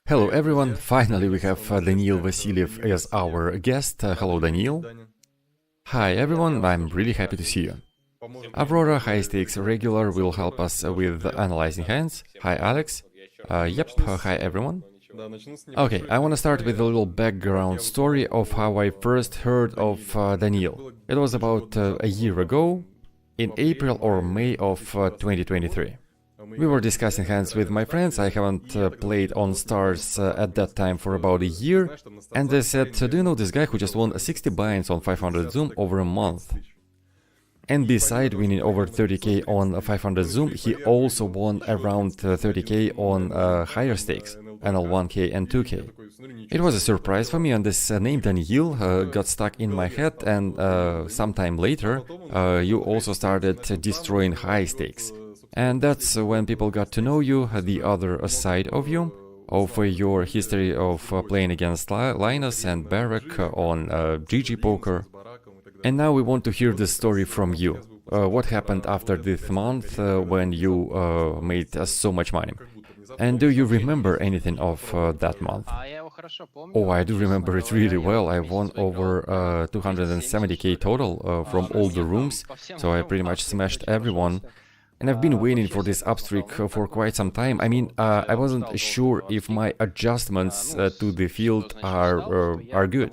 Hello everyone, finally we have Daniil Vasilev as our guest. Hello Daniil. Hi everyone, I'm really happy to see you. Avr0ra high stakes regular will help us with analyzing hands. Hi Alex. Hi everyone. Okay, I want to start with a little background story of how I first heard of Daniil. It was about a year ago, in April or May of 2023. We were discussing hands with my friends. I haven't played on stars at that time for about a year, and they said, do you know this guy who just won 60 buy-ins on 500 Zoom over a month? And beside winning over 30k on 500 Zoom, he also won around 30k on higher stakes, NL 1k and 2k. It was a surprise for me, and this name Daniil got stuck in my head, and sometime later you also started destroying high stakes. And that's when people got to know you, the other side of you, of your history of playing against Linus and Barak on GG Poker. And now we want to hear the story from you. What happened after this month when you made so much money? And do you remember anything of that month? Oh, I do remember it really well. I won over 270k total from all the rooms, so I pretty much smashed everyone. And I've been waiting for this upstreak for quite some time. I mean, I wasn't sure if my adjustments to the field are good.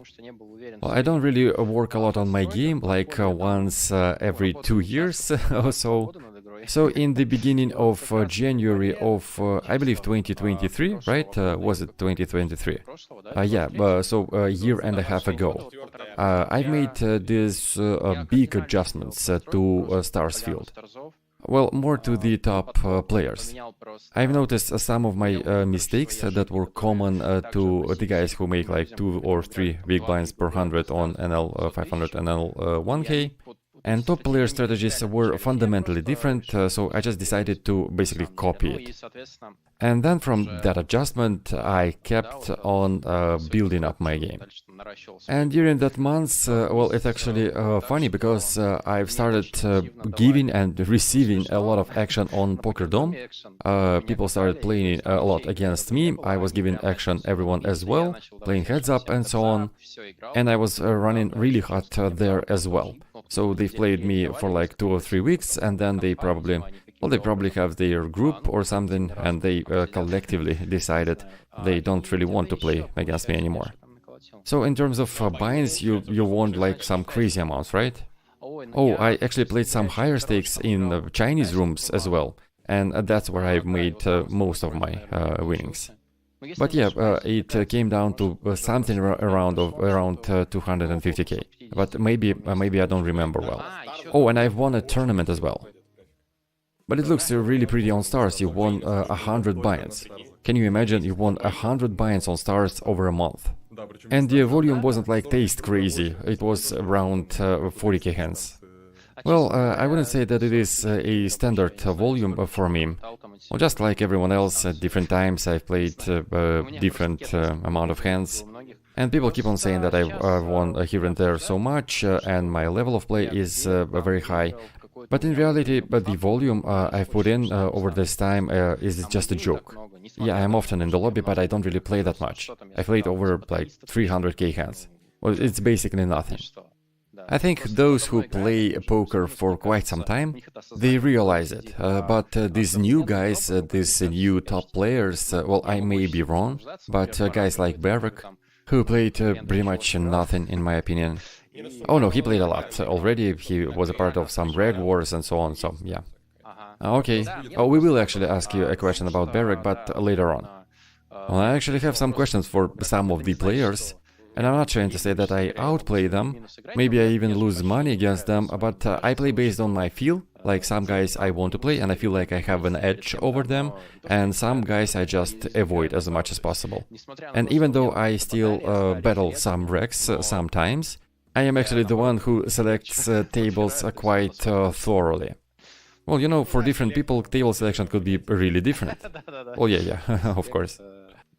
Well, I don't really work a lot on my game, like once every 2 years or so. So in the beginning of January of, I believe 2023, right? Was it 2023? So a year and a half ago. I made these big adjustments to Stars field. Well, more to the top players. I've noticed some of my mistakes that were common to the guys who make like 2 or 3 big blinds per 100 on NL 500 NL 1k. And top player strategies were fundamentally different, so I just decided to basically copy it. And then from that adjustment, I kept on building up my game. And during that month, well, it's actually funny because I've started giving and receiving a lot of action on PokerDome. People started playing a lot against me. I was giving action everyone as well, playing heads up and so on. And I was running really hot there as well. So they've played me for like 2 or 3 weeks, and then they probably have their group or something, and they collectively decided they don't really want to play against me anymore. So in terms of buy-ins, you won like some crazy amounts, right? Oh, I actually played some higher stakes in Chinese rooms as well, and that's where I've made most of my winnings. But yeah, it came down to something around 250k. But maybe I don't remember well. Oh, and I've won a tournament as well. But it looks really pretty on stars. You won 100 buy-ins. Can you imagine you won 100 buy-ins on stars over a month? And the volume wasn't like taste crazy. It was around 40k hands. Well, I wouldn't say that it is a standard volume for me. Well, just like everyone else, at different times I've played different amount of hands. And people keep on saying that I've won here and there so much, and my level of play is very high. But in reality, the volume I've put in over this time is just a joke. Yeah, I'm often in the lobby, but I don't really play that much. I've played over like 300k hands. Well, it's basically nothing. I think those who play poker for quite some time, they realize it. But these new guys, these new top players, well, I may be wrong, but guys like Barak, who played pretty much nothing in my opinion. Oh no, he played a lot already, he was a part of some reg wars and so on, so yeah. Okay, we will actually ask you a question about Barak, but later on. Well, I actually have some questions for some of the players. And I'm not trying to say that I outplay them, maybe I even lose money against them, but I play based on my feel, like some guys I want to play and I feel like I have an edge over them, and some guys I just avoid as much as possible. And even though I still battle some recs sometimes, I am actually the one who selects tables quite thoroughly. Well, you know, for different people, table selection could be really different. Oh yeah, of course.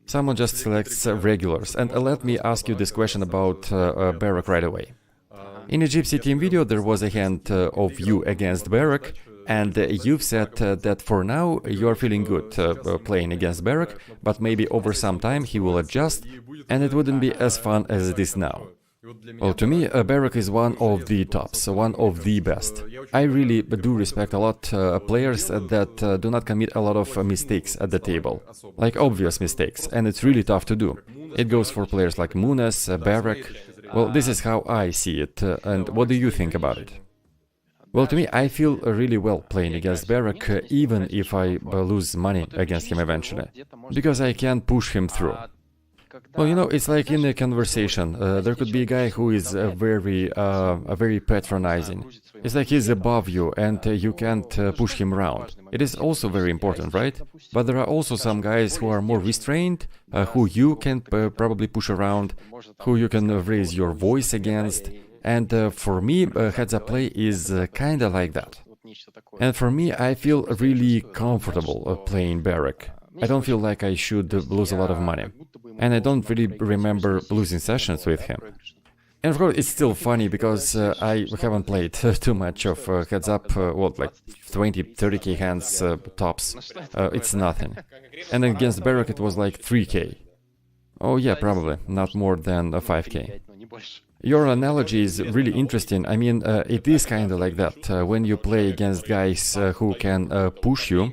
Someone just selects regulars, and let me ask you this question about Barak right away. In a Gypsy team video there was a hand of you against Barak, And you've said that for now you're feeling good playing against Barak, but maybe over some time he will adjust, and it wouldn't be as fun as it is now. Well, to me, Barak is one of the tops, one of the best. I really do respect a lot players that do not commit a lot of mistakes at the table, like obvious mistakes, and it's really tough to do. It goes for players like Munes, Barak. Well, this is how I see it, and what do you think about it? Well, to me, I feel really well playing against Barak, even if I lose money against him eventually, because I can push him through. Well, you know, it's like in a conversation. There could be a guy who is very patronizing. It's like he's above you and you can't push him around. It is also very important, right? But there are also some guys who are more restrained, who you can probably push around, who you can raise your voice against. And for me, heads-up play is kinda like that. And for me, I feel really comfortable playing Barak. I don't feel like I should lose a lot of money. And I don't really remember losing sessions with him. And of course, it's still funny because I haven't played too much of heads-up, like 20-30k hands tops. It's nothing. And against Barak it was like 3k. Oh yeah, probably, not more than 5k. Your analogy is really interesting. I mean, it is kinda like that. When you play against guys who can push you,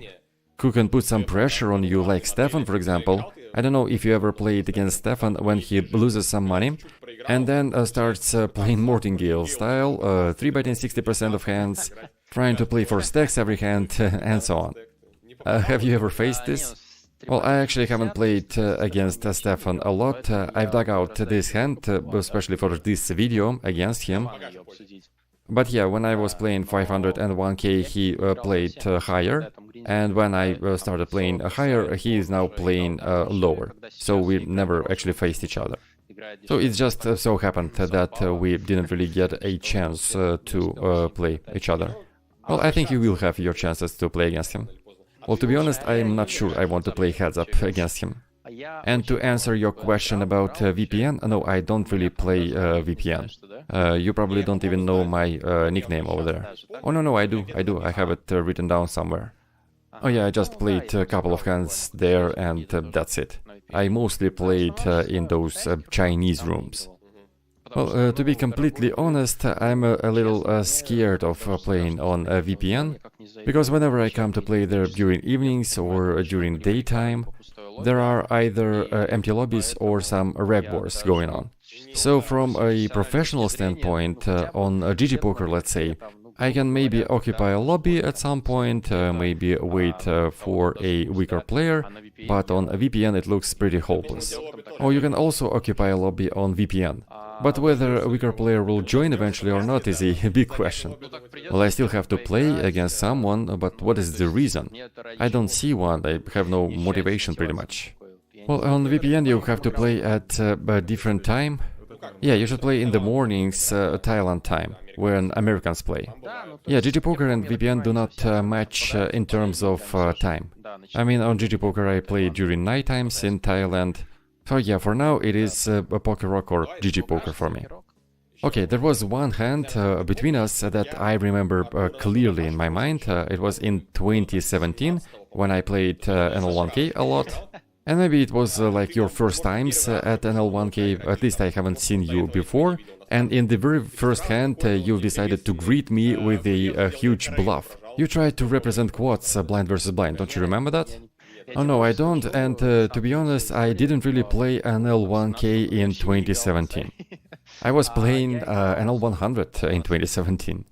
who can put some pressure on you, like Stefan, for example. I don't know if you ever played against Stefan when he loses some money and then starts playing Martingale style, 3-betting 60% of hands, trying to play for stacks every hand, and so on. Have you ever faced this? Well, I actually haven't played against Stefan a lot. I've dug out this hand, especially for this video, against him. But yeah, when I was playing 501k, he played higher, and when I started playing higher, he is now playing lower. So we never actually faced each other. So it just so happened that we didn't really get a chance to play each other. Well, I think you will have your chances to play against him. Well, to be honest, I am not sure I want to play heads-up against him. And to answer your question about VPN, no, I don't really play VPN. You probably don't even know my nickname over there. Oh, no, I do. I have it written down somewhere. Oh yeah, I just played a couple of hands there and that's it. I mostly played in those Chinese rooms. Well, to be completely honest, I'm a little scared of playing on a VPN, because whenever I come to play there during evenings or during daytime, there are either empty lobbies or some reg wars going on. So from a professional standpoint, on a GG Poker, let's say, I can maybe occupy a lobby at some point, maybe wait for a weaker player, but on a VPN it looks pretty hopeless. Or you can also occupy a lobby on VPN. But whether a weaker player will join eventually or not is a big question. Well, I still have to play against someone, but what is the reason? I don't see one, I have no motivation pretty much. Well, on VPN you have to play at a different time. Yeah, you should play in the mornings, Thailand time, when Americans play. Yeah, GG Poker and VPN do not match in terms of time. I mean, on GG Poker I play during night times in Thailand. So yeah, for now it is Poker Rock or GG Poker for me. Okay, there was one hand between us that I remember clearly in my mind. It was in 2017 when I played NL1K a lot. And maybe it was like your first times at NL1K, at least I haven't seen you before. And in the very first hand you decided to greet me with a huge bluff. You tried to represent quads blind versus blind, don't you remember that? Oh no, I don't, and to be honest, I didn't really play NL1K in 2017. I was playing NL100 in 2017.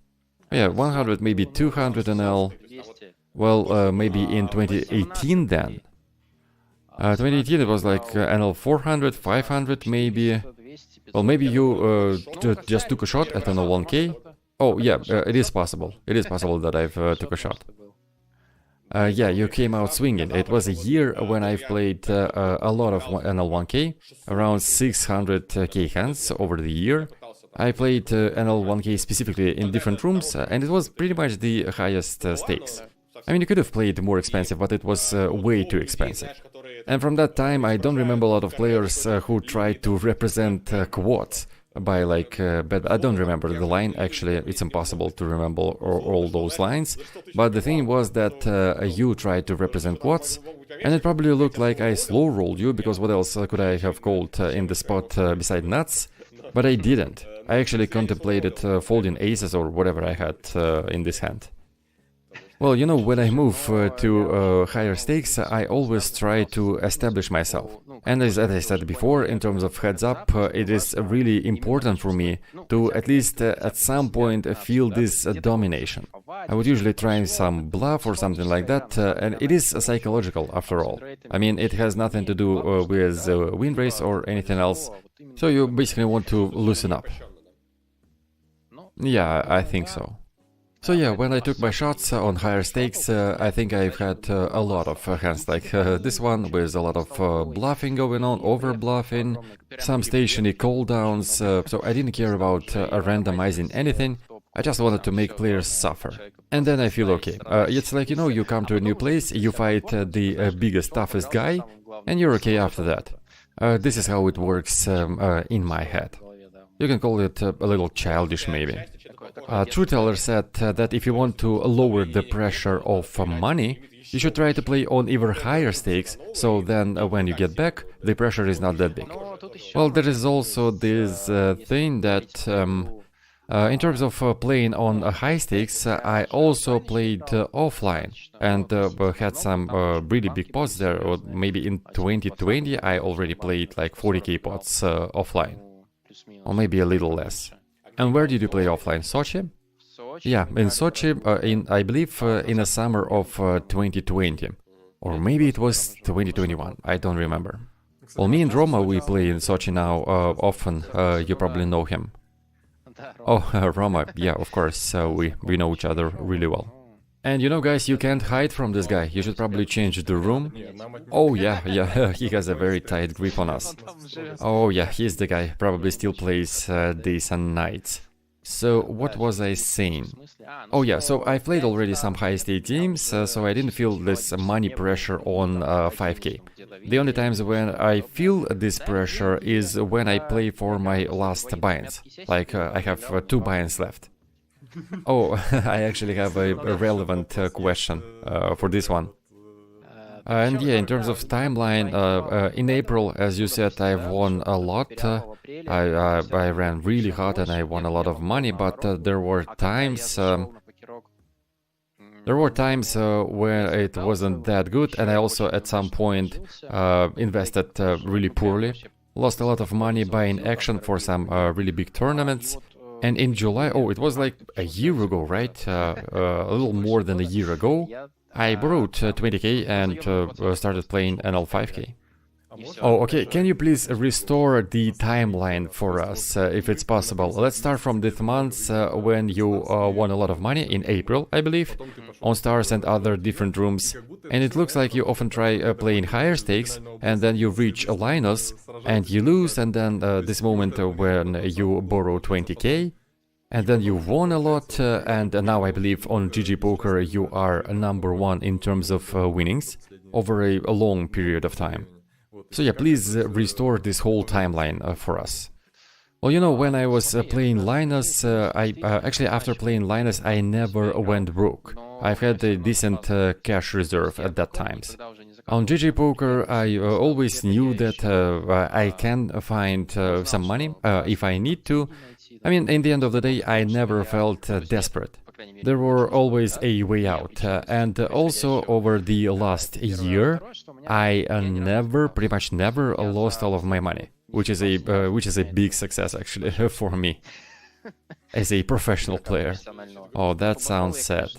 Yeah, 100, maybe 200 NL. Well, maybe in 2018 then. 2018 it was like NL 400, 500 maybe. Well, maybe you just took a shot at NL1K. Oh yeah, it is possible. It is possible that I've took a shot. Yeah, you came out swinging. It was a year when I've played a lot of NL1K, around 600k hands over the year. I played NL1K specifically in different rooms, and it was pretty much the highest stakes. I mean, you could have played more expensive, but it was way too expensive. And from that time, I don't remember a lot of players who tried to represent quads. by like, but I don't remember the line. Actually, it's impossible to remember all those lines. But the thing was that you tried to represent quads, and it probably looked like I slow rolled you, because what else could I have called in the spot beside nuts? But I didn't. I actually contemplated folding aces or whatever I had in this hand. Well, you know, when I move to higher stakes, I always try to establish myself. And as I said before, in terms of heads up, it is really important for me to at least at some point feel this domination. I would usually try some bluff or something like that, and it is psychological after all. I mean, it has nothing to do with win race or anything else, so you basically want to loosen up. Yeah, I think so. So yeah, when I took my shots on higher stakes, I think I've had a lot of hands like this one, with a lot of bluffing going on, over bluffing, some stationary cooldowns, so I didn't care about randomizing anything, I just wanted to make players suffer. And then I feel okay. It's like, you know, you come to a new place, you fight the biggest, toughest guy, and you're okay after that. This is how it works in my head. You can call it a little childish, maybe. Truth Teller said that if you want to lower the pressure of money, you should try to play on even higher stakes, so then when you get back, the pressure is not that big. Well, there is also this thing that in terms of playing on high stakes, I also played offline and had some really big pots there, or maybe in 2020 I already played like 40k pots offline, or maybe a little less. And where did you play offline? Sochi? Yeah, in Sochi, I believe in the summer of 2020. Or maybe it was 2021, I don't remember. Well, me and Roma, we play in Sochi now often, you probably know him. Oh, Roma, yeah, of course, we know each other really well. And you know, guys, you can't hide from this guy, you should probably change the room. Oh yeah, he has a very tight grip on us. Oh yeah, he's the guy, probably still plays days and nights. So, what was I saying? Oh yeah, so I played already some high-stake games, so I didn't feel this money pressure on 5k. The only times when I feel this pressure is when I play for my last buy-ins. Like, I have 2 buy-ins left. Oh, I actually have a relevant question for this one. And yeah, in terms of timeline, in April, as you said, I've won a lot. I ran really hard and I won a lot of money, but there were times where it wasn't that good, and I also at some point invested really poorly. Lost a lot of money buying action for some really big tournaments. And in July, oh, it was like a year ago, right? A little more than a year ago, I borrowed 20k and started playing NL5k. Oh, okay, can you please restore the timeline for us, if it's possible? Let's start from this month when you won a lot of money, in April, I believe, on stars and other different rooms. And it looks like you often try playing higher stakes, and then you reach a Linus, and you lose, and then this moment when you borrow 20k, and then you won a lot, and now I believe on GG Poker you are #1 in terms of winnings over a long period of time. So yeah, please restore this whole timeline for us. Well, you know, when I was playing Linus, actually after playing Linus I never went broke. I've had a decent cash reserve at that times. On GG Poker I always knew that I can find some money if I need to. I mean, in the end of the day, I never felt desperate. There were always a way out, and also over the last year, I pretty much never lost all of my money, which is a big success actually for me as a professional player. Oh, that sounds sad.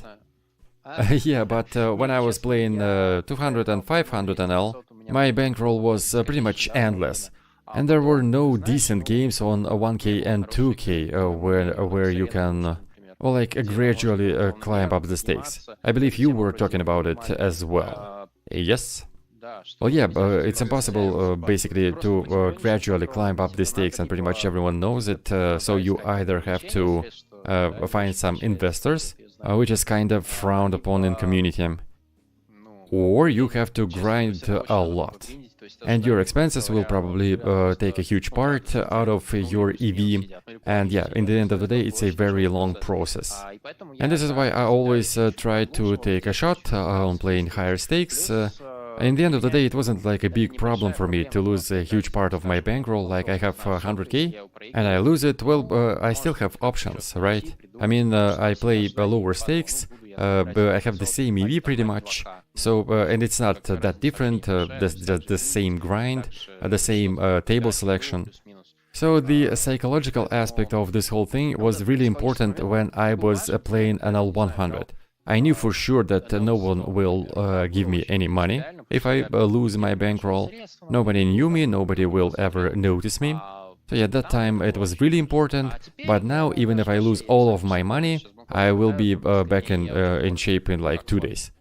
Yeah, but when I was playing 200 and 500 NL, my bankroll was pretty much endless. And there were no decent games on 1k and 2k where you can, well, like gradually climb up the stakes. I believe you were talking about it as well. Yes? Well, yeah, it's impossible basically to gradually climb up the stakes, and pretty much everyone knows it, so you either have to find some investors, which is kind of frowned upon in community, or you have to grind a lot. And your expenses will probably take a huge part out of your EV. And yeah, in the end of the day, it's a very long process. And this is why I always try to take a shot on playing higher stakes. In the end of the day, it wasn't like a big problem for me to lose a huge part of my bankroll. Like I have 100k and I lose it, well, I still have options, right? I mean, I play lower stakes, but I have the same EV pretty much. So, and it's not that different, the same grind, the same table selection. So the psychological aspect of this whole thing was really important when I was playing NL100. I knew for sure that no one will give me any money if I lose my bankroll. Nobody knew me, nobody will ever notice me. So yeah, at that time it was really important, but now even if I lose all of my money, I will be back in shape in like 2 days.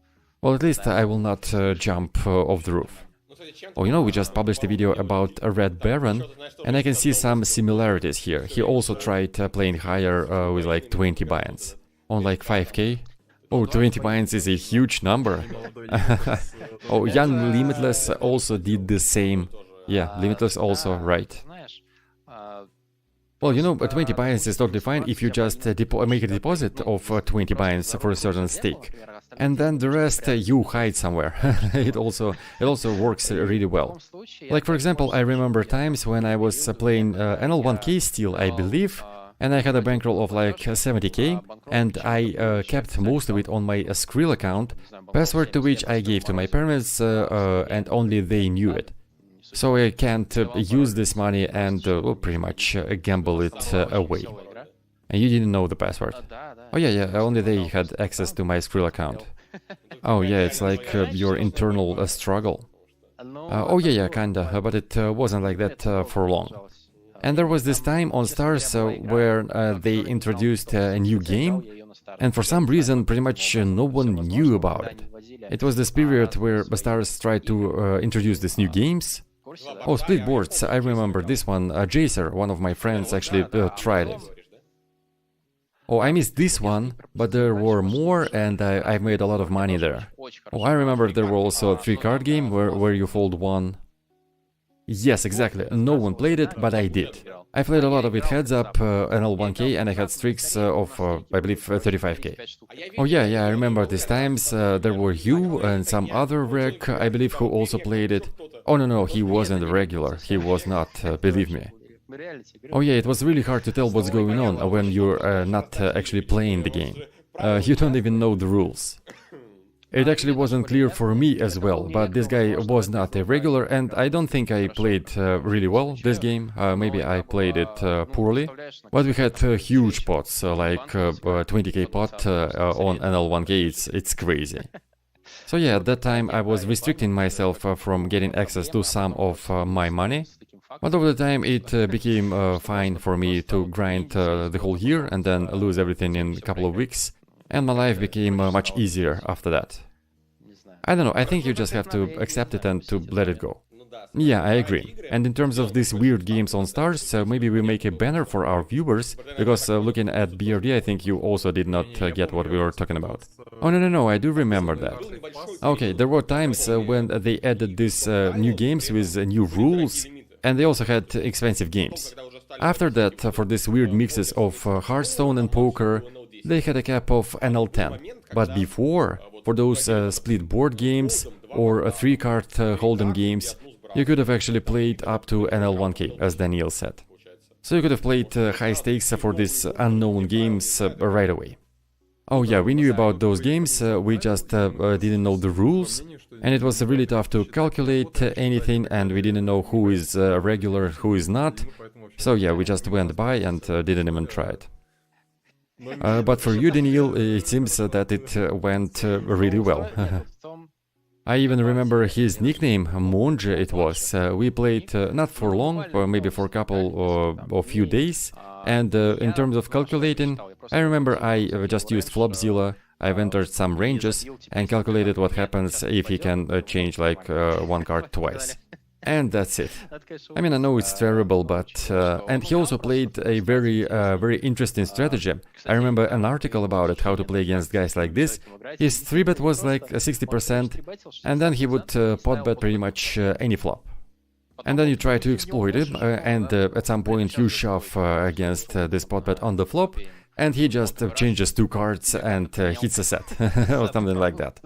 Well, at least I will not jump off the roof. Oh, you know, we just published a video about a Red Baron, and I can see some similarities here. He also tried playing higher with like 20 buy-ins, on like 5k. Oh, 20 buy-ins is a huge number. Oh, Young Limitless also did the same. Yeah, Limitless also, right. Well, you know, 20 buy-ins is totally fine if you just make a deposit of 20 buy-ins for a certain stake. And then the rest you hide somewhere. It also works really well. Like, for example, I remember times when I was playing NL1K still, I believe, and I had a bankroll of like 70k, and I kept most of it on my Skrill account, password to which I gave to my parents, and only they knew it. So I can't use this money and well, pretty much gamble it away. And you didn't know the password. Oh yeah, only they had access to my Skrill account. Oh yeah, it's like your internal struggle. Oh yeah, kinda, but it wasn't like that for long. And there was this time on Stars where they introduced a new game, and for some reason pretty much no one knew about it. It was this period where Stars tried to introduce these new games. Oh, split boards, I remember this one. Jacer, one of my friends, actually tried it. Oh, I missed this one, but there were more, and I made a lot of money there. Oh, I remember there were also a 3-card game where you fold one. Yes, exactly. No one played it, but I did. I played a lot of it heads up, NL1K, and I had streaks of, I believe, 35k. Oh yeah, I remember these times. There were you and some other reg, I believe, who also played it. Oh no, he wasn't regular. He was not, believe me. Oh yeah, it was really hard to tell what's going on when you're not actually playing the game. You don't even know the rules. It actually wasn't clear for me as well, but this guy was not a regular, and I don't think I played really well this game. Maybe I played it poorly, but we had huge pots, like 20k pot on NL1K, it's crazy. So yeah, at that time I was restricting myself from getting access to some of my money, but over the time it became fine for me to grind the whole year and then lose everything in a couple of weeks. And my life became much easier after that. I don't know, I think you just have to accept it and to let it go. Yeah, I agree. And in terms of these weird games on Stars, maybe we make a banner for our viewers, because looking at BRD, I think you also did not get what we were talking about. Oh no, I do remember that. Okay, there were times when they added these new games with new rules, and they also had expensive games. After that, for these weird mixes of Hearthstone and poker, they had a cap of NL10, but before, for those split board games or 3-card hold'em games, you could have actually played up to NL1K, as Daniil said. So you could have played high stakes for these unknown games right away. Oh yeah, we knew about those games, we just didn't know the rules, and it was really tough to calculate anything, and we didn't know who is regular, who is not. So yeah, we just went by and didn't even try it. But for you, Daniil, it seems that it went really well. I even remember his nickname, Monge it was. We played not for long, maybe for a couple or few days. And in terms of calculating, I remember I just used Flopzilla. I've entered some ranges and calculated what happens if he can change like one card twice. And that's it. I mean, I know it's terrible, but... and he also played a very interesting strategy. I remember an article about it, how to play against guys like this. His 3-bet was like 60%, and then he would pot bet pretty much any flop. And then you try to exploit it, and at some point you shove against this pot bet on the flop, and he just changes 2 cards and hits a set, or something like that.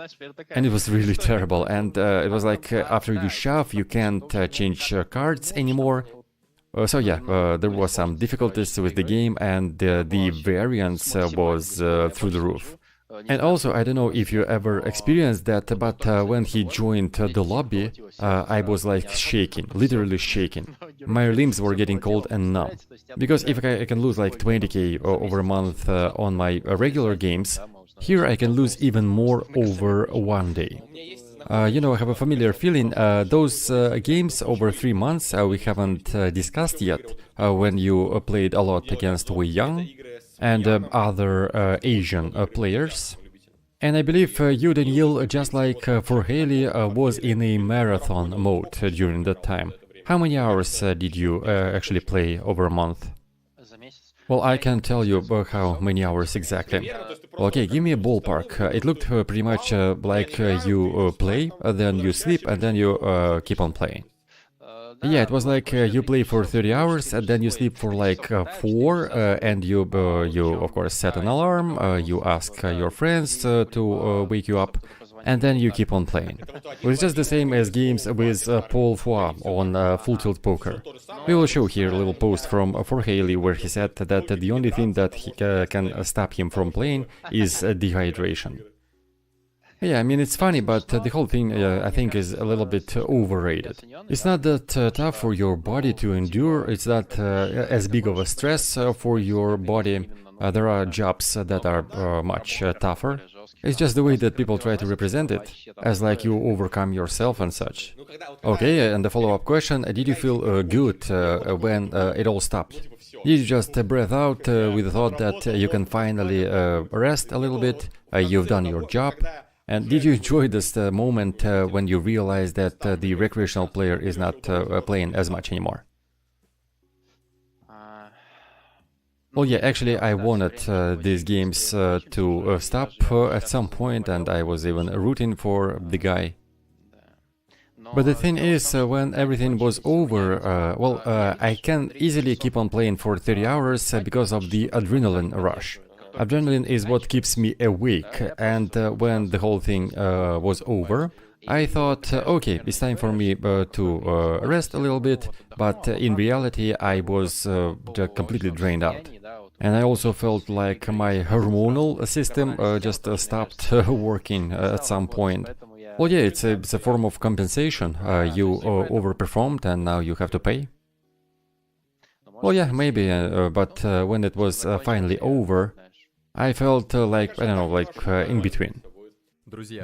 And it was really terrible, and it was like after you shove, you can't change cards anymore. So yeah, there was some difficulties with the game, and the variance was through the roof. And also, I don't know if you ever experienced that, but when he joined the lobby, I was like shaking, literally shaking. My limbs were getting cold and numb. Because if I can lose like 20k over a month on my regular games, here I can lose even more over one day. You know, I have a familiar feeling, those games over 3 months we haven't discussed yet, when you played a lot against Wei Yan and other Asian players. And I believe you, Daniil, just like Avr0ra, was in a marathon mode during that time. How many hours did you actually play over a month? Well, I can't tell you how many hours exactly. Okay, give me a ballpark. It looked pretty much like you play, then you sleep, and then you keep on playing. Yeah, it was like you play for 30 hours, and then you sleep for like 4, and you of course set an alarm, you ask your friends to wake you up, and then you keep on playing. It's just the same as games with Paul Foy on Full Tilt Poker. We will show here a little post from Avr0ra where he said that the only thing that can stop him from playing is dehydration. Yeah, I mean, it's funny, but the whole thing, I think, is a little bit overrated. It's not that tough for your body to endure, it's not as big of a stress for your body. There are jobs that are much tougher. It's just the way that people try to represent it, as like you overcome yourself and such. Okay, and the follow-up question, did you feel good when it all stopped? Did you just breathe out with the thought that you can finally rest a little bit, you've done your job? And did you enjoy this moment when you realized that the recreational player is not playing as much anymore? Well, yeah, actually, I wanted these games to stop at some point, and I was even rooting for the guy. But the thing is, when everything was over, well, I can easily keep on playing for 30 hours because of the adrenaline rush. Adrenaline is what keeps me awake, and when the whole thing was over, I thought, okay, it's time for me to rest a little bit, but in reality I was completely drained out. And I also felt like my hormonal system just stopped working at some point. Well, yeah, it's a form of compensation. You overperformed and now you have to pay. Well, yeah, maybe, but when it was finally over, I felt like, I don't know, like in between.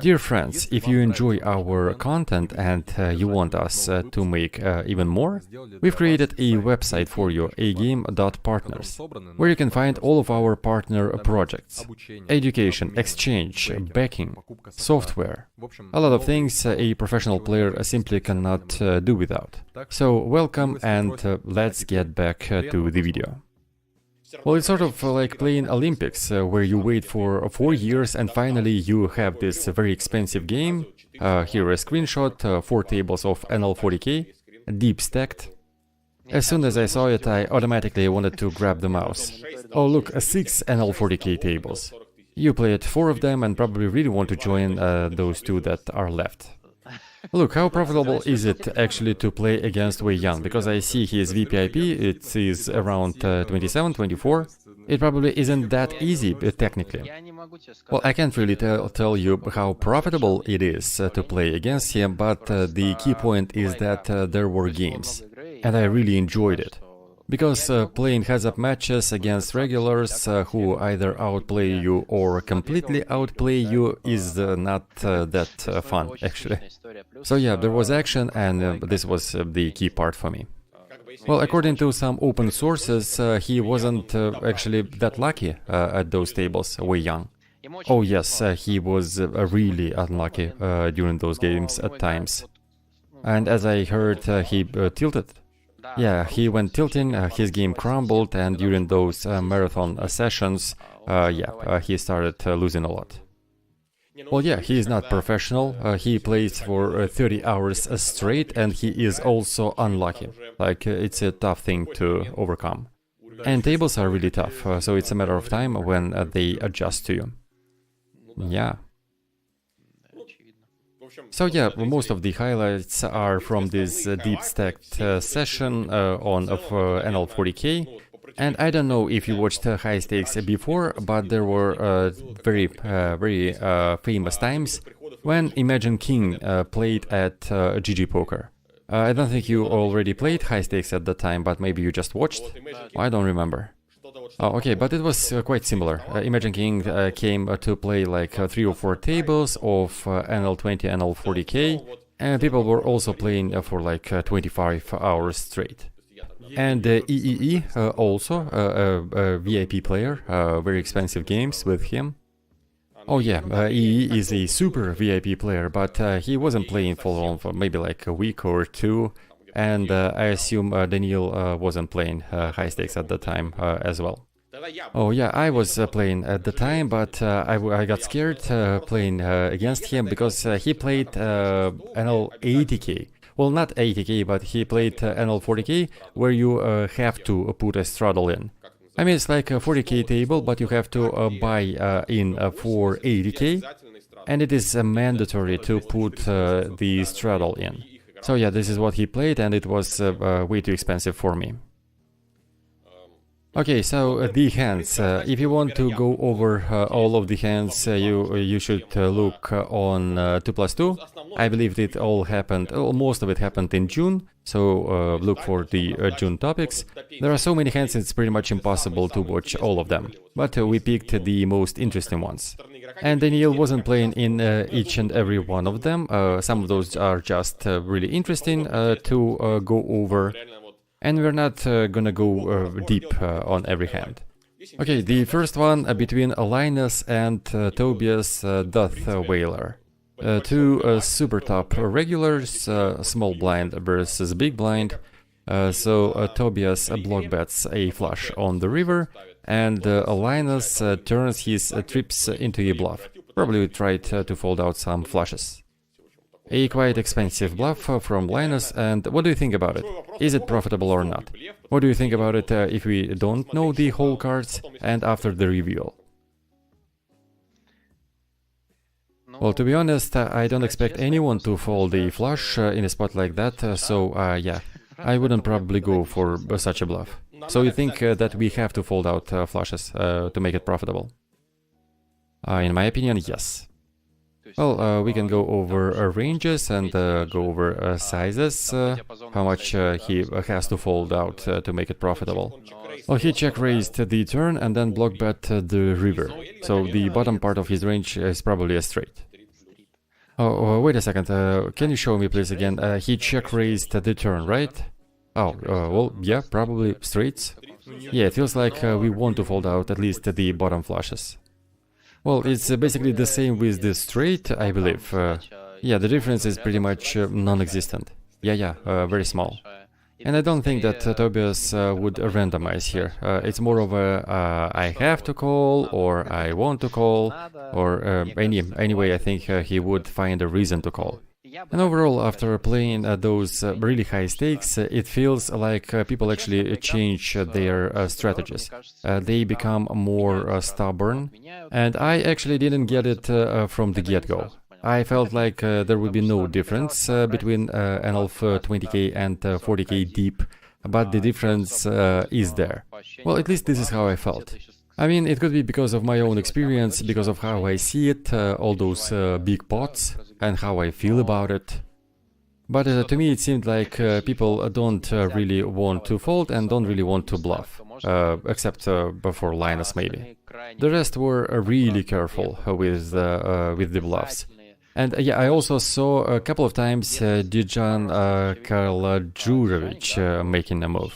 Dear friends, if you enjoy our content and you want us to make even more, we've created a website for you, agame.partners, where you can find all of our partner projects: education, exchange, backing, software, a lot of things a professional player simply cannot do without. So welcome, and let's get back to the video. Well, it's sort of like playing Olympics, where you wait for 4 years and finally you have this very expensive game. Here a screenshot, 4 tables of NL40k, deep stacked. As soon as I saw it, I automatically wanted to grab the mouse. Oh look, 6 NL40k tables. You played 4 of them and probably really want to join those 2 that are left. Look, how profitable is it actually to play against Wei Yan? Because I see his VPIP, it is around 27, 24. It probably isn't that easy, technically. Well, I can't really tell you how profitable it is to play against him, but the key point is that there were games, and I really enjoyed it. Because playing heads-up matches against regulars who either outplay you or completely outplay you is not that fun, actually. So yeah, there was action, and this was the key part for me. Well, according to some open sources, he wasn't actually that lucky at those tables, Wei Yan. Oh yes, he was really unlucky during those games at times. And as I heard, he tilted. Yeah, he went tilting, his game crumbled, and during those marathon sessions, he started losing a lot. Well, yeah, he is not professional, he plays for 30 hours straight, and he is also unlucky. Like, it's a tough thing to overcome. And tables are really tough, so it's a matter of time when they adjust to you. Yeah. So yeah, most of the highlights are from this deep stacked session on NL40K. And I don't know if you watched high stakes before, but there were very famous times when Imagine King played at GG Poker. I don't think you already played high stakes at the time, but maybe you just watched. I don't remember. Oh, okay, but it was quite similar. Imagine King came to play like 3 or 4 tables of NL20, NL40K, and people were also playing for like 25 hours straight. And EEE also, a VIP player, very expensive games with him. Oh yeah, EEE is a super VIP player, but he wasn't playing for long, for maybe like a week or 2. And I assume Daniil wasn't playing high stakes at the time as well. Oh yeah, I was playing at the time, but I got scared playing against him because he played NL80K. Well, not 80K, but he played NL40K, where you have to put a straddle in. I mean, it's like a 40K table, but you have to buy in for 80K, and it is mandatory to put the straddle in. So yeah, this is what he played, and it was way too expensive for me. Okay, so the hands. If you want to go over all of the hands, you should look on 2+2. I believe it all happened, most of it happened in June, so look for the June topics. There are so many hands, it's pretty much impossible to watch all of them, but we picked the most interesting ones. And Daniil wasn't playing in each and every one of them. Some of those are just really interesting to go over. And we're not gonna go deep on every hand. Okay, the first one between Linus and Tobias Whaler. Two super top regulars, small blind versus big blind. So Tobias block bets a flush on the river, and Linus turns his trips into a bluff. Probably tried to fold out some flushes. A quite expensive bluff from Linus, and what do you think about it? Is it profitable or not? What do you think about it if we don't know the whole cards and after the reveal? Well, to be honest, I don't expect anyone to fold a flush in a spot like that, so yeah, I wouldn't probably go for such a bluff. So you think that we have to fold out flushes to make it profitable? In my opinion, yes. Well, we can go over ranges and go over sizes, how much he has to fold out to make it profitable. Well, he check-raised the turn and then block bet the river, so the bottom part of his range is probably a straight. Oh, wait a second, can you show me please again? He check-raised the turn, right? Oh, well, yeah, probably straights. Yeah, it feels like we want to fold out at least the bottom flushes. Well, it's basically the same with the straight, I believe. Yeah, the difference is pretty much non-existent. Yeah, very small. And I don't think that Tobias would randomize here. It's more of a I have to call, or I want to call, or anyway, I think he would find a reason to call. And overall, after playing those really high stakes, it feels like people actually change their strategies. They become more stubborn, and I actually didn't get it from the get-go. I felt like there would be no difference between NL20K and 40K deep, but the difference is there. Well, at least this is how I felt. I mean, it could be because of my own experience, because of how I see it, all those big pots, and how I feel about it. But to me it seemed like people don't really want to fold and don't really want to bluff, except for Linus maybe. The rest were really careful with the bluffs. And yeah, I also saw a couple of times Dijan Kaladjurdjevic making a move.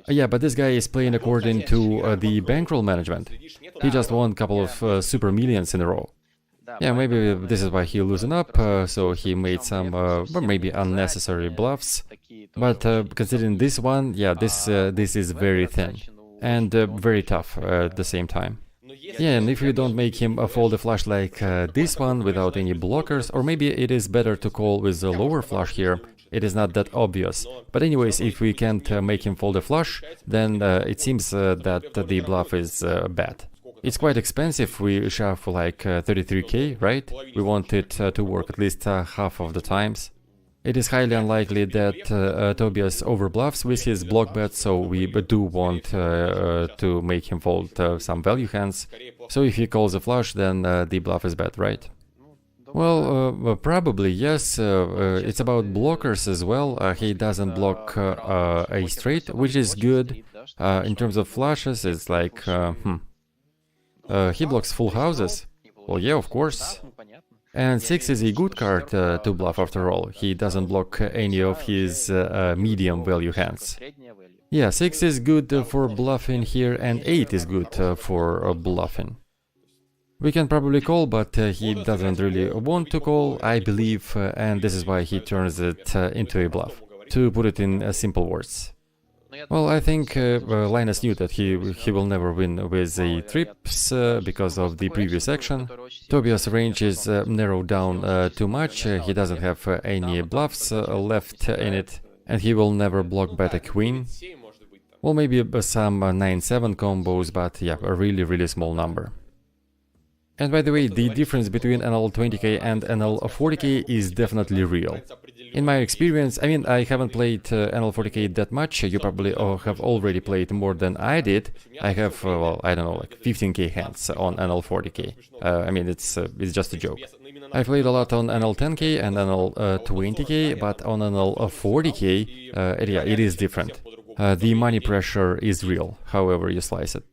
Yeah, but this guy is playing according to the bankroll management. He just won a couple of super millions in a row. Yeah, maybe this is why he loosened up, so he made some maybe unnecessary bluffs. But considering this one, yeah, this is very thin and very tough at the same time. Yeah, and if you don't make him fold a flush like this one without any blockers, or maybe it is better to call with a lower flush here, it is not that obvious. But anyways, if we can't make him fold a flush, then it seems that the bluff is bad. It's quite expensive, we shove for like 33k, right? We want it to work at least half of the times. It is highly unlikely that Tobias overbluffs with his block bet, so we do want to make him fold some value hands. So if he calls a flush, then the bluff is bad, right? Well, probably yes. It's about blockers as well. He doesn't block a straight, which is good. In terms of flushes, it's like, he blocks full houses. Well, yeah, of course. And 6 is a good card to bluff after all. He doesn't block any of his medium value hands. Yeah, 6 is good for bluffing here, and 8 is good for bluffing. We can probably call, but he doesn't really want to call, I believe, and this is why he turns it into a bluff, to put it in simple words. Well, I think Linus knew that he will never win with a trips because of the previous action. Tobias' range is narrowed down too much, he doesn't have any bluffs left in it, and he will never block bet a queen. Well, maybe some 9-7 combos, but yeah, a really small number. And by the way, the difference between NL20k and NL40k is definitely real. In my experience, I mean, I haven't played NL40k that much, you probably have already played more than I did. I have, well, I don't know, like 15k hands on NL40k. I mean, it's just a joke. I played a lot on NL10k and NL20k, but on NL40k, yeah, it is different. The money pressure is real, however you slice it.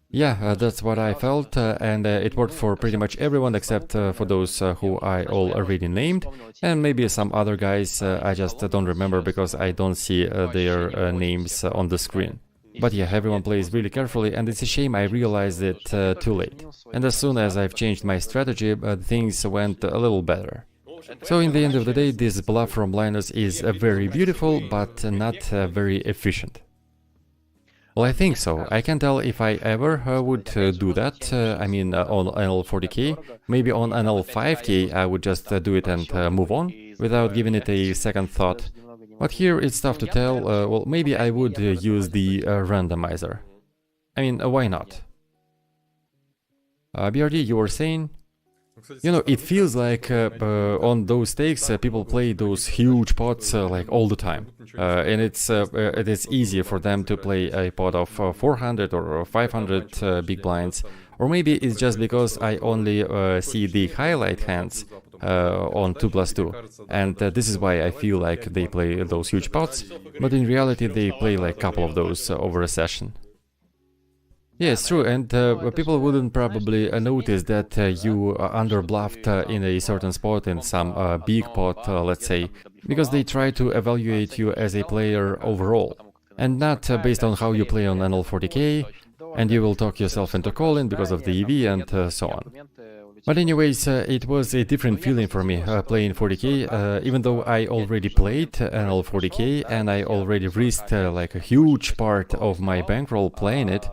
Yeah, that's what I felt, and it worked for pretty much everyone except for those who I already named, and maybe some other guys I just don't remember because I don't see their names on the screen. But yeah, everyone plays really carefully, and it's a shame I realized it too late. And as soon as I've changed my strategy, things went a little better. So in the end of the day, this bluff from Linus is very beautiful, but not very efficient. Well, I think so. I can't tell if I ever would do that, I mean on NL40k. Maybe on NL5k I would just do it and move on, without giving it a second thought. But here it's tough to tell, well, maybe I would use the randomizer. I mean, why not? BRD, you were saying? You know, it feels like on those stakes people play those huge pots like all the time, and it is easier for them to play a pot of 400 or 500 big blinds, or maybe it's just because I only see the highlight hands on 2+2, and this is why I feel like they play those huge pots, but in reality they play like a couple of those over a session. Yeah, it's true, and people wouldn't probably notice that you underbluffed in a certain spot in some big pot, let's say, because they try to evaluate you as a player overall, and not based on how you play on NL40k, and you will talk yourself into calling because of the EV and so on. But anyways, it was a different feeling for me playing 40k, even though I already played NL40k and I already risked like a huge part of my bankroll playing it.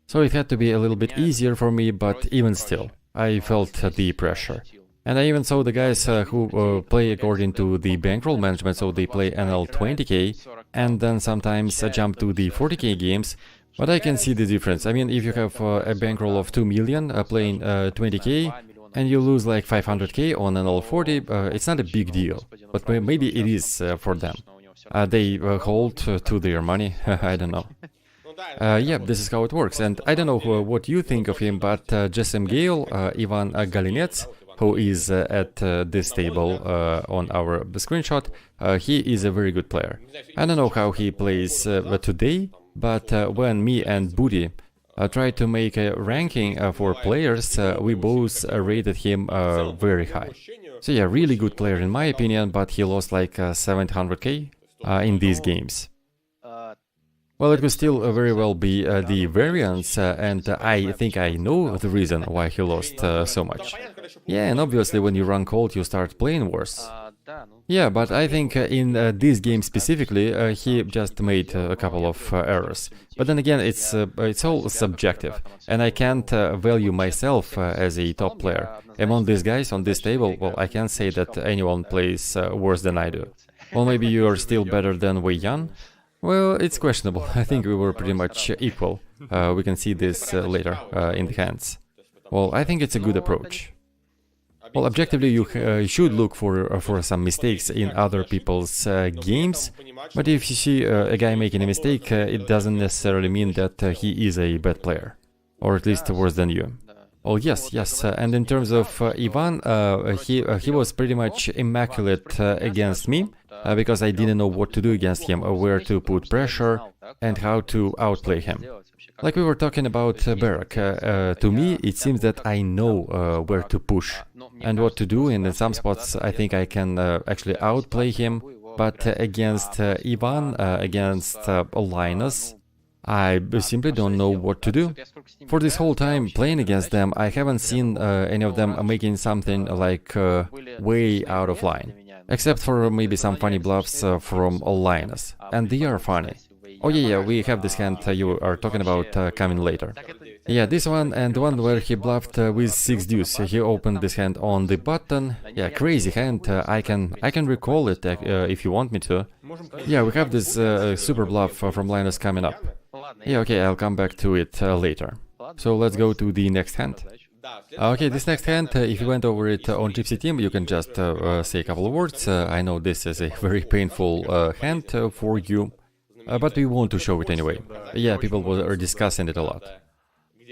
So it had to be a little bit easier for me, but even still, I felt the pressure. And I even saw the guys who play according to the bankroll management, so they play NL20k and then sometimes jump to the 40k games, but I can see the difference. I mean, if you have a bankroll of 2 million playing 20k and you lose like 500k on NL40, it's not a big deal, but maybe it is for them. They hold to their money, I don't know. Yeah, this is how it works, and I don't know what you think of him, but ja.sam.gale, Ivan Galinec, who is at this table on our screenshot, he is a very good player. I don't know how he plays today, but when me and Budi tried to make a ranking for players, we both rated him very high. So yeah, really good player in my opinion, but he lost like 700k in these games. Well, it could still very well be the variance, and I think I know the reason why he lost so much. Yeah, and obviously when you run cold, you start playing worse. Yeah, but I think in this game specifically, he just made a couple of errors. But then again, it's all subjective, and I can't value myself as a top player. Among these guys on this table, well, I can't say that anyone plays worse than I do. Well, maybe you're still better than Wei Yan? Well, it's questionable. I think we were pretty much equal. We can see this later in the hands. Well, I think it's a good approach. Well, objectively, you should look for some mistakes in other people's games, but if you see a guy making a mistake, it doesn't necessarily mean that he is a bad player, or at least worse than you. Oh yes, and in terms of Ivan, he was pretty much immaculate against me, because I didn't know what to do against him, where to put pressure, and how to outplay him. Like we were talking about Barak, to me it seems that I know where to push and what to do, and in some spots I think I can actually outplay him, but against Ivan, against Linus, I simply don't know what to do. For this whole time playing against them, I haven't seen any of them making something like way out of line, except for maybe some funny bluffs from Linus, and they are funny. Oh yeah, we have this hand you are talking about coming later. Yeah, this one and the one where he bluffed with 6 deuce. He opened this hand on the button. Yeah, crazy hand. I can recall it if you want me to. Yeah, we have this super bluff from Linus coming up. Yeah, okay, I'll come back to it later. So let's go to the next hand. Okay, this next hand, if you went over it on Gypsy Team, you can just say a couple of words. I know this is a very painful hand for you. But we want to show it anyway. Yeah, people were discussing it a lot.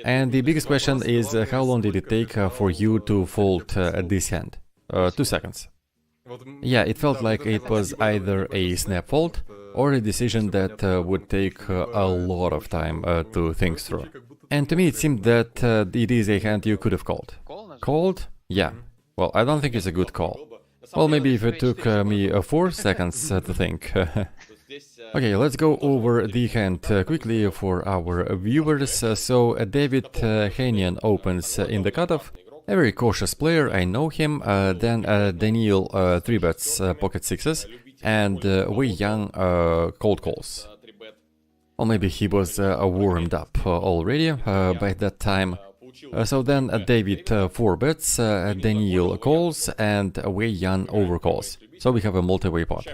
And the biggest question is how long did it take for you to fold this hand? 2 seconds. Yeah, it felt like it was either a snap fold or a decision that would take a lot of time to think through. And to me it seemed that it is a hand you could have called. Called? Yeah. Well, I don't think it's a good call. Well, maybe if it took me 4 seconds to think. Okay, let's go over the hand quickly for our viewers. So David Hanian opens in the cutoff. A very cautious player, I know him. Then Daniil 3-bets pocket sixes, and Wei Yan cold calls. Or maybe he was warmed up already by that time. So then David 4-bets, Daniil calls, and Wei Yan overcalls. So we have a multi-way pot.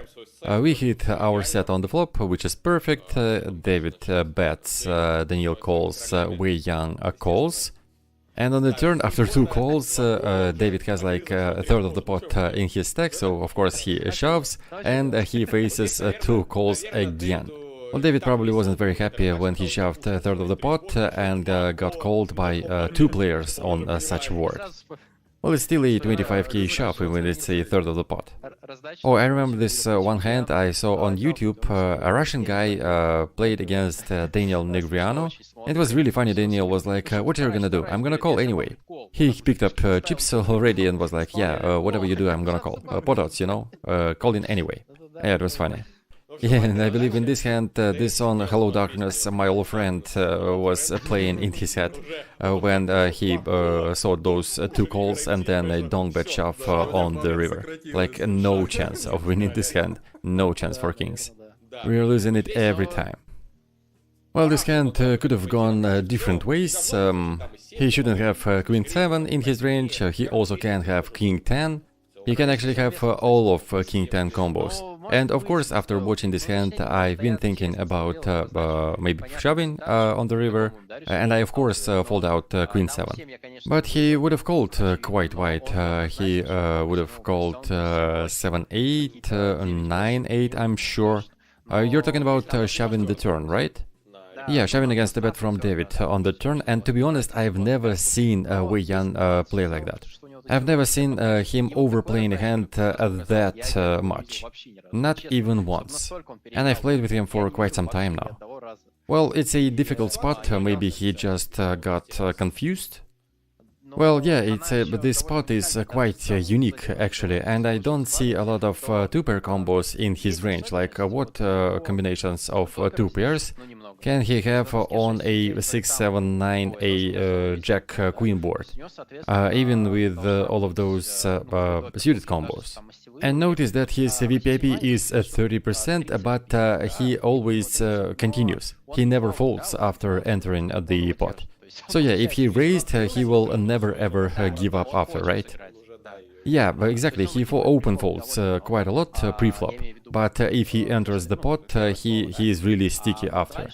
We hit our set on the flop, which is perfect. David bets, Daniil calls, Wei Yan calls. And on the turn, after 2 calls, David has like a third of the pot in his stack, so of course he shoves, and he faces 2 calls again. Well, David probably wasn't very happy when he shoved a third of the pot and got called by 2 players on such a board. Well, it's still a 25k shove when it's a third of the pot. Oh, I remember this one hand I saw on YouTube. A Russian guy played against Daniil Negreanu. It was really funny. Daniil was like, what are you gonna do? I'm gonna call anyway. He picked up chips already and was like, yeah, whatever you do, I'm gonna call. Pot odds, you know, call in anyway. Yeah, it was funny. Yeah, and I believe in this hand, this song Hello Darkness, my old friend, was playing in his head when he saw those 2 calls and then a dong bet shove on the river. Like, no chance of winning this hand, no chance for kings. We are losing it every time. Well, this hand could have gone different ways. He shouldn't have Queen 7 in his range, he also can't have King 10. He can actually have all of King 10 combos. And of course, after watching this hand, I've been thinking about maybe shoving on the river, and I of course fold out Queen 7. But he would have called quite wide. He would have called 7-8, 9-8, I'm sure. You're talking about shoving the turn, right? Yeah, shoving against the bet from David on the turn, and to be honest, I've never seen Wei Yan play like that. I've never seen him overplaying a hand that much. Not even once. And I've played with him for quite some time now. Well, it's a difficult spot, maybe he just got confused. Well, yeah, but this spot is quite unique actually, and I don't see a lot of 2-pair combos in his range, like what combinations of 2 pairs can he have on a 6, 7, 9, a Jack Queen board, even with all of those suited combos. And notice that his VPIP is 30%, but he always continues. He never folds after entering the pot. So yeah, if he raised, he will never ever give up after, right? Yeah, exactly, he open folds quite a lot pre-flop, but if he enters the pot, he is really sticky after.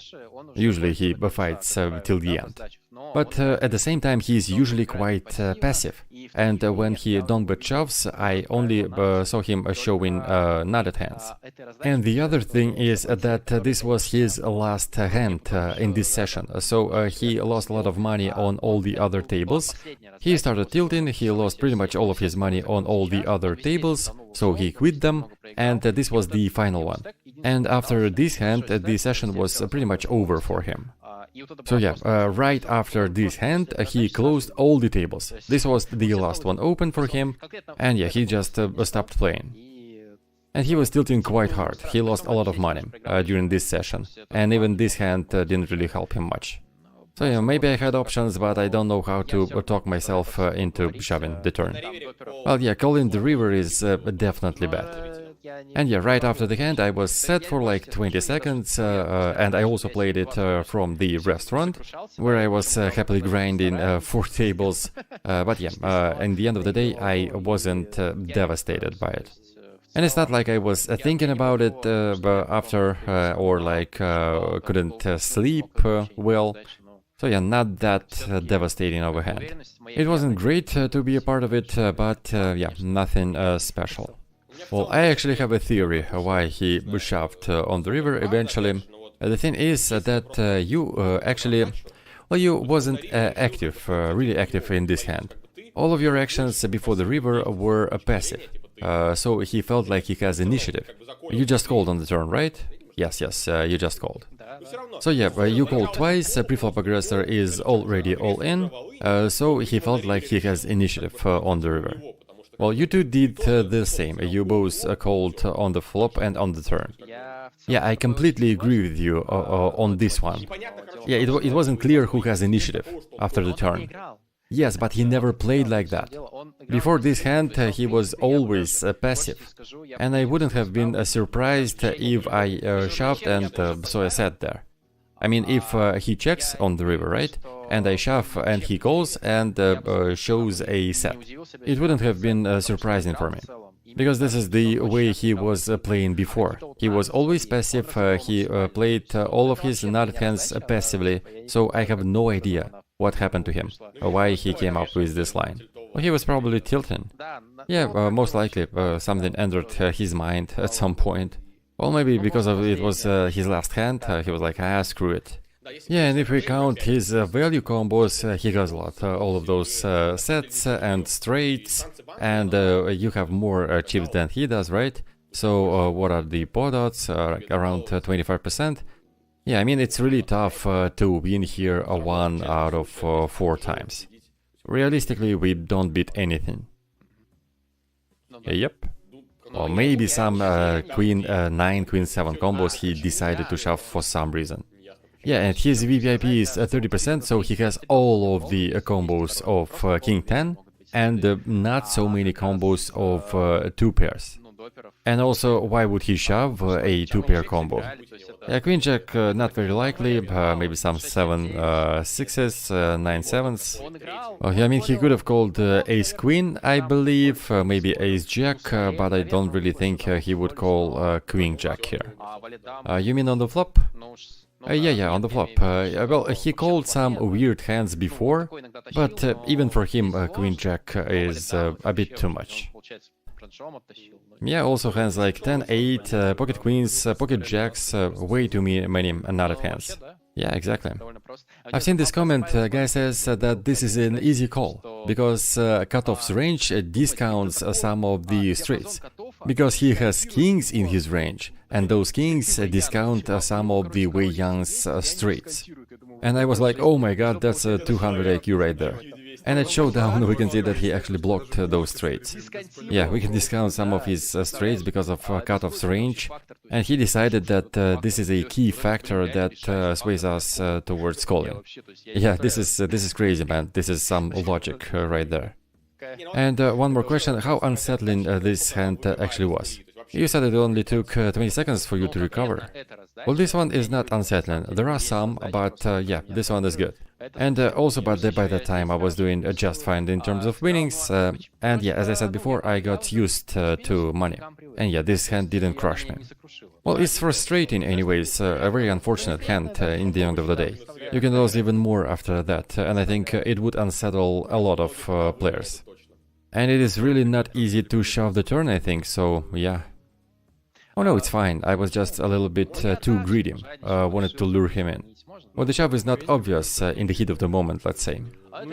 Usually he fights till the end. But at the same time, he is usually quite passive. And when he don't bet shoves, I only saw him showing nutted hands. And the other thing is that this was his last hand in this session. So he lost a lot of money on all the other tables. He started tilting, he lost pretty much all of his money on all the other tables, so he quit them, and this was the final one. And after this hand, the session was pretty much over for him. So yeah, right after this hand, he closed all the tables. This was the last one open for him, and yeah, he just stopped playing. And he was tilting quite hard. He lost a lot of money during this session, and even this hand didn't really help him much. So yeah, maybe I had options, but I don't know how to talk myself into shoving the turn. Well yeah, calling the river is definitely bad. And yeah, right after the hand I was set for like 20 seconds, and I also played it from the restaurant, where I was happily grinding 4 tables, but yeah, in the end of the day I wasn't devastated by it. And it's not like I was thinking about it after, or like couldn't sleep well. So yeah, not that devastating of a hand. It wasn't great to be a part of it, but yeah, nothing special. Well, I actually have a theory why he shoved on the river eventually. The thing is that you actually, well, you wasn't active, really active in this hand. All of your actions before the river were passive, so he felt like he has initiative. You just called on the turn, right? Yes, you just called. So yeah, you called twice, preflop aggressor is already all in, so he felt like he has initiative on the river. Well, you two did the same, you both called on the flop and on the turn. Yeah, I completely agree with you on this one. Yeah, it wasn't clear who has initiative after the turn. Yes, but he never played like that. Before this hand, he was always passive, and I wouldn't have been surprised if I shoved and so I sat there. I mean, if he checks on the river, right, and I shove and he calls and shows a set, it wouldn't have been surprising for me. Because this is the way he was playing before. He was always passive, he played all of his nutted hands passively, so I have no idea what happened to him, why he came up with this line. Well, he was probably tilting. Yeah, most likely something entered his mind at some point. Well, maybe because of it was his last hand, he was like, screw it. Yeah, and if we count his value combos, he has a lot. All of those sets and straights, and you have more chips than he does, right? So what are the pot odds? Around 25%? Yeah, I mean, it's really tough to win here 1 out of 4 times. Realistically, we don't beat anything. Yep. Or maybe some queen 9, queen 7 combos he decided to shove for some reason. Yeah, and his VPIP is 30%, so he has all of the combos of king 10 and not so many combos of 2 pairs. And also, why would he shove a 2-pair combo? Yeah, queen jack not very likely, maybe some 7 6s, 9 7s. I mean, he could have called ace queen, I believe, maybe ace jack, but I don't really think he would call queen jack here. You mean on the flop? Yeah, on the flop. Well, he called some weird hands before, but even for him, queen jack is a bit too much. Yeah, also hands like 10, 8, pocket queens, pocket jacks, way too many nutted hands. Yeah, exactly. I've seen this comment, guy says that this is an easy call, because cutoff's range discounts some of the straights, because he has kings in his range, and those kings discount some of the Wei Yan's straights. And I was like, oh my god, that's a 200 IQ right there. And at showdown we can see that he actually blocked those straights. Yeah, we can discount some of his straights because of cutoff's range, and he decided that this is a key factor that sways us towards calling. Yeah, this is crazy, man. This is some logic right there. And one more question, how unsettling this hand actually was? You said it only took 20 seconds for you to recover. Well, this one is not unsettling. There are some, but yeah, this one is good. And also, by that time, I was doing just fine in terms of winnings. And yeah, as I said before, I got used to money. And yeah, this hand didn't crush me. Well, it's frustrating anyways, a very unfortunate hand in the end of the day. You can lose even more after that, and I think it would unsettle a lot of players. And it is really not easy to shove the turn, I think, so yeah. Oh no, it's fine, I was just a little bit too greedy, wanted to lure him in. Well, the shove is not obvious in the heat of the moment, let's say.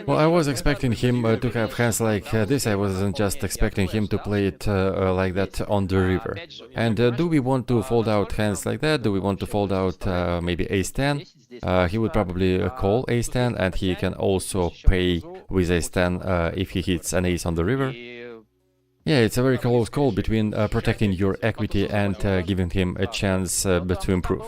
Well, I was expecting him to have hands like this, I wasn't just expecting him to play it like that on the river. And do we want to fold out hands like that? Do we want to fold out maybe ace-10? He would probably call ace-10, and he can also pay with ace-10 if he hits an ace on the river. Yeah, it's a very close call between protecting your equity and giving him a chance to improve.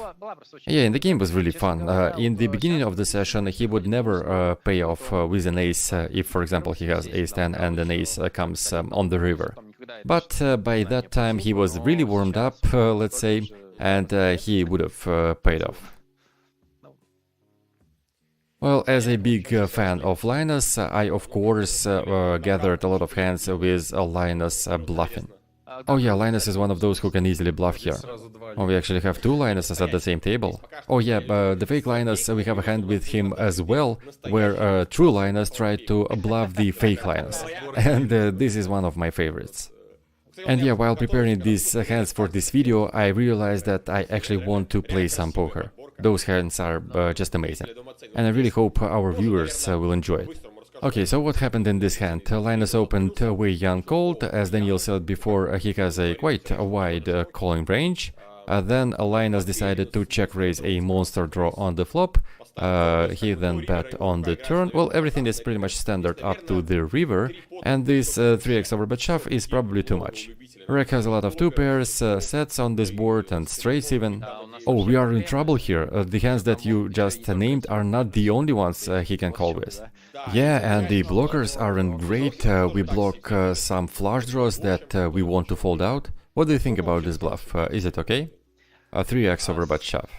Yeah, and the game was really fun. In the beginning of the session, he would never pay off with an ace if, for example, he has ace-10 and an ace comes on the river. But by that time, he was really warmed up, let's say, and he would have paid off. Well, as a big fan of Linus, I of course gathered a lot of hands with Linus bluffing. Oh yeah, Linus is one of those who can easily bluff here. Oh, we actually have two Linuses at the same table. Oh yeah, the fake Linus, we have a hand with him as well, where true Linus tried to bluff the fake Linus. And this is one of my favorites. And yeah, while preparing these hands for this video, I realized that I actually want to play some poker. Those hands are just amazing. And I really hope our viewers will enjoy it. Okay, so what happened in this hand? Linus opened Wei Yan called. As Daniil said before, he has a quite wide calling range. Then Linus decided to check raise a monster draw on the flop. He then bet on the turn. Well, everything is pretty much standard up to the river, and this 3x over bet shove is probably too much. Rec has a lot of two pairs, sets on this board, and straights even. Oh, we are in trouble here. The hands that you just named are not the only ones he can call with. Yeah, and the blockers aren't great. We block some flush draws that we want to fold out. What do you think about this bluff? Is it okay? 3x over bet shove.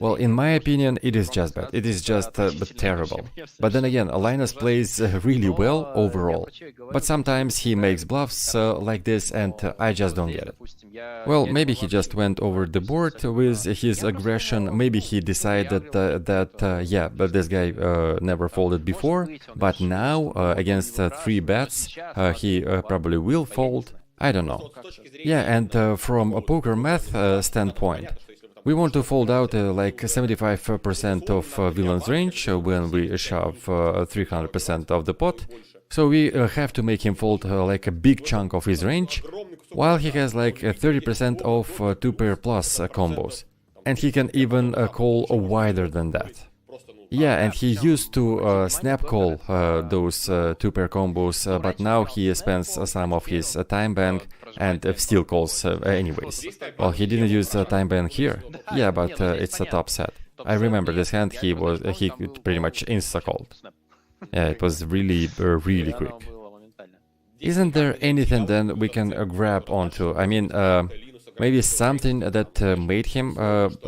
Well, in my opinion, it is just bad. It is just terrible. But then again, Linus plays really well overall. But sometimes he makes bluffs like this, and I just don't get it. Well, maybe he just went over the board with his aggression. Maybe he decided yeah, but this guy never folded before. But now, against 3 bets, he probably will fold. I don't know. Yeah, and from a poker math standpoint, we want to fold out like 75% of villain's range when we shove 300% of the pot. So we have to make him fold like a big chunk of his range, while he has like 30% of 2-pair plus combos. And he can even call wider than that. Yeah, and he used to snap call those 2-pair combos, but now he spends some of his time bank and still calls anyways. Well, he didn't use time bank here. Yeah, but it's a top set. I remember this hand, he pretty much insta-called. Yeah, it was really, really quick. Isn't there anything then we can grab onto? I mean, maybe something that made him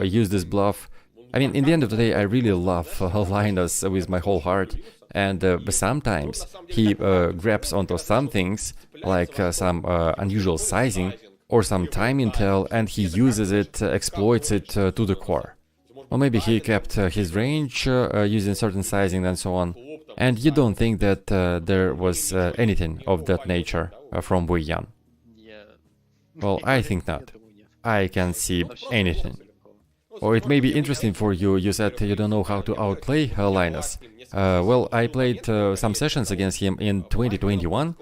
use this bluff. I mean, in the end of the day, I really love Linus with my whole heart, and sometimes he grabs onto some things, like some unusual sizing or some time intel, and he uses it, exploits it to the core. Or maybe he kept his range using certain sizing and so on, and you don't think that there was anything of that nature from Wei Yan. Well, I think not. I can't see anything. Or it may be interesting for you, you said you don't know how to outplay Linus. Well, I played some sessions against him in 2021,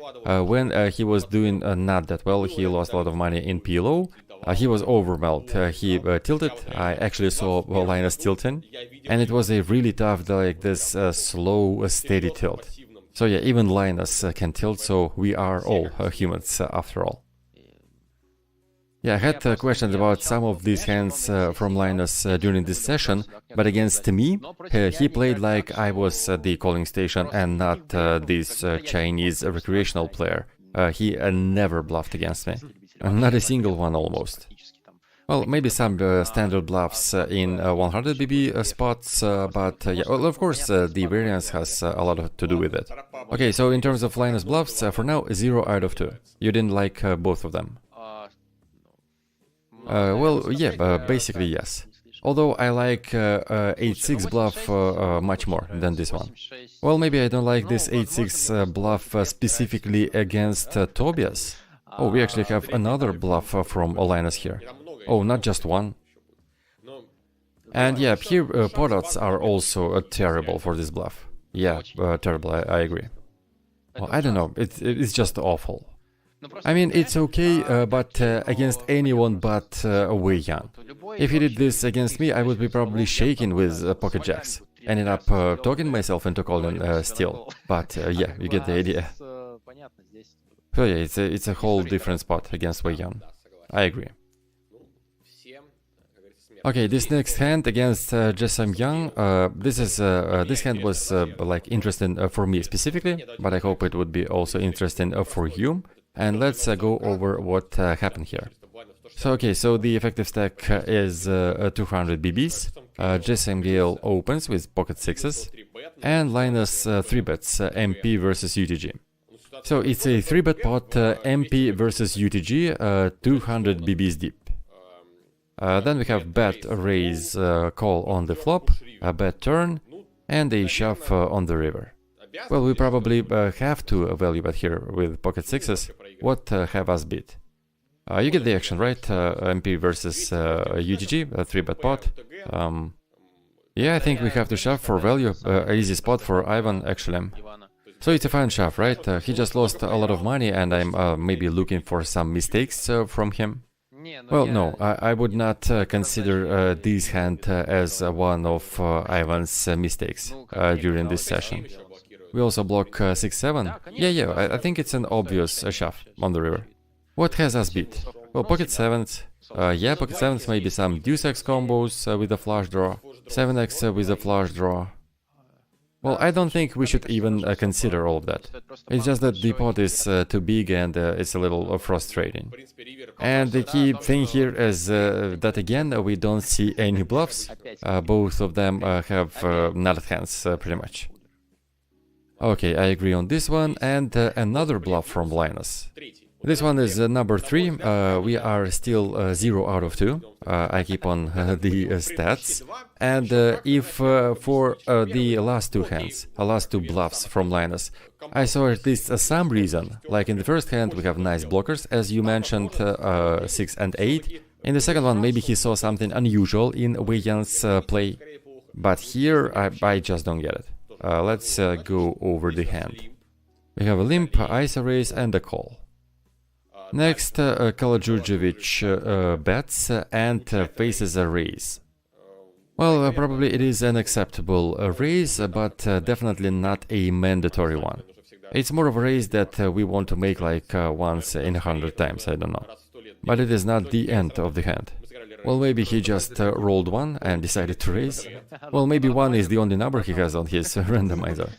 when he was doing not that well. He lost a lot of money in PLO, he was overwhelmed, he tilted. I actually saw Linus tilting, and it was a really tough, like this slow, steady tilt. So yeah, even Linus can tilt, so we are all humans after all. Yeah, I had questions about some of these hands from Linus during this session, but against me, he played like I was the calling station and not this Chinese recreational player. He never bluffed against me. Not a single one almost. Well, maybe some standard bluffs in 100 BB spots, but yeah, well, of course, the variance has a lot to do with it. Okay, so in terms of Linus bluffs, for now, 0 out of 2. You didn't like both of them. Well, yeah, basically yes. Although I like 8-6 bluff much more than this one. Well, maybe I don't like this 8-6 bluff specifically against Tobias. Oh, we actually have another bluff from Linus here. Oh, not just one. And yeah, here pot odds are also terrible for this bluff. Yeah, terrible, I agree. Well, I don't know, it's just awful. I mean, it's okay, but against anyone but Wei Yan. If he did this against me, I would be probably shaking with pocket jacks. Ended up talking myself into calling still. But yeah, you get the idea. So yeah, it's a whole different spot against Wei Yan. I agree. Okay, this next hand against ja.sam.gale, this hand was like interesting for me specifically, but I hope it would be also interesting for you. And let's go over what happened here. So okay, so the effective stack is 200 BBs. ja.sam.gale opens with pocket sixes, and Linus 3-bets MP versus UTG. So it's a 3-bet pot MP versus UTG, 200 BBs deep. Then we have bet raise call on the flop, a bet turn, and a shove on the river. Well, we probably have to value bet here with pocket sixes. What have us beat? You get the action, right? MP versus UTG, a 3-bet pot. Yeah, I think we have to shove for value. Easy spot for Ivan, actually. So it's a fine shove, right? He just lost a lot of money, and I'm maybe looking for some mistakes from him. Well, no, I would not consider this hand as one of Ivan's mistakes during this session. We also block 6-7. Yeah, I think it's an obvious shove on the river. What has us beat? Well, pocket 7s. Yeah, pocket 7s, maybe some deuce-x combos with a flush draw, 7x with a flush draw. Well, I don't think we should even consider all of that. It's just that the pot is too big and it's a little frustrating. And the key thing here is that again, we don't see any bluffs. Both of them have nutted hands, pretty much. Okay, I agree on this one, and another bluff from Linus. This one is number 3, we are still 0 out of 2, I keep on the stats, and if for the last two hands, last two bluffs from Linus, I saw at least some reason, like in the first hand we have nice blockers, as you mentioned, 6 and 8, in the second one maybe he saw something unusual in Wei Yan's play, but here I just don't get it. Let's go over the hand. We have a limp, ice raise, and a call. Next, Kaladjurdjevic bets and faces a raise. Well, probably it is an acceptable raise, but definitely not a mandatory one. It's more of a raise that we want to make like once in 100 times, I don't know. But it is not the end of the hand. Well, maybe he just rolled one and decided to raise. Well, maybe 1 is the only number he has on his randomizer.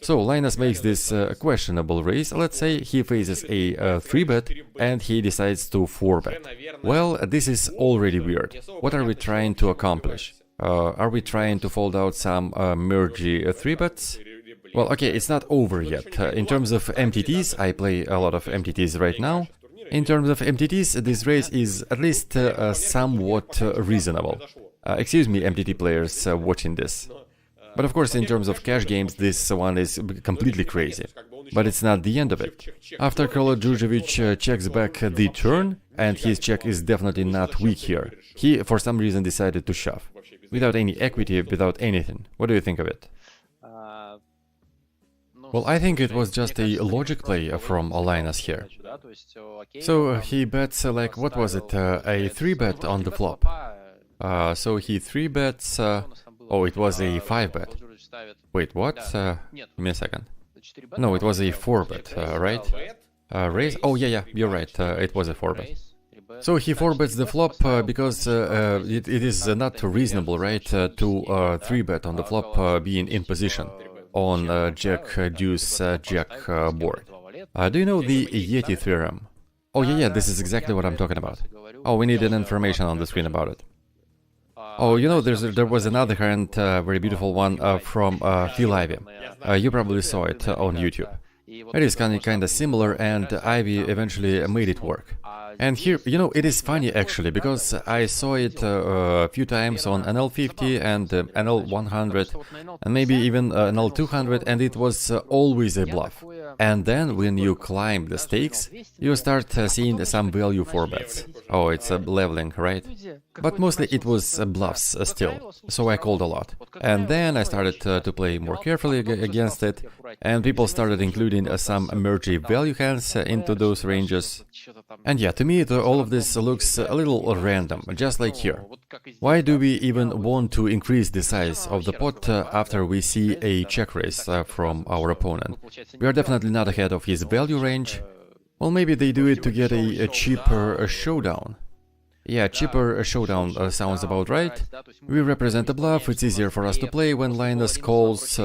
So Linus makes this questionable raise. Let's say he faces a 3-bet and he decides to 4-bet. Well, this is already weird. What are we trying to accomplish? Are we trying to fold out some mergy 3-bets? Well, okay, it's not over yet. In terms of MTTs, I play a lot of MTTs right now. In terms of MTTs, this raise is at least somewhat reasonable. Excuse me, MTT players watching this. But of course, in terms of cash games, this one is completely crazy. But it's not the end of it. After Kaladjurdjevic checks back the turn, and his check is definitely not weak here, he, for some reason, decided to shove. Without any equity, without anything. What do you think of it? Well, I think it was just a logic play from Linus here. So he bets, like, what was it, a 3-bet on the flop. So he 3-bets, oh, it was a 5-bet. Wait, what? Give me a second. No, it was a 4-bet, right? Raise? Oh, yeah, you're right, it was a 4-bet. So he 4-bets the flop because it is not reasonable, right, to 3-bet on the flop being in position on Jack, Deuce, Jack board. Do you know the Yeti theorem? Oh, yeah, this is exactly what I'm talking about. Oh, we need an information on the screen about it. Oh, you know, there was another hand, very beautiful one from Phil Ivy. You probably saw it on YouTube. It is kind of similar, and Ivy eventually made it work. And here, you know, it is funny actually, because I saw it a few times on NL50 and NL100, and maybe even NL200, and it was always a bluff. And then when you climb the stakes, you start seeing some value for bets. Oh, it's leveling, right? But mostly it was bluffs still, so I called a lot. And then I started to play more carefully against it, and people started including some emerging value hands into those ranges. And yeah, to me all of this looks a little random, just like here. Why do we even want to increase the size of the pot after we see a check raise from our opponent? We are definitely not ahead of his value range. Well, maybe they do it to get a cheaper showdown. Yeah, cheaper showdown sounds about right. We represent a bluff, it's easier for us to play when Linus calls,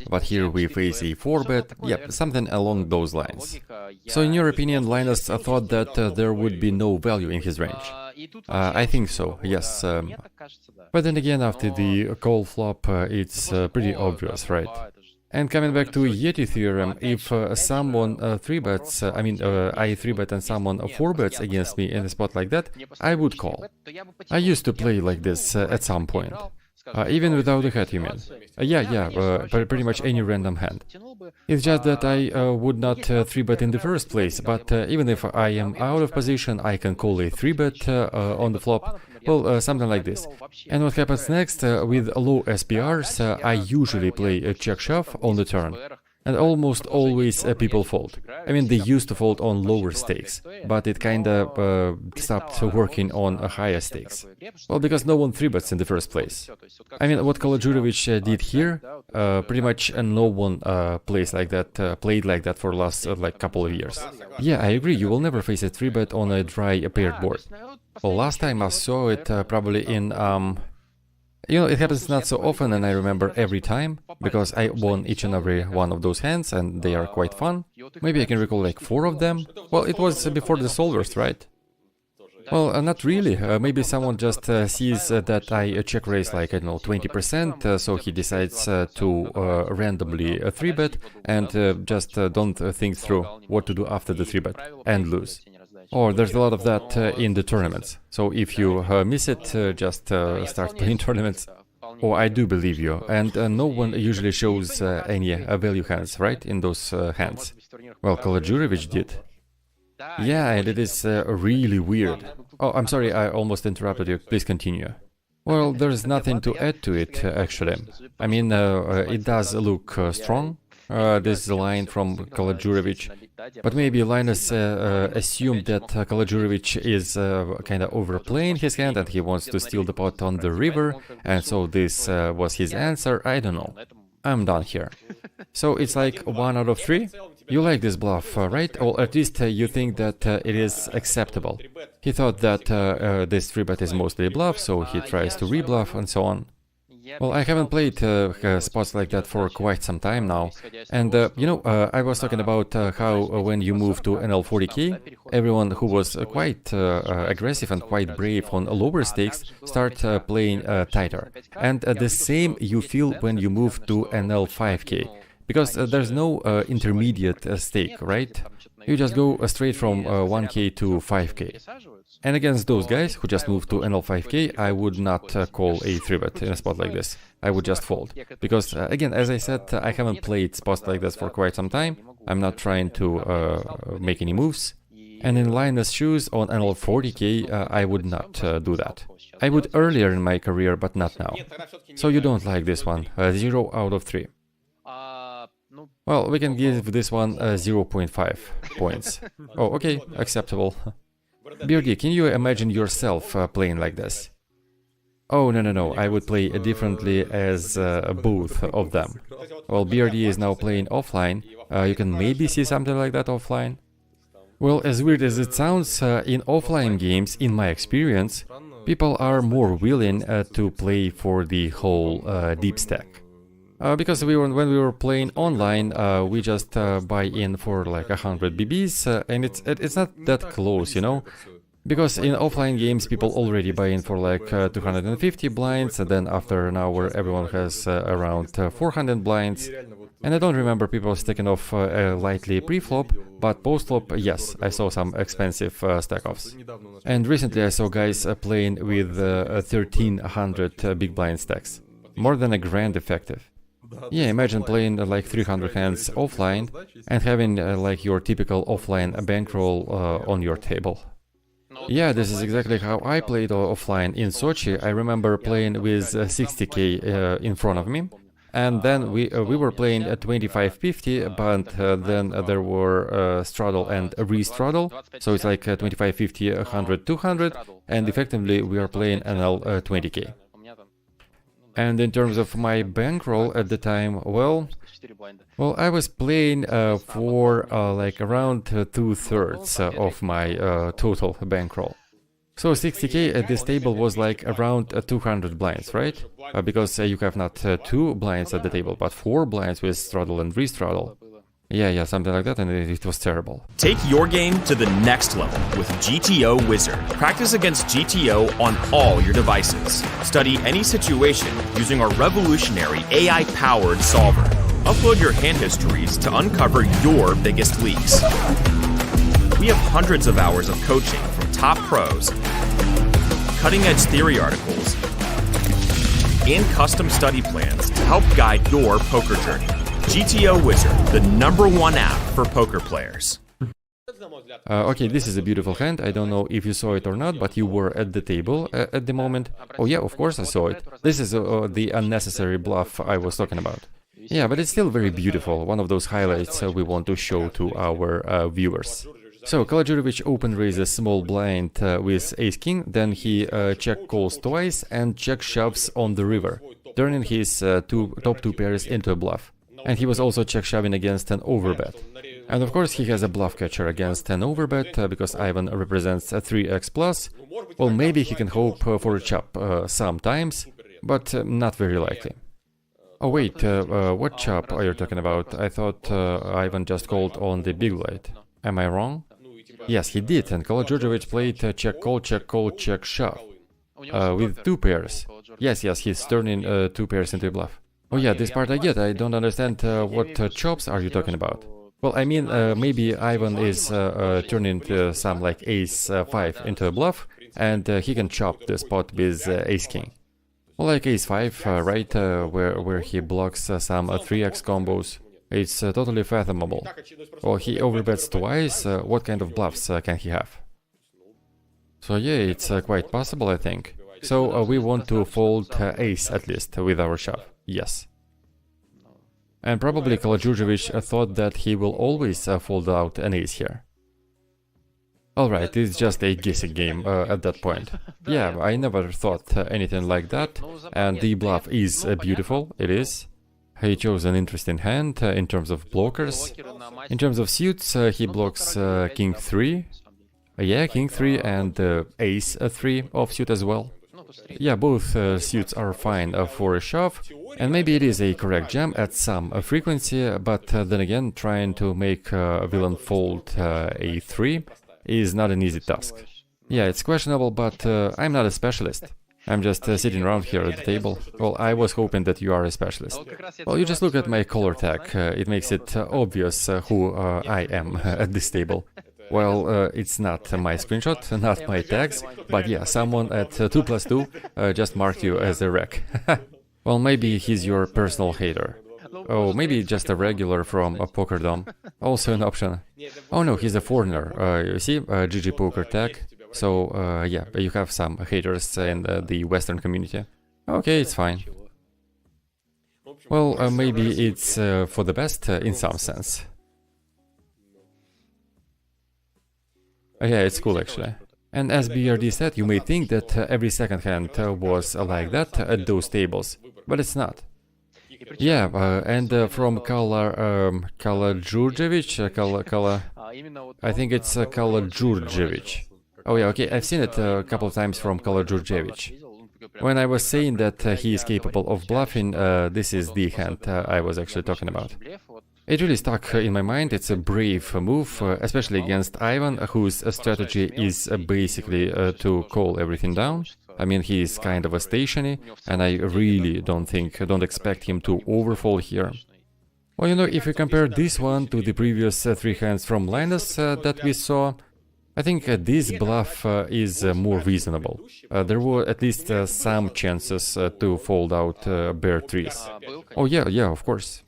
but here we face a 4-bet, yep, something along those lines. So in your opinion, Linus thought that there would be no value in his range? I think so, yes. But then again, after the call flop, it's pretty obvious, right? And coming back to Yeti theorem, if someone 3-bets, I 3-bet and someone 4-bets against me in a spot like that, I would call. I used to play like this at some point. Even without a hat, you mean? Pretty much any random hand. It's just that I would not 3-bet in the first place, but even if I am out of position, I can call a 3-bet on the flop. Well, something like this. And what happens next, with low SPRs, I usually play a check shove on the turn. And almost always people fold. I mean, they used to fold on lower stakes, but it kinda stopped working on higher stakes. Well, because no one 3-bets in the first place. I mean, what Kaladjurdjevic did here, pretty much no one played like that for the last couple of years. Yeah, I agree, you will never face a 3-bet on a dry paired board. Well, last time I saw it probably in you know, it happens not so often, and I remember every time, because I won each and every one of those hands, and they are quite fun. Maybe I can recall like 4 of them. Well, it was before the solvers, right? Well, not really. Maybe someone just sees that I check raise like, I don't know, 20%, so he decides to randomly 3-bet, and just don't think through what to do after the 3-bet, and lose. Or there's a lot of that in the tournaments. So if you miss it, just start playing tournaments. Oh, I do believe you. And no one usually shows any value hands, right, in those hands. Well, Kaladjurdjevic did. Yeah, and it is really weird. Oh, I'm sorry, I almost interrupted you. Please continue. Well, there's nothing to add to it, actually. I mean, it does look strong. This is a line from Kaladjurdjevic. But maybe Linus assumed that Kaladjurdjevic is kind of overplaying his hand and he wants to steal the pot on the river, and so this was his answer. I don't know. I'm done here. So it's like 1 out of 3? You like this bluff, right? Or at least you think that it is acceptable. He thought that this 3-bet is mostly a bluff, so he tries to rebluff and so on. Well, I haven't played spots like that for quite some time now, and you know, I was talking about how when you move to NL40k, everyone who was quite aggressive and quite brave on lower stakes start playing tighter, and the same you feel when you move to NL5k, because there's no intermediate stake, right? You just go straight from 1k to 5k. And against those guys who just moved to NL5k, I would not call a 3-bet in a spot like this. I would just fold. Because, again, as I said, I haven't played spots like this for quite some time. I'm not trying to make any moves. And in Linus' shoes on NL40k, I would not do that. I would earlier in my career, but not now. So you don't like this one. 0 out of 3. Well, we can give this one 0.5 points. Oh, okay, acceptable. Brd, can you imagine yourself playing like this? Oh, no, I would play differently as both of them. Well, Brd is now playing offline, You can maybe see something like that offline. Well, as weird as it sounds, in offline games, in my experience, people are more willing to play for the whole deep stack. Because when we were playing online, we just buy in for like 100 BBs, and it's not that close, you know? Because in offline games, people already buy in for like 250 blinds, and then after an hour, everyone has around 400 blinds. And I don't remember people sticking off lightly pre-flop, but post-flop, yes, I saw some expensive stack-offs. And recently I saw guys playing with 1300 big blind stacks. More than a grand effective. Yeah, imagine playing like 300 hands offline and having like your typical offline bankroll on your table. Yeah, this is exactly how I played offline in Sochi. I remember playing with 60k in front of me. And then we were playing at 2550, but then there were straddle and re-straddle, so it's like 2550, 100, 200, and effectively we are playing NL 20k. And in terms of my bankroll at the time, well, I was playing for like around 2/3 of my total bankroll. So 60k at this table was like around 200 blinds, right? Because you have not 2 blinds at the table, but 4 blinds with straddle and re-straddle. Yeah, something like that, and it was terrible. Take your game to the next level with GTO Wizard. Practice against GTO on all your devices. Study any situation using our revolutionary AI-powered solver. Upload your hand histories to uncover your biggest leaks. We have hundreds of hours of coaching from top pros, cutting-edge theory articles, and custom study plans to help guide your poker journey. GTO Wizard, the #1 app for poker players. Okay, this is a beautiful hand. I don't know if you saw it or not, but you were at the table at the moment. Oh yeah, of course I saw it. This is the unnecessary bluff I was talking about. Yeah, but it's still very beautiful. One of those highlights we want to show to our viewers. So, Kaladjurdjevic open raises small blind with ace-king, then he check calls twice and check shoves on the river, turning his top 2 pairs into a bluff. And he was also check shoving against an overbet. And of course he has a bluff catcher against an overbet, because Ivan represents a 3x plus. Well, maybe he can hope for a chop sometimes, but not very likely. Oh wait, what chop are you talking about? I thought Ivan just called on the big blind. Am I wrong? Yes, he did, and Kaladjurdjevic played check call, check shove with 2 pairs. Yes, he's turning 2 pairs into a bluff. Oh yeah, this part I get. I don't understand what chops are you talking about. Well, I mean, maybe Ivan is turning some like ace-5 into a bluff, and he can chop the spot with ace-king. Well, like ace-5, right, where he blocks some 3x combos. It's totally fathomable. Well, he overbets twice. What kind of bluffs can he have? So yeah, it's quite possible, I think. So we want to fold ace at least with our shove. Yes. And probably Kaladjurdjevic thought that he will always fold out an ace here. Alright, it's just a guessing game at that point. Yeah, I never thought anything like that, and the bluff is beautiful, it is. He chose an interesting hand in terms of blockers. In terms of suits, he blocks king 3. Yeah, king 3 and ace 3 offsuit as well. Yeah, both suits are fine for a shove, and maybe it is a correct jam at some frequency, but then again, trying to make villain fold a3 is not an easy task. Yeah, it's questionable, but I'm not a specialist. I'm just sitting around here at the table. Well, I was hoping that you are a specialist. Well, you just look at my color tag, it makes it obvious who I am at this table. Well, it's not my screenshot, not my tags, but yeah, someone at 2+2 just marked you as a wreck. Well, maybe he's your personal hater. Oh, maybe just a regular from a PokerDom. Also an option. Oh no, he's a foreigner. You see, GG Poker tag. So, yeah, you have some haters in the Western community. Okay, it's fine. Well, maybe it's for the best in some sense. Yeah, it's cool actually. And as BRD said, you may think that every second hand was like that at those tables, but it's not. Yeah, and from Kaladjurdjevic, I think it's Kaladjurdjevic. Oh yeah, okay, I've seen it a couple of times from Kaladjurdjevic. When I was saying that he is capable of bluffing, this is the hand I was actually talking about. It really stuck in my mind. It's a brave move, especially against Ivan, whose strategy is basically to call everything down. I mean, he's kind of a stationary, and I really don't expect him to overfold here. Well, you know, if you compare this one to the previous three hands from Linus that we saw, I think this bluff is more reasonable. There were at least some chances to fold out bare trees. Oh yeah, of course.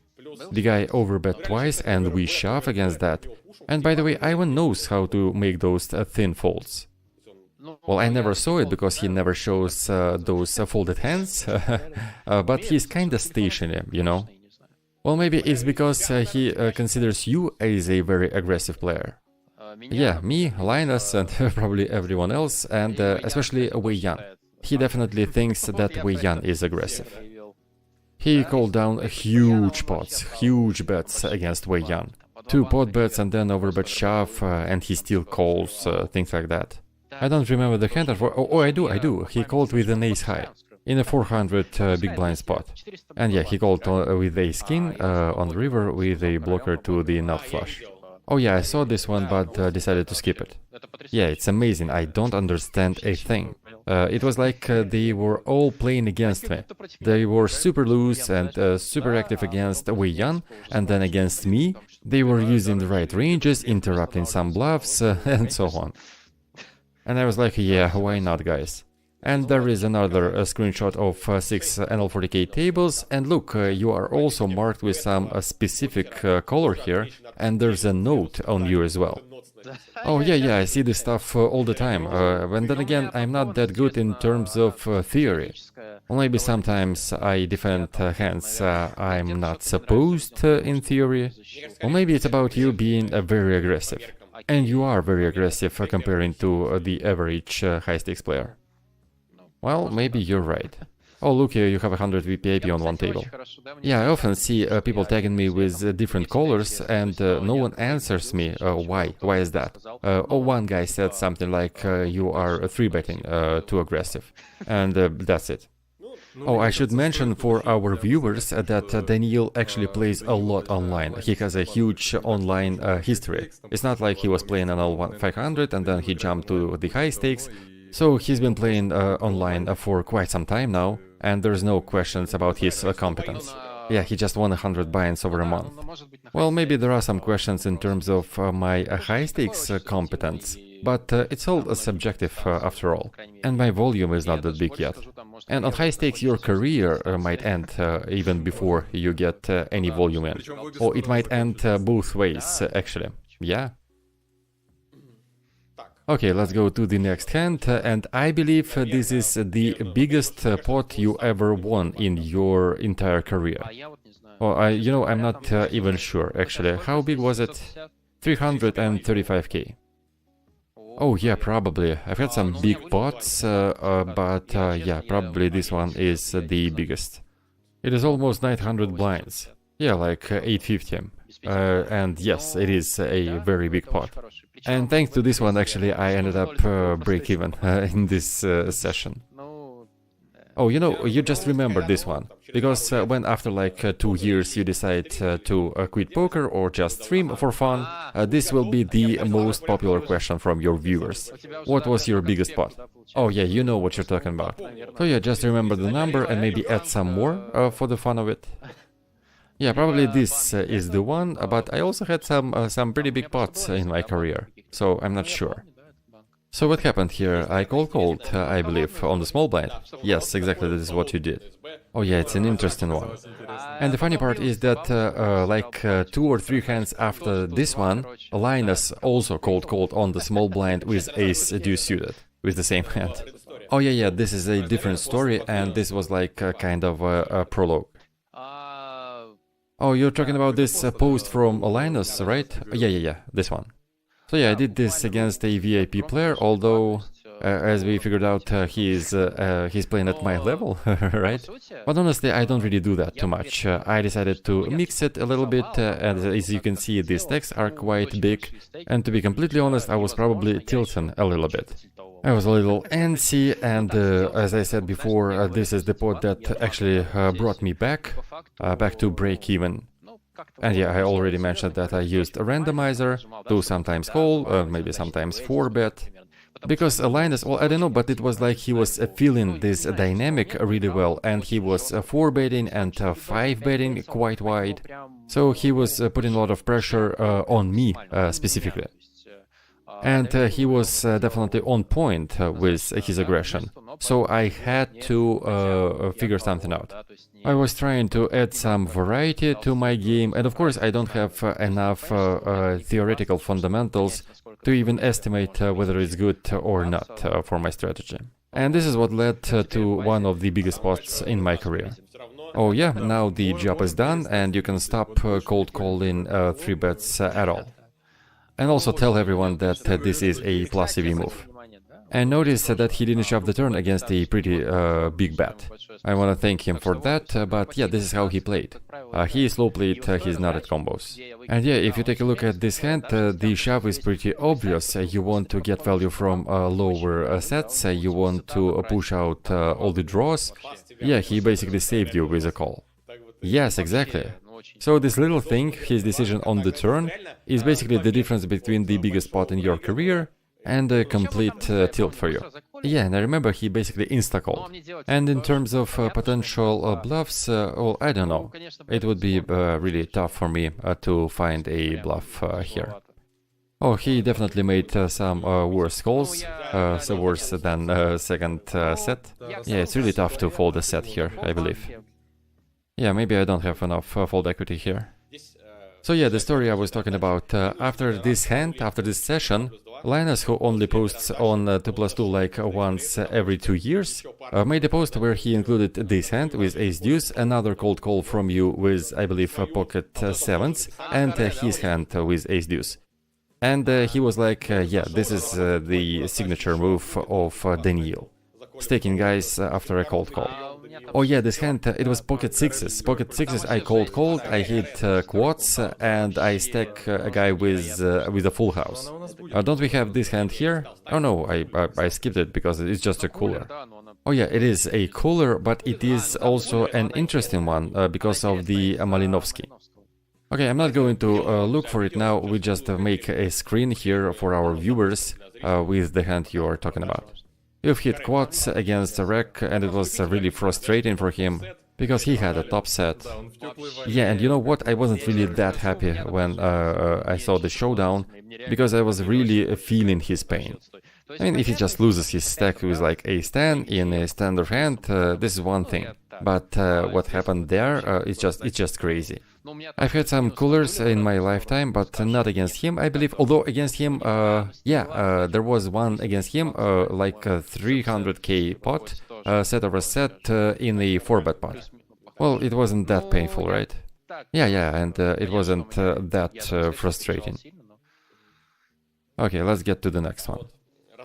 The guy overbet twice and we shove against that. And by the way, Ivan knows how to make those thin folds. Well, I never saw it because he never shows those folded hands, but he's kinda stationary, you know. Well, maybe it's because he considers you as a very aggressive player. Yeah, me, Linus, and probably everyone else, and especially Wei Yan. He definitely thinks that Wei Yan is aggressive. He called down huge pots, huge bets against Wei Yan. 2 pot bets and then overbet shove, and he still calls, things like that. I don't remember the hand. Oh, I do. He called with an ace high in a 400 big blind spot. And yeah, he called with ace king on the river with a blocker to the nut flush. Oh yeah, I saw this one but decided to skip it. Yeah, it's amazing. I don't understand a thing. It was like they were all playing against me. They were super loose and super active against Wei Yan, and then against me, they were using the right ranges, interrupting some bluffs, and so on. And I was like, yeah, why not, guys? And there is another screenshot of 6 NL40K tables, and look, you are also marked with some specific color here, and there's a note on you as well. Oh yeah, I see this stuff all the time, and then again, I'm not that good in terms of theory. Well, maybe sometimes I defend hands I'm not supposed in theory, or maybe it's about you being very aggressive. And you are very aggressive comparing to the average high-stakes player. Well, maybe you're right. Oh, look, you have 100 VPAP on one table. Yeah, I often see people tagging me with different colors, and no one answers me why. Why is that? Oh, one guy said something like, you are 3-betting too aggressive. And that's it. Oh, I should mention for our viewers that Daniil actually plays a lot online. He has a huge online history. It's not like he was playing on L500 and then he jumped to the high stakes. So he's been playing online for quite some time now, and there's no questions about his competence. Yeah, he just won 100 buy-ins over a month. Well, maybe there are some questions in terms of my high-stakes competence, but it's all subjective after all, and my volume is not that big yet. And on high stakes your career might end even before you get any volume in. Or it might end both ways, actually. Yeah. Okay, let's go to the next hand, and I believe this is the biggest pot you ever won in your entire career. Oh, you know, I'm not even sure, actually. How big was it? 335k. Oh yeah, probably. I've had some big pots, but yeah, probably this one is the biggest. It is almost 900 blinds. Yeah, like 850. And yes, it is a very big pot. And thanks to this one, actually, I ended up break-even in this session. Oh, you know, you just remember this one, because when after like 2 years you decide to quit poker or just stream for fun, this will be the most popular question from your viewers. What was your biggest pot? Oh yeah, you know what you're talking about. So yeah, just remember the number and maybe add some more for the fun of it. Yeah, probably this is the one, but I also had some pretty big pots in my career, so I'm not sure. So what happened here? I called, I believe, on the small blind. Yes, exactly, this is what you did. Oh yeah, it's an interesting one. And the funny part is that like 2 or 3 hands after this one, Linus also called on the small blind with ace deuce suited, with the same hand. Oh yeah, this is a different story, and this was like kind of a prologue. Oh, you're talking about this post from Linus, right? Yeah, this one. So yeah, I did this against a VIP player, although As we figured out, he's playing at my level, right? But honestly, I don't really do that too much. I decided to mix it a little bit, and as you can see, these stacks are quite big, and to be completely honest, I was probably tilting a little bit. I was a little antsy, and as I said before, this is the pot that actually brought me back to break even. And yeah, I already mentioned that I used a randomizer to sometimes call, maybe sometimes 4-bet. Because Linus, well, I don't know, but it was like he was feeling this dynamic really well, and he was 4-betting and 5-betting quite wide. So he was putting a lot of pressure on me specifically. And he was definitely on point with his aggression. So I had to figure something out. I was trying to add some variety to my game, and of course I don't have enough theoretical fundamentals to even estimate whether it's good or not for my strategy. And this is what led to one of the biggest posts in my career. Oh yeah, now the job is done, and you can stop cold calling 3-bets at all. And also tell everyone that this is a plus EV move. And notice that he didn't shove the turn against a pretty big bet. I want to thank him for that, but yeah, this is how he played. He slow played his nutted combos. And yeah, if you take a look at this hand, the shove is pretty obvious. You want to get value from lower sets, you want to push out all the draws. Yeah, he basically saved you with a call. Yes, exactly. So this little thing, his decision on the turn, is basically the difference between the biggest pot in your career and a complete tilt for you. Yeah, and I remember he basically insta-called. And in terms of potential bluffs, well, I don't know. It would be really tough for me to find a bluff here. Oh, he definitely made some worse calls, so worse than second set. Yeah, it's really tough to fold a set here, I believe. Yeah, maybe I don't have enough fold equity here. So yeah, the story I was talking about, after this hand, after this session, Linus, who only posts on 2+2 like once every 2 years, made a post where he included this hand with ace-deuce, another cold call from you with, I believe, pocket 7s, and his hand with ace-deuce. And he was like, yeah, this is the signature move of Daniil. Staking guys after a cold call. Oh yeah, this hand, it was pocket 6s. Pocket 6s I called, I hit quads, and I stack a guy with a full house. Don't we have this hand here? Oh no, I skipped it because it's just a cooler. Oh yeah, it is a cooler, but it is also an interesting one because of the Malinovsky. Okay, I'm not going to look for it now, we just make a screen here for our viewers with the hand you are talking about. You've hit quads against a wreck, and it was really frustrating for him, because he had a top set. Yeah, and you know what, I wasn't really that happy when I saw the showdown, because I was really feeling his pain. I mean, if he just loses his stack with like ace-10 in a standard hand, this is one thing. But what happened there, it's just crazy. I've had some coolers in my lifetime, but not against him, I believe. Although against him, there was one against him, like a 300k pot, set over set in a 4-bet pot. Well, it wasn't that painful, right? Yeah, and it wasn't that frustrating. Okay, let's get to the next one.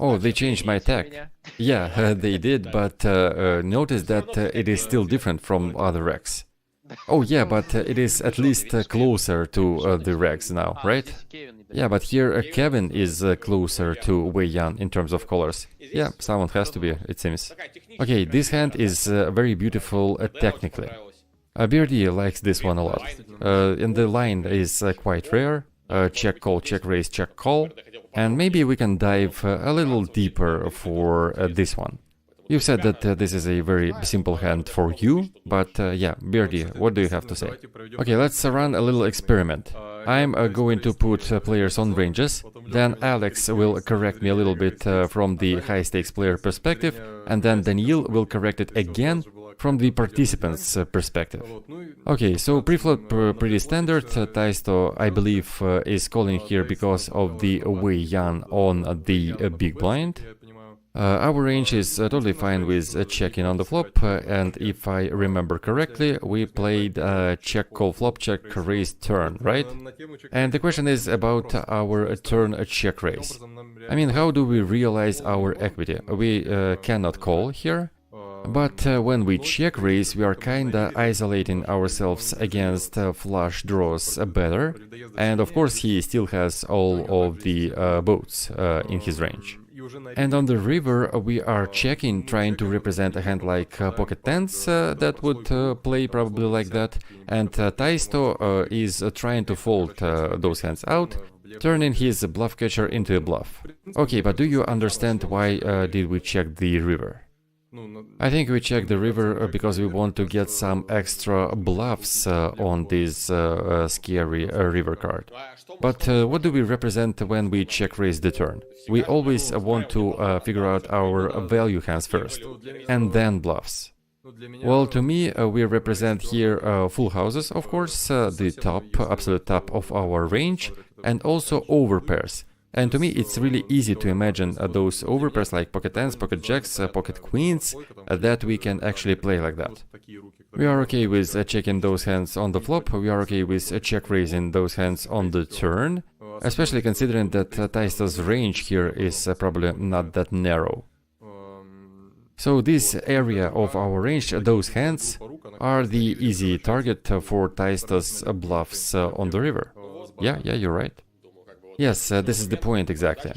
Oh, they changed my tag. Yeah, they did, but notice that it is still different from other wrecks. Oh yeah, but it is at least closer to the wrecks now, right? Yeah, but here Kevin is closer to Wei Yan in terms of colors. Yeah, someone has to be, it seems. Okay, this hand is very beautiful technically. Brd likes this one a lot. And the line is quite rare. Check call, check raise, check call. And maybe we can dive a little deeper for this one. You said that this is a very simple hand for you, but yeah, Brd, what do you have to say? Okay, let's run a little experiment. I'm going to put players on ranges, then Alex will correct me a little bit from the high-stakes player perspective, and then Daniil will correct it again from the participants' perspective. Okay, so preflop pretty standard. Taisto, I believe, is calling here because of the Wei Yan on the big blind. Our range is totally fine with checking on the flop, and if I remember correctly, we played check call flop, check raise turn, right? And the question is about our turn check raise. I mean, how do we realize our equity? We cannot call here, but when we check raise, we are kinda isolating ourselves against flush draws better, and of course he still has all of the boats in his range. And on the river, we are checking, trying to represent a hand like pocket tens that would play probably like that, and Taisto is trying to fold those hands out, turning his bluff catcher into a bluff. Okay, but do you understand why did we check the river? I think we check the river because we want to get some extra bluffs on this scary river card. But what do we represent when we check raise the turn? We always want to figure out our value hands first, and then bluffs. Well, to me, we represent here full houses, of course, the top, absolute top of our range, and also overpairs. And to me, it's really easy to imagine those overpairs like pocket tens, pocket jacks, pocket queens, that we can actually play like that. We are okay with checking those hands on the flop, we are okay with check raising those hands on the turn, especially considering that Taisto's range here is probably not that narrow. So this area of our range, those hands, are the easy target for Taisto's bluffs on the river. Yeah, you're right. Yes, this is the point exactly.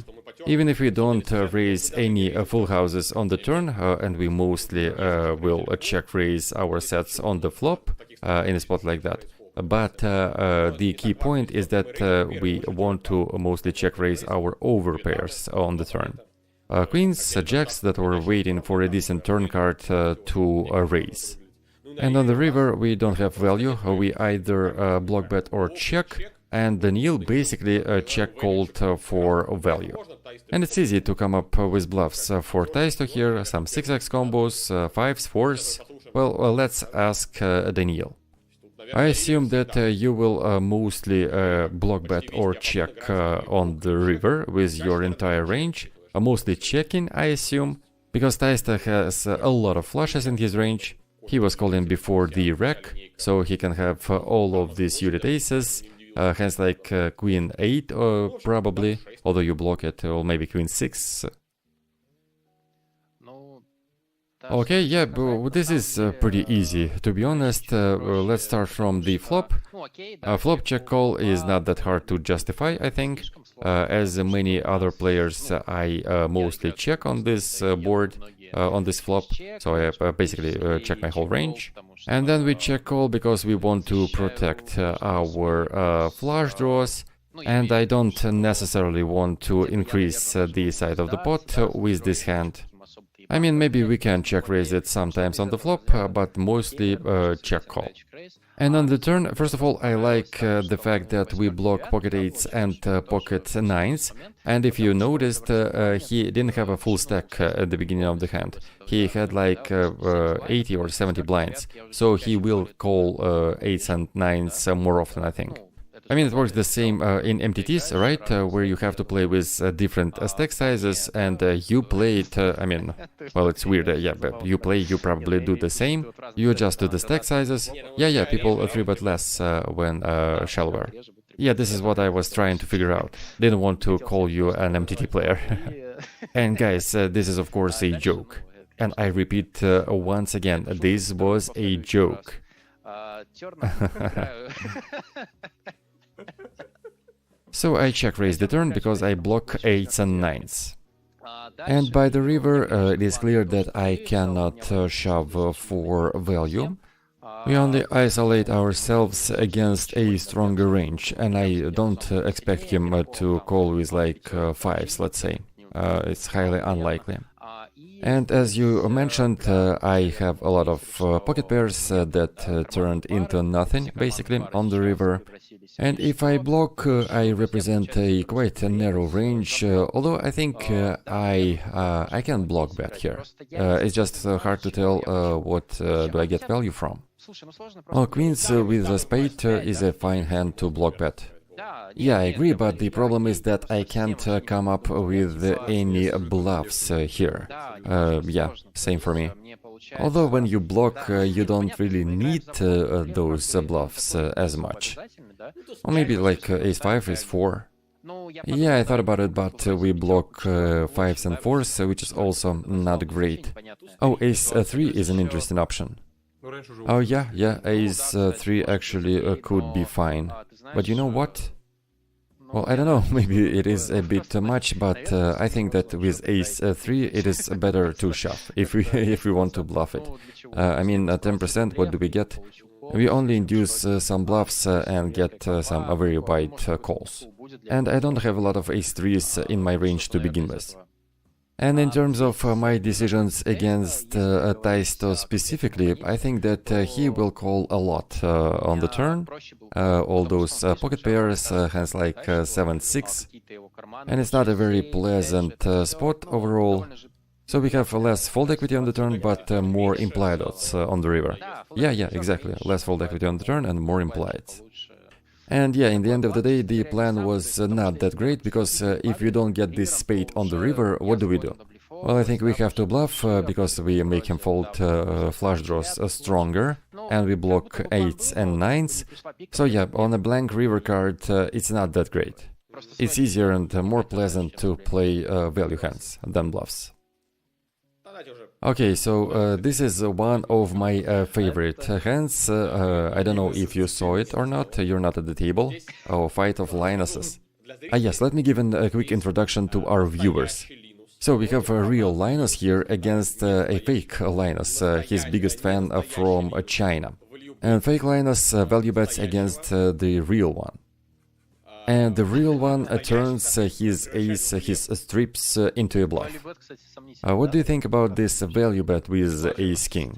Even if we don't raise any full houses on the turn, and we mostly will check raise our sets on the flop in a spot like that. But the key point is that we want to mostly check raise our overpairs on the turn. Queens, jacks that were waiting for a decent turn card to raise. And on the river we don't have value, we either block bet or check, and Daniil basically check called for value. And it's easy to come up with bluffs for Taisto here, some 6x combos, 5s, 4s. Well, let's ask Daniil. I assume that you will mostly block bet or check on the river with your entire range, mostly checking, I assume, because Taisto has a lot of flushes in his range. He was calling before the rec, so he can have all of these suited aces. Hands like queen 8 probably, although you block it, or maybe queen 6. Okay, yeah, but this is pretty easy. To be honest, let's start from the flop. Flop check call is not that hard to justify, I think. As many other players, I mostly check on this board, on this flop, so I basically check my whole range. And then we check call because we want to protect our flush draws, and I don't necessarily want to increase the side of the pot with this hand. I mean, maybe we can check raise it sometimes on the flop, but mostly check call. And on the turn, first of all, I like the fact that we block pocket 8s and pocket 9s, and if you noticed, he didn't have a full stack at the beginning of the hand. He had like 80 or 70 blinds, so he will call 8s and 9s more often, I think. I mean, it works the same in MTTs, right, where you have to play with different stack sizes, and you play it, I mean, well, it's weird, yeah, but you probably do the same, you adjust to the stack sizes. Yeah, people 3-bet less when shallower. Yeah, this is what I was trying to figure out. Didn't want to call you an MTT player. And guys, this is of course a joke. And I repeat once again, this was a joke. So I check raise the turn because I block 8s and 9s. And by the river, it is clear that I cannot shove for value. We only isolate ourselves against a stronger range, and I don't expect him to call with like 5s, let's say. It's highly unlikely. And as you mentioned, I have a lot of pocket pairs that turned into nothing, basically, on the river. And if I block, I represent a quite narrow range, although I think I can block bet here. It's just hard to tell what do I get value from. Well, queens with a spade is a fine hand to block bet. Yeah, I agree, but the problem is that I can't come up with any bluffs here. Yeah, same for me. Although when you block, you don't really need those bluffs as much. Or maybe like ace-5, ace-4. Yeah, I thought about it, but we block 5s and 4s, which is also not great. Oh, ace-3 is an interesting option. Oh yeah, ace-3 actually could be fine. But you know what? Well, I don't know, maybe it is a bit too much, but I think that with ace-3 it is better to shove, if we want to bluff it. I mean, 10%, what do we get? We only induce some bluffs and get some very wide calls. And I don't have a lot of ace-3s in my range to begin with. And in terms of my decisions against Taisto specifically, I think that he will call a lot on the turn. All those pocket pairs, hands like 7-6, and it's not a very pleasant spot overall. So we have less fold equity on the turn, but more implied odds on the river. Yeah, exactly, less fold equity on the turn and more implied. And yeah, in the end of the day, the plan was not that great, because if you don't get this spade on the river, what do we do? Well, I think we have to bluff, because we make him fold flush draws stronger, and we block 8s and 9s. So yeah, on a blank river card, it's not that great. It's easier and more pleasant to play value hands than bluffs. Okay, so this is one of my favorite hands. I don't know if you saw it or not, you're not at the table. Oh, Fight of Linuses. Yes, let me give a quick introduction to our viewers. So we have a real Linus here against a fake Linus, his biggest fan from China. And fake Linus value bets against the real one. And the real one turns his ace, his strips into a bluff. What do you think about this value bet with ace-king?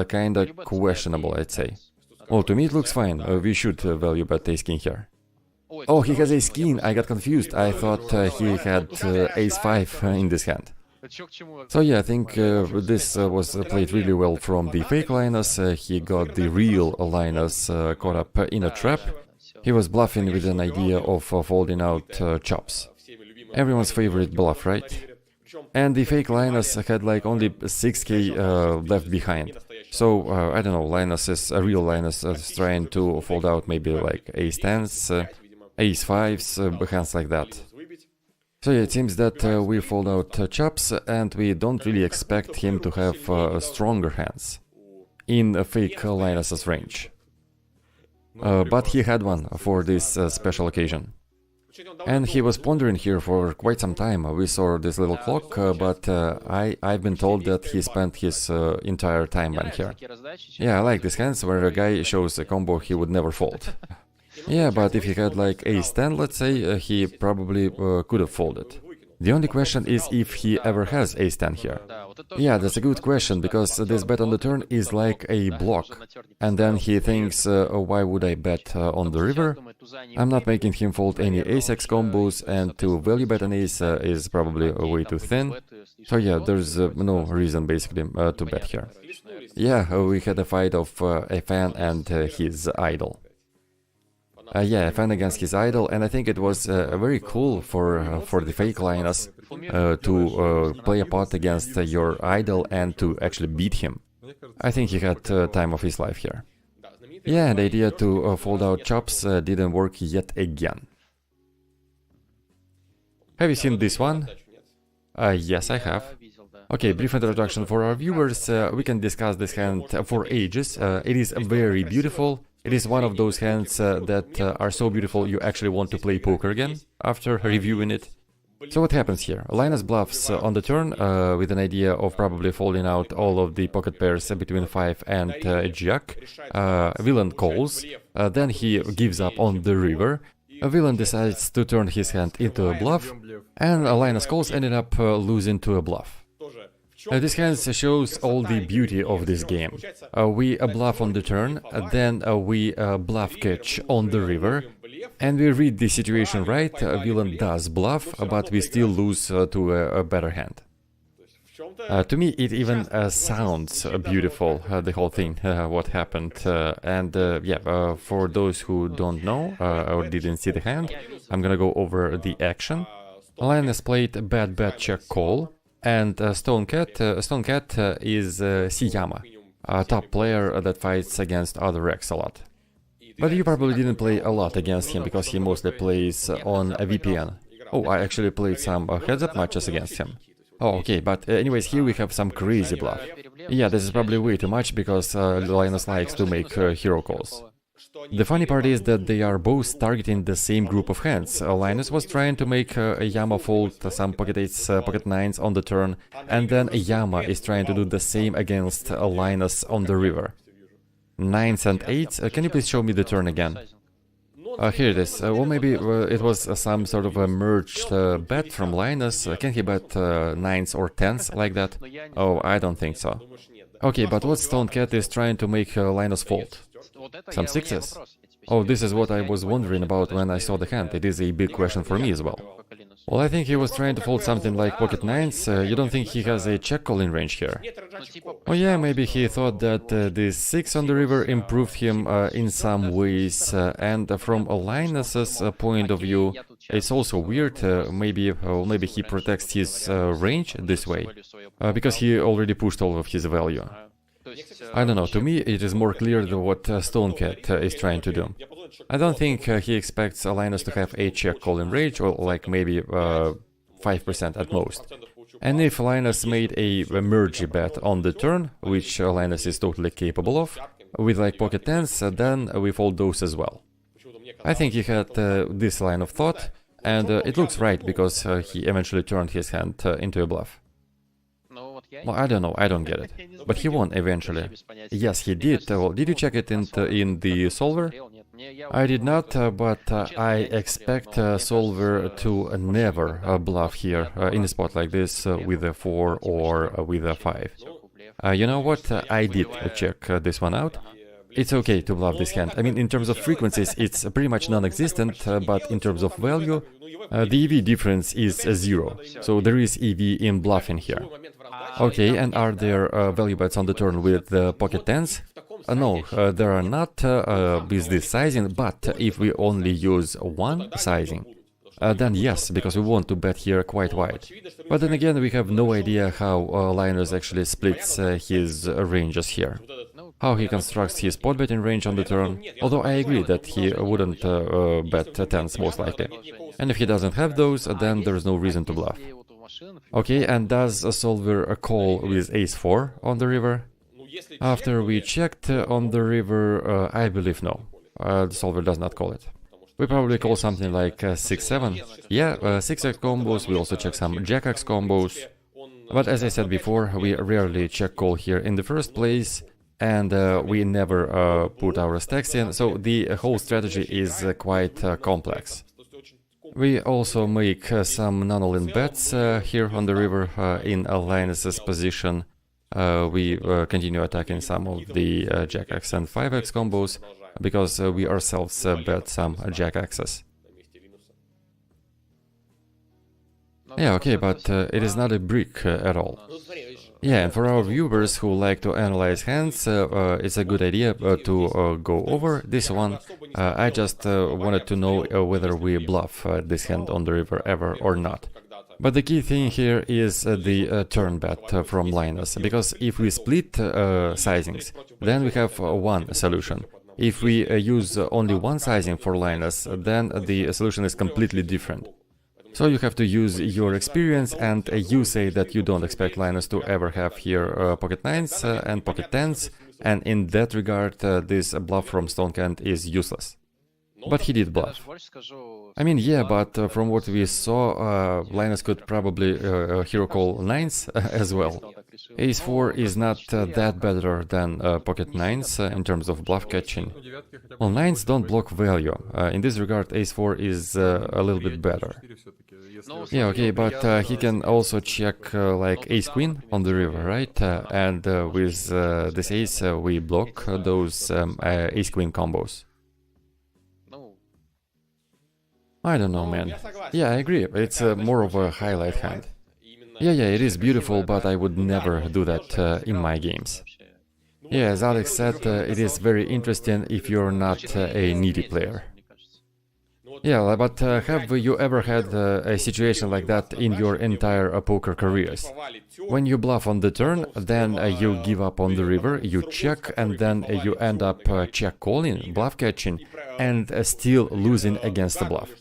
Kinda questionable, I'd say. Well, to me it looks fine, we should value bet ace-king here. Oh, he has ace-king, I got confused, I thought he had ace-5 in this hand. So yeah, I think this was played really well from the fake Linus, he got the real Linus caught up in a trap. He was bluffing with an idea of folding out chops. Everyone's favorite bluff, right? And the fake Linus had like only 6k left behind. So, I don't know, Linus is a real Linus trying to fold out maybe like ace-10s, ace-5s, hands like that. So yeah, it seems that we fold out chops and we don't really expect him to have stronger hands in a fake Linus's range. But he had one for this special occasion. And he was pondering here for quite some time. We saw this little clock, but I've been told that he spent his entire time on here. Yeah, I like these hands where a guy shows a combo he would never fold. Yeah, but if he had like ace-10, let's say, he probably could have folded. The only question is if he ever has ace-10 here. Yeah, that's a good question, because this bet on the turn is like a block. And then he thinks, why would I bet on the river? I'm not making him fold any ace-x combos, and to value bet an ace is probably way too thin. So yeah, there's no reason basically to bet here. Yeah, we had a fight of a fan and his idol. Yeah, a fan against his idol, and I think it was very cool for the fake Linus to play a pot against your idol and to actually beat him. I think he had time of his life here. Yeah, the idea to fold out chops didn't work yet again. Have you seen this one? Yes, I have. Okay, brief introduction for our viewers. We can discuss this hand for ages. It is very beautiful. It is one of those hands that are so beautiful you actually want to play poker again after reviewing it. So what happens here? Linus bluffs on the turn with an idea of probably folding out all of the pocket pairs between 5 and jack. Villain calls, then he gives up on the river. Villain decides to turn his hand into a bluff, and Linus calls ended up losing to a bluff. This hand shows all the beauty of this game. We bluff on the turn, then we bluff catch on the river, and we read the situation right. Villain does bluff, but we still lose to a better hand. To me, it even sounds beautiful, the whole thing, what happened. For those who don't know or didn't see the hand, I'm gonna go over the action. Linus played bad check call, and Stone Cat is Siyama, a top player that fights against Avr0ra a lot. But you probably didn't play a lot against him, because he mostly plays on a VPN. Oh, I actually played some heads-up matches against him. Oh, okay, but anyways, here we have some crazy bluff. Yeah, this is probably way too much, because Linus likes to make hero calls. The funny part is that they are both targeting the same group of hands. Linus was trying to make Yama fold some pocket 8s, pocket 9s on the turn, and then Yama is trying to do the same against Linus on the river. 9s and 8s, can you please show me the turn again? Here it is. Well, maybe it was some sort of a merged bet from Linus. Can he bet 9s or 10s like that? Oh, I don't think so. Okay, but what Stone Cat is trying to make Linus fold? Some 6s? Oh, this is what I was wondering about when I saw the hand. It is a big question for me as well. Well, I think he was trying to fold something like pocket 9s. You don't think he has a check call in range here? Oh yeah, maybe he thought that this 6 on the river improved him in some ways, and from Linus's point of view, it's also weird. Maybe he protects his range this way, because he already pushed all of his value. I don't know, to me it is more clear than what Stone Cat is trying to do. I don't think he expects Linus to have a check call in range, or like maybe 5% at most. And if Linus made a mergy bet on the turn, which Linus is totally capable of, with like pocket 10s, then we fold those as well. I think he had this line of thought, and it looks right, because he eventually turned his hand into a bluff. Well, I don't know, I don't get it. But he won eventually. Yes, he did. Well, did you check it in the solver? I did not, but I expect solver to never bluff here in a spot like this with a 4 or with a 5. You know what? I did check this one out. It's okay to bluff this hand. I mean, in terms of frequencies, it's pretty much non-existent, but in terms of value, the EV difference is 0. So there is EV in bluffing here. Okay, and are there value bets on the turn with the pocket 10s? No, there are not with this sizing, but if we only use one sizing, then yes, because we want to bet here quite wide. But then again, we have no idea how Linus actually splits his ranges here. How he constructs his pot betting range on the turn, although I agree that he wouldn't bet 10s most likely. And if he doesn't have those, then there's no reason to bluff. Okay, and does a solver a call with ace-4 on the river? After we checked on the river, I believe no. The solver does not call it. We probably call something like 6-7. Yeah, 6x combos, we also check some jack-x combos. But as I said before, we rarely check call here in the first place, and we never put our stacks in, so the whole strategy is quite complex. We also make some non-all-in bets here on the river in Linus's position. We continue attacking some of the jack-x and 5x combos, because we ourselves bet some jack-x's. Yeah, okay, but it is not a brick at all. Yeah, and for our viewers who like to analyze hands, it's a good idea to go over this one. I just wanted to know whether we bluff this hand on the river ever or not. But the key thing here is the turn bet from Linus, because if we split sizings, then we have one solution. If we use only one sizing for Linus, then the solution is completely different. So you have to use your experience, and you say that you don't expect Linus to ever have here pocket 9s and pocket 10s, and in that regard this bluff from Stone Cat is useless. But he did bluff. I mean, yeah, but from what we saw, Linus could probably hero call 9s as well. Ace-4 is not that better than pocket 9s in terms of bluff catching. Well, 9s don't block value. In this regard, Ace-4 is a little bit better. Yeah, okay, but he can also check like Ace-Queen on the river, right? And with this ace, we block those Ace-Queen combos. I don't know, man. Yeah, I agree. It's more of a highlight hand. Yeah, it is beautiful, but I would never do that in my games. Yeah, as Alex said, it is very interesting if you're not a needy player. Yeah, but have you ever had a situation like that in your entire poker careers? When you bluff on the turn, then you give up on the river, you check, and then you end up check calling, bluff catching, and still losing against the bluff.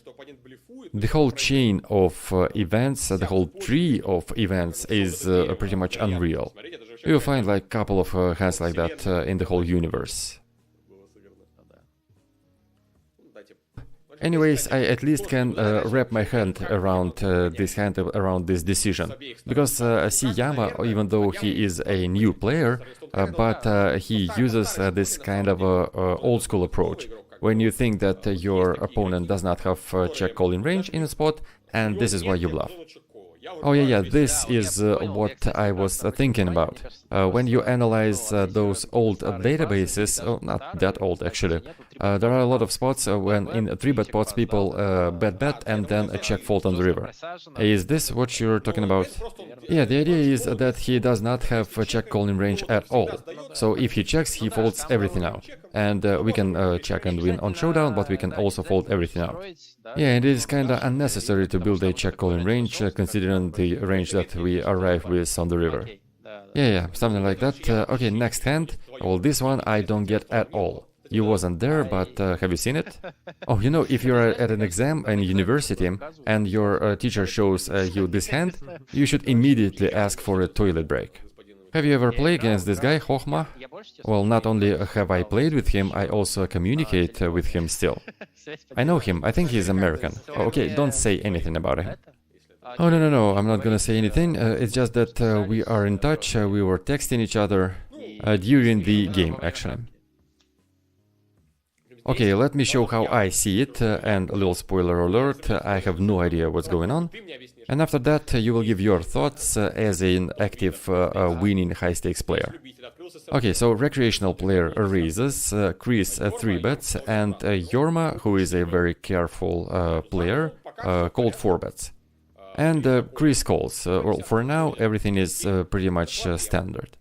The whole chain of events, the whole tree of events is pretty much unreal. You'll find like a couple of hands like that in the whole universe. Anyways, I at least can wrap my hand around this hand, around this decision. Because see, Yama, even though he is a new player, but he uses this kind of old school approach. When you think that your opponent does not have check calling range in a spot, and this is why you bluff. Oh yeah, this is what I was thinking about. When you analyze those old databases, not that old actually, there are a lot of spots when in 3-bet pots people bet and then a check fold on the river. Is this what you're talking about? Yeah, the idea is that he does not have a check calling range at all. So if he checks, he folds everything out. And we can check and win on showdown, but we can also fold everything out. Yeah, it is kinda unnecessary to build a check calling range, considering the range that we arrive with on the river. Yeah, something like that. Okay, next hand. Well, this one I don't get at all. You wasn't there, but have you seen it? Oh, you know, if you're at an exam in university and your teacher shows you this hand, you should immediately ask for a toilet break. Have you ever played against this guy, Hochma? Well, not only have I played with him, I also communicate with him still. I know him, I think he's American. Okay, don't say anything about him. Oh, no, I'm not gonna say anything. It's just that we are in touch, we were texting each other during the game, actually. Okay, let me show how I see it, and a little spoiler alert, I have no idea what's going on. And after that, you will give your thoughts as an active, winning high-stakes player. Okay, so recreational player raises, Chris 3-bets, and Avr0ra, who is a very careful player, called 4-bets. And Chris calls. Well, for now, everything is pretty much standard.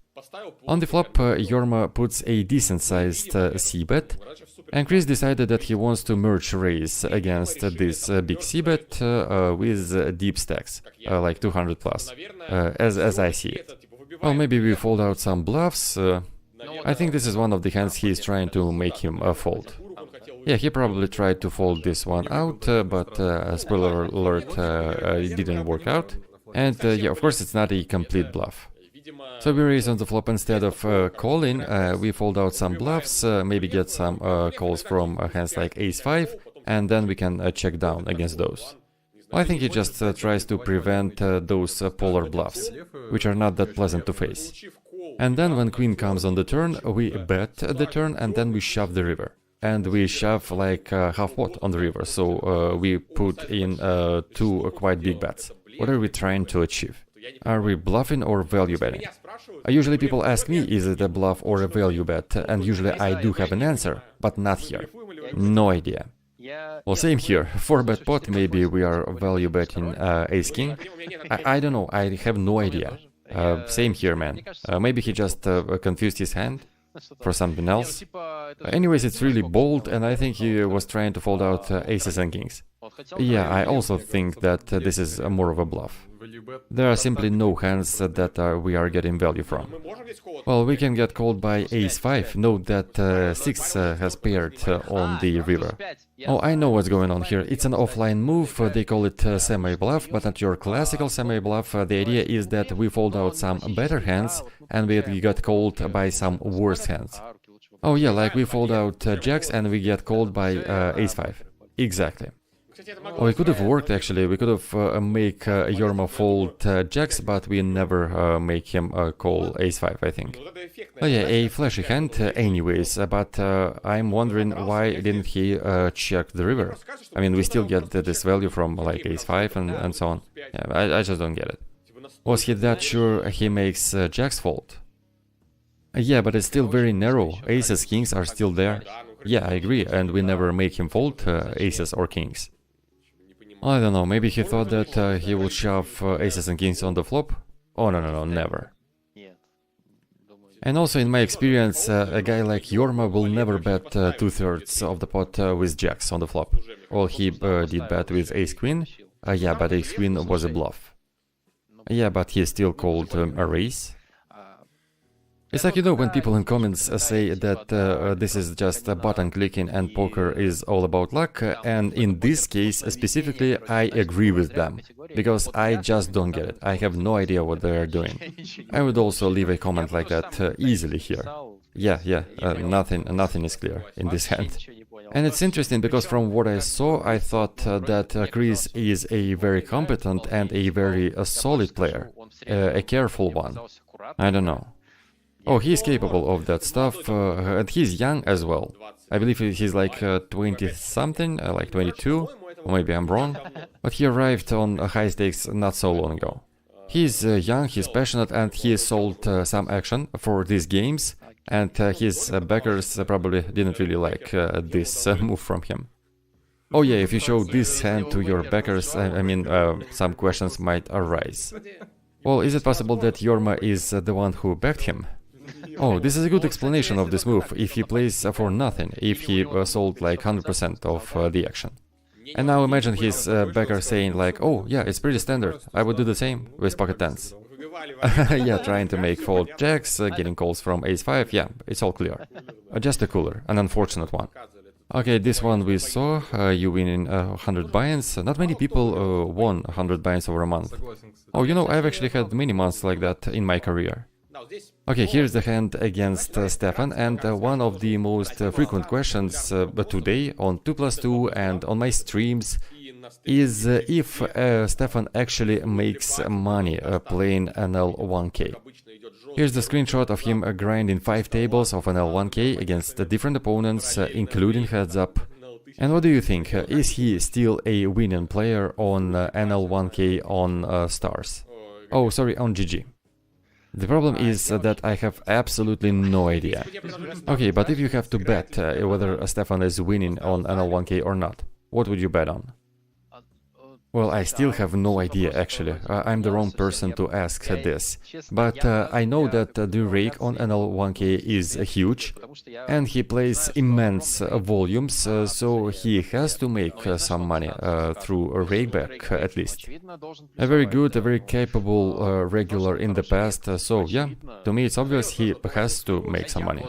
On the flop, Avr0ra puts a decent-sized C-bet, and Chris decided that he wants to merge raise against this big C-bet with deep stacks, like 200 plus, as I see it. Well, maybe we fold out some bluffs. I think this is one of the hands he's trying to make him fold. Yeah, he probably tried to fold this one out, but spoiler alert, it didn't work out. And yeah, of course, it's not a complete bluff. So we raise on the flop instead of calling, we fold out some bluffs, maybe get some calls from hands like ace-5, and then we can check down against those. Well, I think he just tries to prevent those polar bluffs, which are not that pleasant to face. And then when queen comes on the turn, we bet the turn and then we shove the river. And we shove like half pot on the river, so we put in 2 quite big bets. What are we trying to achieve? Are we bluffing or value betting? Usually people ask me, is it a bluff or a value bet, and usually I do have an answer, but not here. No idea. Well, same here. 4-bet pot, maybe we are value betting ace-king. I don't know, I have no idea. Same here, man. Maybe he just confused his hand for something else. Anyways, it's really bold, and I think he was trying to fold out aces and kings. Yeah, I also think that this is more of a bluff. There are simply no hands that we are getting value from. Well, we can get called by ace-5. Note that 6 has paired on the river. Oh, I know what's going on here. It's an offline move, they call it semi-bluff, but not your classical semi-bluff. The idea is that we fold out some better hands and we got called by some worse hands. Oh yeah, like we fold out jacks and we get called by ace-5. Exactly. Oh, it could have worked actually. We could have make Avr0ra fold jacks, but we never make him call ace-5, I think. Oh yeah, a flashy hand anyways, but I'm wondering why didn't he check the river? I mean, we still get this value from like ace-5 and so on. Yeah, I just don't get it. Was he that sure he makes jacks fold? Yeah, but it's still very narrow. Aces, kings are still there. Yeah, I agree, and we never make him fold aces or kings. I don't know, maybe he thought that he would shove aces and kings on the flop? Oh, no, never. And also, in my experience, a guy like ja.sam will never bet 2/3 of the pot with jacks on the flop. Well, he did bet with ace-queen. Yeah, but ace-queen was a bluff. Yeah, but he still called a raise. It's like, you know, when people in comments say that this is just button clicking and poker is all about luck, and in this case specifically I agree with them, because I just don't get it. I have no idea what they are doing. I would also leave a comment like that easily here. Yeah, nothing is clear in this hand. And it's interesting because from what I saw, I thought that Chris is a very competent and a very solid player, a careful one. I don't know. Oh, he's capable of that stuff, and he's young as well. I believe he's like 20-something, like 22, or maybe I'm wrong. But he arrived on high stakes not so long ago. He's young, he's passionate, and he sold some action for these games, and his backers probably didn't really like this move from him. Oh yeah, if you show this hand to your backers, I mean, some questions might arise. Well, is it possible that ja.sam is the one who backed him? Oh, this is a good explanation of this move, if he plays for nothing, if he sold like 100% of the action. And now imagine his backer saying like, oh yeah, it's pretty standard, I would do the same with pocket tens. Yeah, trying to make fold jacks, getting calls from ace-5, yeah, it's all clear. Just a cooler, an unfortunate one. Okay, this one we saw, you winning 100 buy-ins. Not many people won 100 buy-ins over a month. Oh, you know, I've actually had many months like that in my career. Okay, here's the hand against Stefan, and one of the most frequent questions today on 2+2 and on my streams is if Stefan actually makes money playing NL1K. Here's the screenshot of him grinding 5 tables of NL1K against different opponents, including heads up. And what do you think? Is he still a winning player on NL1K on stars? Oh, sorry, on GG. The problem is that I have absolutely no idea. Okay, but if you have to bet whether Stefan is winning on NL1K or not, what would you bet on? Well, I still have no idea actually. I'm the wrong person to ask this. But I know that the rake on NL1K is huge, and he plays immense volumes, so he has to make some money through a rake back at least. A very good, a very capable regular in the past, so yeah, to me it's obvious he has to make some money.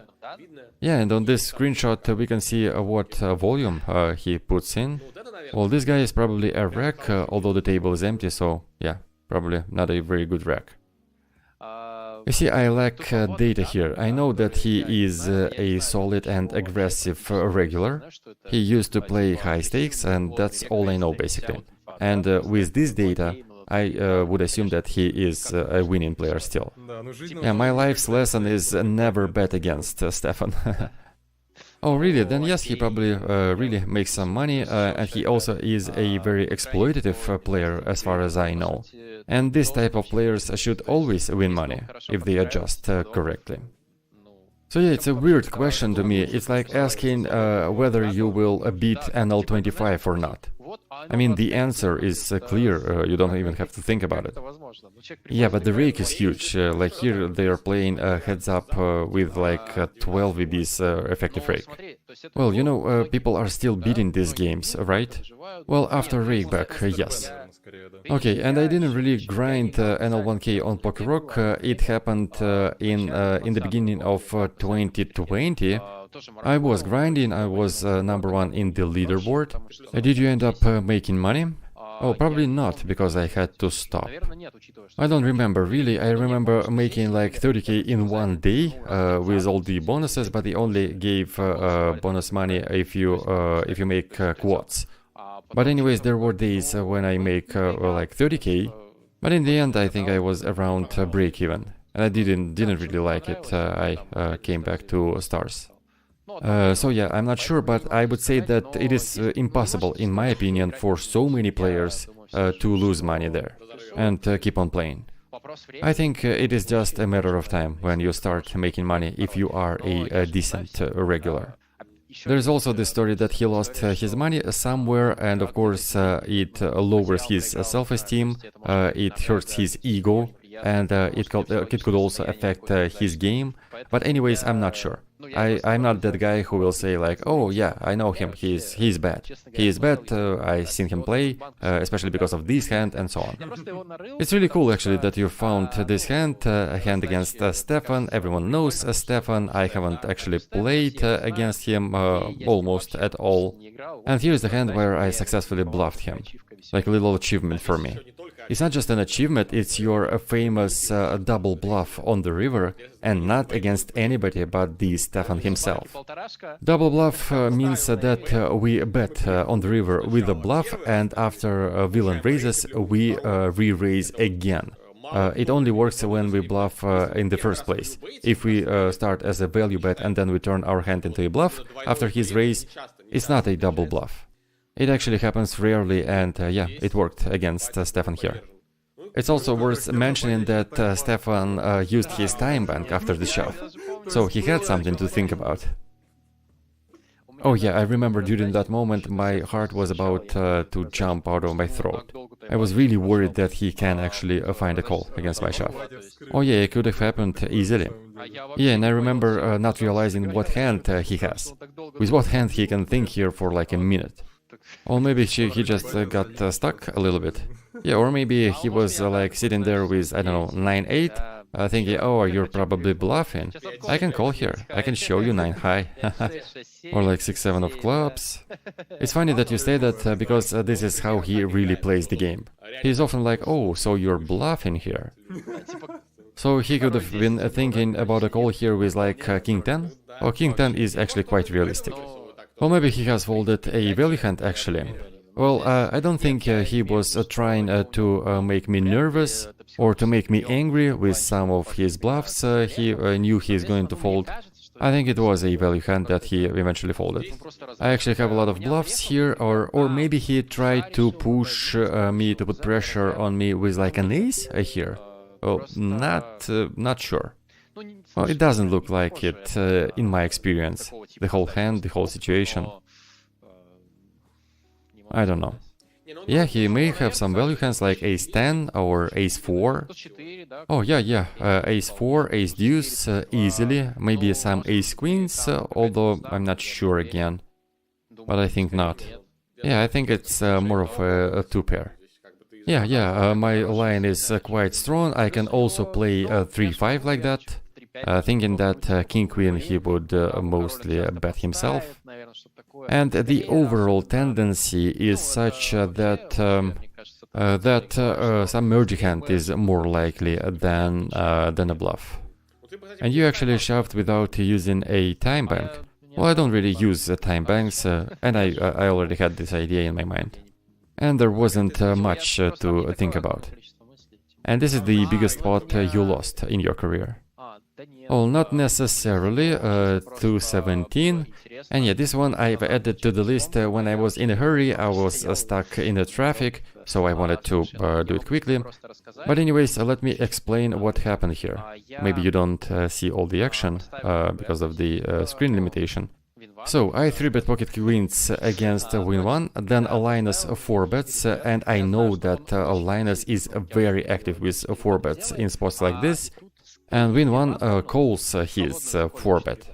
Yeah, and on this screenshot we can see what volume he puts in. Well, this guy is probably a rack, although the table is empty, so yeah, probably not a very good rack. You see, I lack data here. I know that he is a solid and aggressive regular. He used to play high stakes, and that's all I know basically. And with this data, I would assume that he is a winning player still. Yeah, my life's lesson is never bet against Stefan. Oh really? Then yes, he probably really makes some money, and he also is a very exploitative player as far as I know. And this type of players should always win money, if they adjust correctly. So yeah, it's a weird question to me. It's like asking whether you will beat NL25 or not. I mean, the answer is clear, you don't even have to think about it. Yeah, but the rake is huge, like here they are playing heads up with like 12 VBs effective rake. Well, you know, people are still beating these games, right? Well, after rake back, yes. Okay, and I didn't really grind NL1K on Poker Rock, it happened in the beginning of 2020. I was grinding, I was number 1 in the leaderboard. Did you end up making money? Oh, probably not, because I had to stop. I don't remember really, I remember making like 30k in one day with all the bonuses, but they only gave bonus money if you make quads. But anyways, there were days when I make like 30k, but in the end I think I was around break even, and I didn't really like it. I came back to stars. So yeah, I'm not sure, but I would say that it is impossible, in my opinion, for so many players to lose money there and keep on playing. I think it is just a matter of time when you start making money if you are a decent regular. There's also the story that he lost his money somewhere, and of course it lowers his self-esteem, it hurts his ego, and it could also affect his game. But anyways, I'm not sure. I'm not that guy who will say like, oh yeah, I know him, he's bad. He is bad, I've seen him play, especially because of this hand and so on. It's really cool actually that you found this hand, a hand against Stefan. Everyone knows Stefan. I haven't actually played against him almost at all. And here's the hand where I successfully bluffed him. Like a little achievement for me. It's not just an achievement, it's your famous double bluff on the river, and not against anybody but the Stefan himself. Double bluff means that we bet on the river with a bluff, and after villain raises, we re-raise again. It only works when we bluff in the first place. If we start as a value bet and then we turn our hand into a bluff, after his raise, it's not a double bluff. It actually happens rarely, and yeah, it worked against Stefan here. It's also worth mentioning that Stefan used his time bank after the shove, so he had something to think about. Oh yeah, I remember during that moment my heart was about to jump out of my throat. I was really worried that he can actually find a call against my shove. Oh yeah, it could have happened easily. Yeah, and I remember not realizing what hand he has. With what hand he can think here for like a minute. Or maybe he just got stuck a little bit. Yeah, or maybe he was like sitting there with, I don't know, 9-8, thinking, oh, you're probably bluffing. I can call here, I can show you 9 high. Or like 6-7 of clubs. It's funny that you say that because this is how he really plays the game. He's often like, oh, so you're bluffing here. So he could have been thinking about a call here with like King 10. Or King 10 is actually quite realistic. Or maybe he has folded a value hand actually. Well, I don't think he was trying to make me nervous or to make me angry with some of his bluffs he knew he's going to fold. I think it was a value hand that he eventually folded. I actually have a lot of bluffs here, or maybe he tried to push me, to put pressure on me with like an ace here. Well, not sure. Well, it doesn't look like it in my experience. The whole hand, the whole situation. I don't know. Yeah, he may have some value hands like ace 10 or ace 4. Oh yeah, ace 4, ace deuce, easily. Maybe some ace queens, although I'm not sure again. But I think not. Yeah, I think it's more of a 2-pair. Yeah, my line is quite strong. I can also play 3-5 like that. Thinking that king-queen he would mostly bet himself. And the overall tendency is such that some merging hand is more likely than a bluff. And you actually shoved without using a time bank. Well, I don't really use time banks, and I already had this idea in my mind. And there wasn't much to think about. And this is the biggest spot you lost in your career. Well, not necessarily, 217, and yeah, this one I've added to the list when I was in a hurry. I was stuck in the traffic, so I wanted to do it quickly. But anyways, let me explain what happened here. Maybe you don't see all the action because of the screen limitation. So I 3-bet pocket queens against win 1, then Linus 4-bets, and I know that Linus is very active with 4-bets in spots like this. And win 1 calls his 4-bet.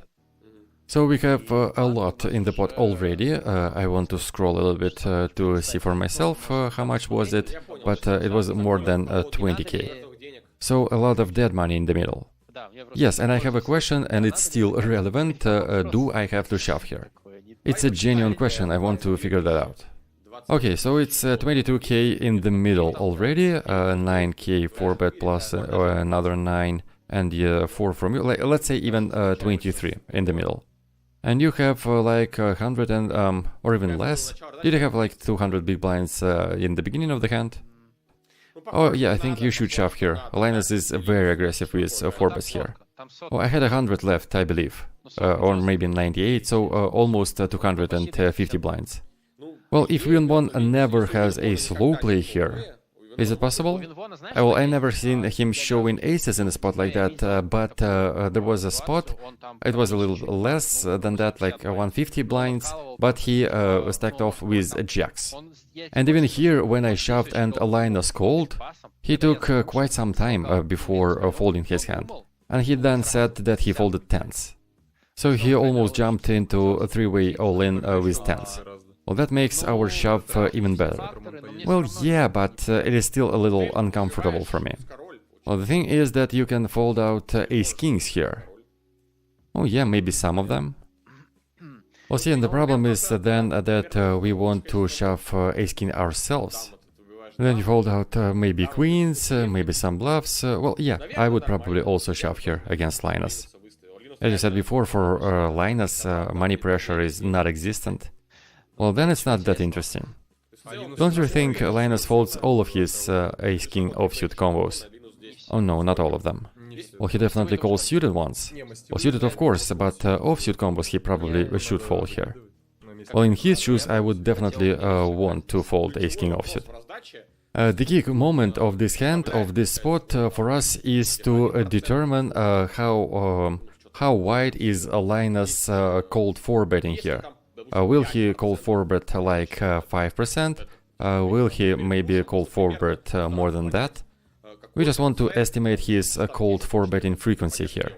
So we have a lot in the pot already. I want to scroll a little bit to see for myself how much was it, but it was more than 20k. So a lot of dead money in the middle. Yes, and I have a question, and it's still relevant. Do I have to shove here? It's a genuine question, I want to figure that out. Okay, so it's 22k in the middle already, 9k 4-bet plus another 9. And 4 from you, like, let's say even 23 in the middle. And you have like 100 and, or even less. Did you have like 200 big blinds in the beginning of the hand? Oh yeah, I think you should shove here. Linus is very aggressive with 4-bets here. Oh, I had 100 left, I believe. Or maybe 98, so almost 250 blinds. Well, if win 1 never has a slow play here, Is it possible? Well, I never seen him showing aces in a spot like that, but there was a spot, it was a little less than that, like 150 blinds, but he stacked off with jacks. And even here, when I shoved and Linus called, he took quite some time before folding his hand. And he then said that he folded tens. So he almost jumped into a three-way all-in with tens. Well, that makes our shove even better. Well, yeah, but it is still a little uncomfortable for me. Well, the thing is that you can fold out ace-kings here. Oh yeah, maybe some of them. Well, see, and the problem is then that we want to shove ace-king ourselves. Then you fold out maybe queens, maybe some bluffs. Well, yeah, I would probably also shove here against Linus. As I said before, for Linus, money pressure is not existent. Well, then it's not that interesting. Don't you think Linus folds all of his ace-king offsuit combos? Oh no, not all of them. Well, he definitely calls suited ones. Well, suited of course, but offsuit combos he probably should fold here. Well, in his shoes I would definitely want to fold ace-king offsuit. The key moment of this hand, of this spot, for us is to determine how wide is Linus called 4-betting here. Will he call 4-bet like 5%? Will he maybe call 4-bet more than that? We just want to estimate his called 4-betting frequency here.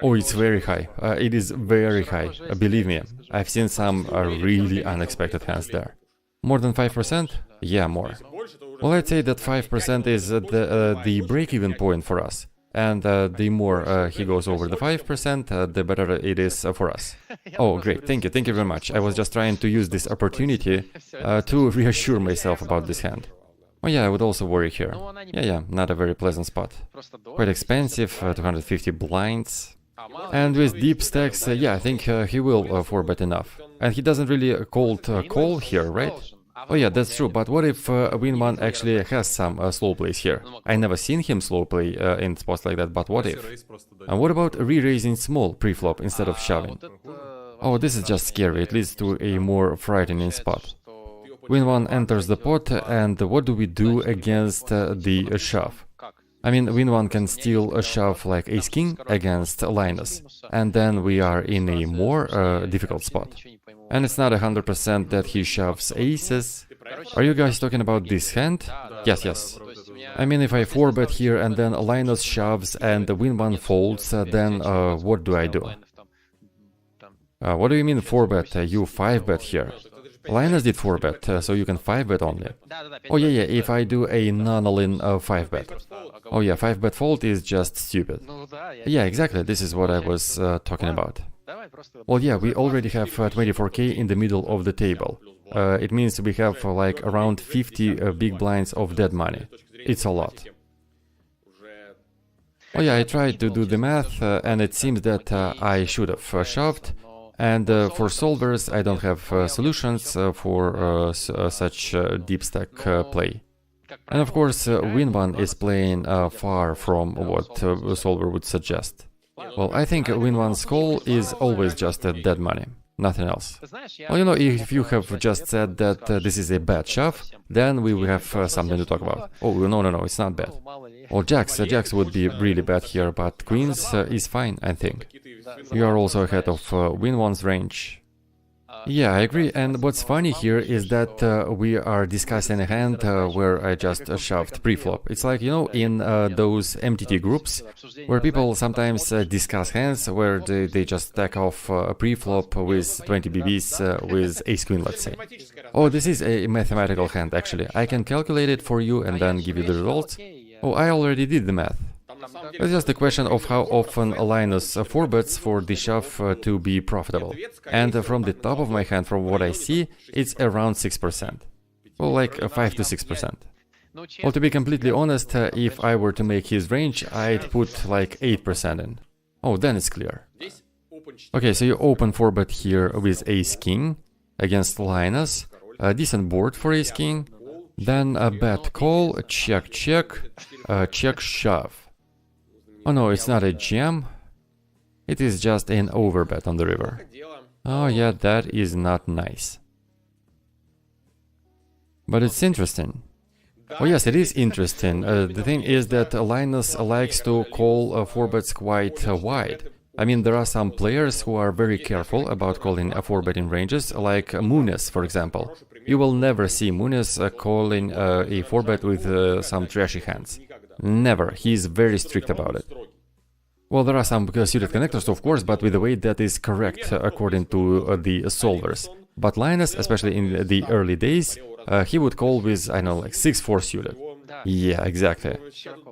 Oh, it's very high. It is very high. Believe me, I've seen some really unexpected hands there. More than 5%? Yeah, more. Well, I'd say that 5% is the break-even point for us. And the more he goes over the 5%, the better it is for us. Oh, great, thank you very much. I was just trying to use this opportunity to reassure myself about this hand. Oh yeah, I would also worry here. Yeah, not a very pleasant spot. Quite expensive, 250 blinds. And with deep stacks, yeah, I think he will 4-bet enough. And he doesn't really call here, right? Oh yeah, that's true, but what if Win1 actually has some slow plays here? I never seen him slow play in spots like that, but what if? And what about re-raising small pre-flop instead of shoving? Oh, this is just scary, it leads to a more frightening spot. Win1 enters the pot, and what do we do against the shove? I mean, Win1 can still shove like ace-king against Linus, and then we are in a more difficult spot. And it's not 100% that he shoves aces. Are you guys talking about this hand? Yes. I mean, if I 4-bet here and then Linus shoves and the Win1 folds, then what do I do? What do you mean 4-bet? You 5-bet here. Linus did 4-bet, so you can 5-bet only. Oh yeah, if I do a non-all-in 5-bet. Oh yeah, 5-bet fold is just stupid. Yeah, exactly, this is what I was talking about. Well, yeah, we already have 24k in the middle of the table. It means we have like around 50 big blinds of dead money. It's a lot. Oh yeah, I tried to do the math, and it seems that I should have shoved. And for solvers, I don't have solutions for such deep stack play. And of course, Win1 is playing far from what a solver would suggest. Well, I think Win1's call is always just dead money, nothing else. Well, you know, if you have just said that this is a bad shove, then we will have something to talk about. Oh, no, it's not bad. Well, jacks would be really bad here, but queens is fine, I think. You are also ahead of Win1's range. Yeah, I agree, and what's funny here is that we are discussing a hand where I just shoved pre-flop. It's like, you know, in those MTT groups, where people sometimes discuss hands where they just stack off a pre-flop with 20 BBs with ace-queen, let's say. Oh, this is a mathematical hand, actually. I can calculate it for you and then give you the results. Oh, I already did the math. It's just a question of how often Linus 4-bets for the shove to be profitable. And from the top of my hand, from what I see, it's around 6%. Well, like 5 to 6%. Well, to be completely honest, if I were to make his range, I'd put like 8% in. Oh, then it's clear. Okay, so you open 4-bet here with ace-king against Linus. A decent board for ace-king. Then a bet call, check, check shove. Oh no, it's not a jam. It is just an overbet on the river. Oh yeah, that is not nice. But it's interesting. Oh yes, it is interesting. The thing is that Linus likes to call 4-bets quite wide. I mean, there are some players who are very careful about calling 4-betting ranges, like Muniz, for example. You will never see Muniz calling a 4-bet with some trashy hands. Never. He is very strict about it. Well, there are some suited connectors, of course, but with the way that is correct according to the solvers. But Linus, especially in the early days, he would call with, I know, like 6-4 suited. Yeah, exactly.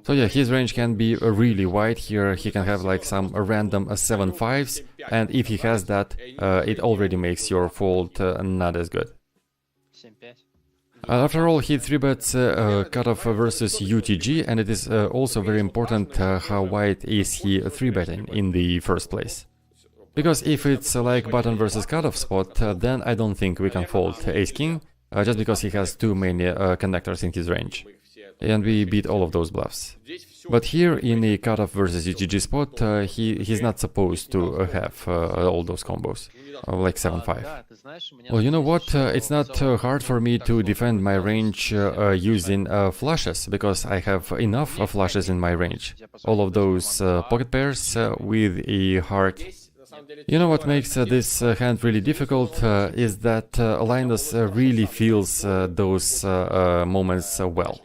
So yeah, his range can be really wide here. He can have like some random 7-5s, and if he has that, it already makes your fold not as good. After all, he 3-bets cutoff versus UTG, and it is also very important how wide is he 3-betting in the first place. Because if it's like button versus cutoff spot, then I don't think we can fold ace-king, just because he has too many connectors in his range. And we beat all of those bluffs. But here in a cutoff versus UTG spot, he's not supposed to have all those combos, like 7-5. Well, you know what, it's not hard for me to defend my range using flushes, because I have enough flushes in my range. All of those pocket pairs with a heart. You know what makes this hand really difficult is that Linus really feels those moments well.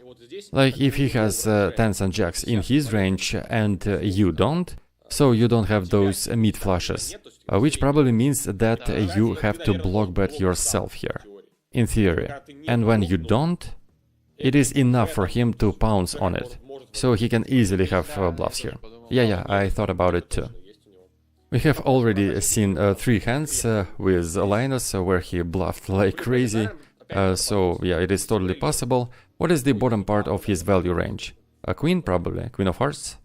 Like if he has 10s and jacks in his range and you don't, so you don't have those mid flushes, which probably means that you have to block bet yourself here, in theory. And when you don't, it is enough for him to pounce on it, so he can easily have bluffs here. Yeah, I thought about it too. We have already seen 3 hands with Linus where he bluffed like crazy, so yeah, it is totally possible. What is the bottom part of his value range? A queen, probably. Queen of hearts?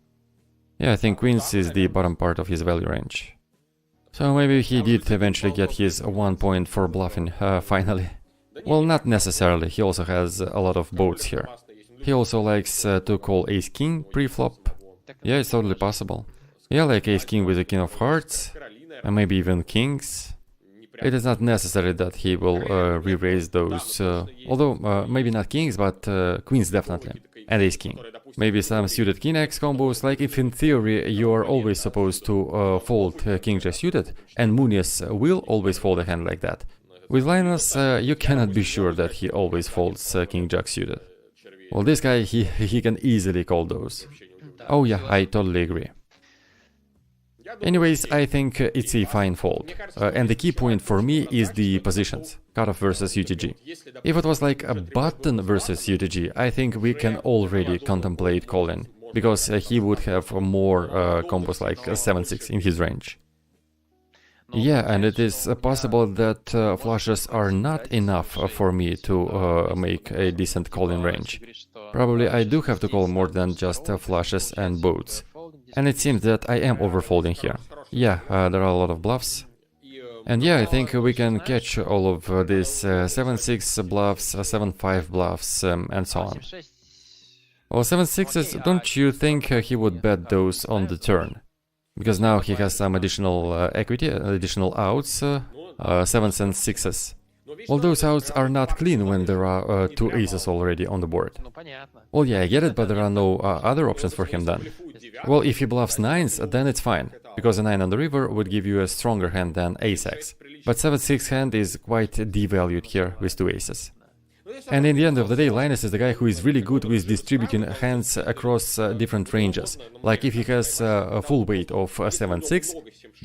Yeah, I think queens is the bottom part of his value range. So maybe he did eventually get his 1 point for bluffing, finally. Well, not necessarily, he also has a lot of boats here. He also likes to call ace-king pre-flop. Yeah, it's totally possible. Yeah, like ace-king with a king of hearts, and maybe even kings. It is not necessary that he will re-raise those, although maybe not kings, but queens definitely, and ace-king. Maybe some suited king-x combos, like if in theory you are always supposed to fold king-jack suited, and Muniz will always fold a hand like that. With Linus, you cannot be sure that he always folds king-jack suited. Well, this guy, he can easily call those. Oh yeah, I totally agree. Anyways, I think it's a fine fold, and the key point for me is the positions, cutoff versus UTG. If it was like a button versus UTG, I think we can already contemplate calling, because he would have more combos like 7-6 in his range. Yeah, and it is possible that flushes are not enough for me to make a decent calling range. Probably I do have to call more than just flushes and boats. And it seems that I am overfolding here. Yeah, there are a lot of bluffs. And yeah, I think we can catch all of these 7-6 bluffs, 7-5 bluffs, and so on. Well, 7-6s, don't you think he would bet those on the turn? Because now he has some additional equity, additional outs, 7s and 6s. Well, those outs are not clean when there are 2 aces already on the board. Well, yeah, I get it, but there are no other options for him then. Well, if he bluffs 9s, then it's fine, because a 9 on the river would give you a stronger hand than ace-x. But 7-6 hand is quite devalued here with 2 aces. And in the end of the day, Linus is the guy who is really good with distributing hands across different ranges. Like if he has a full weight of 7-6,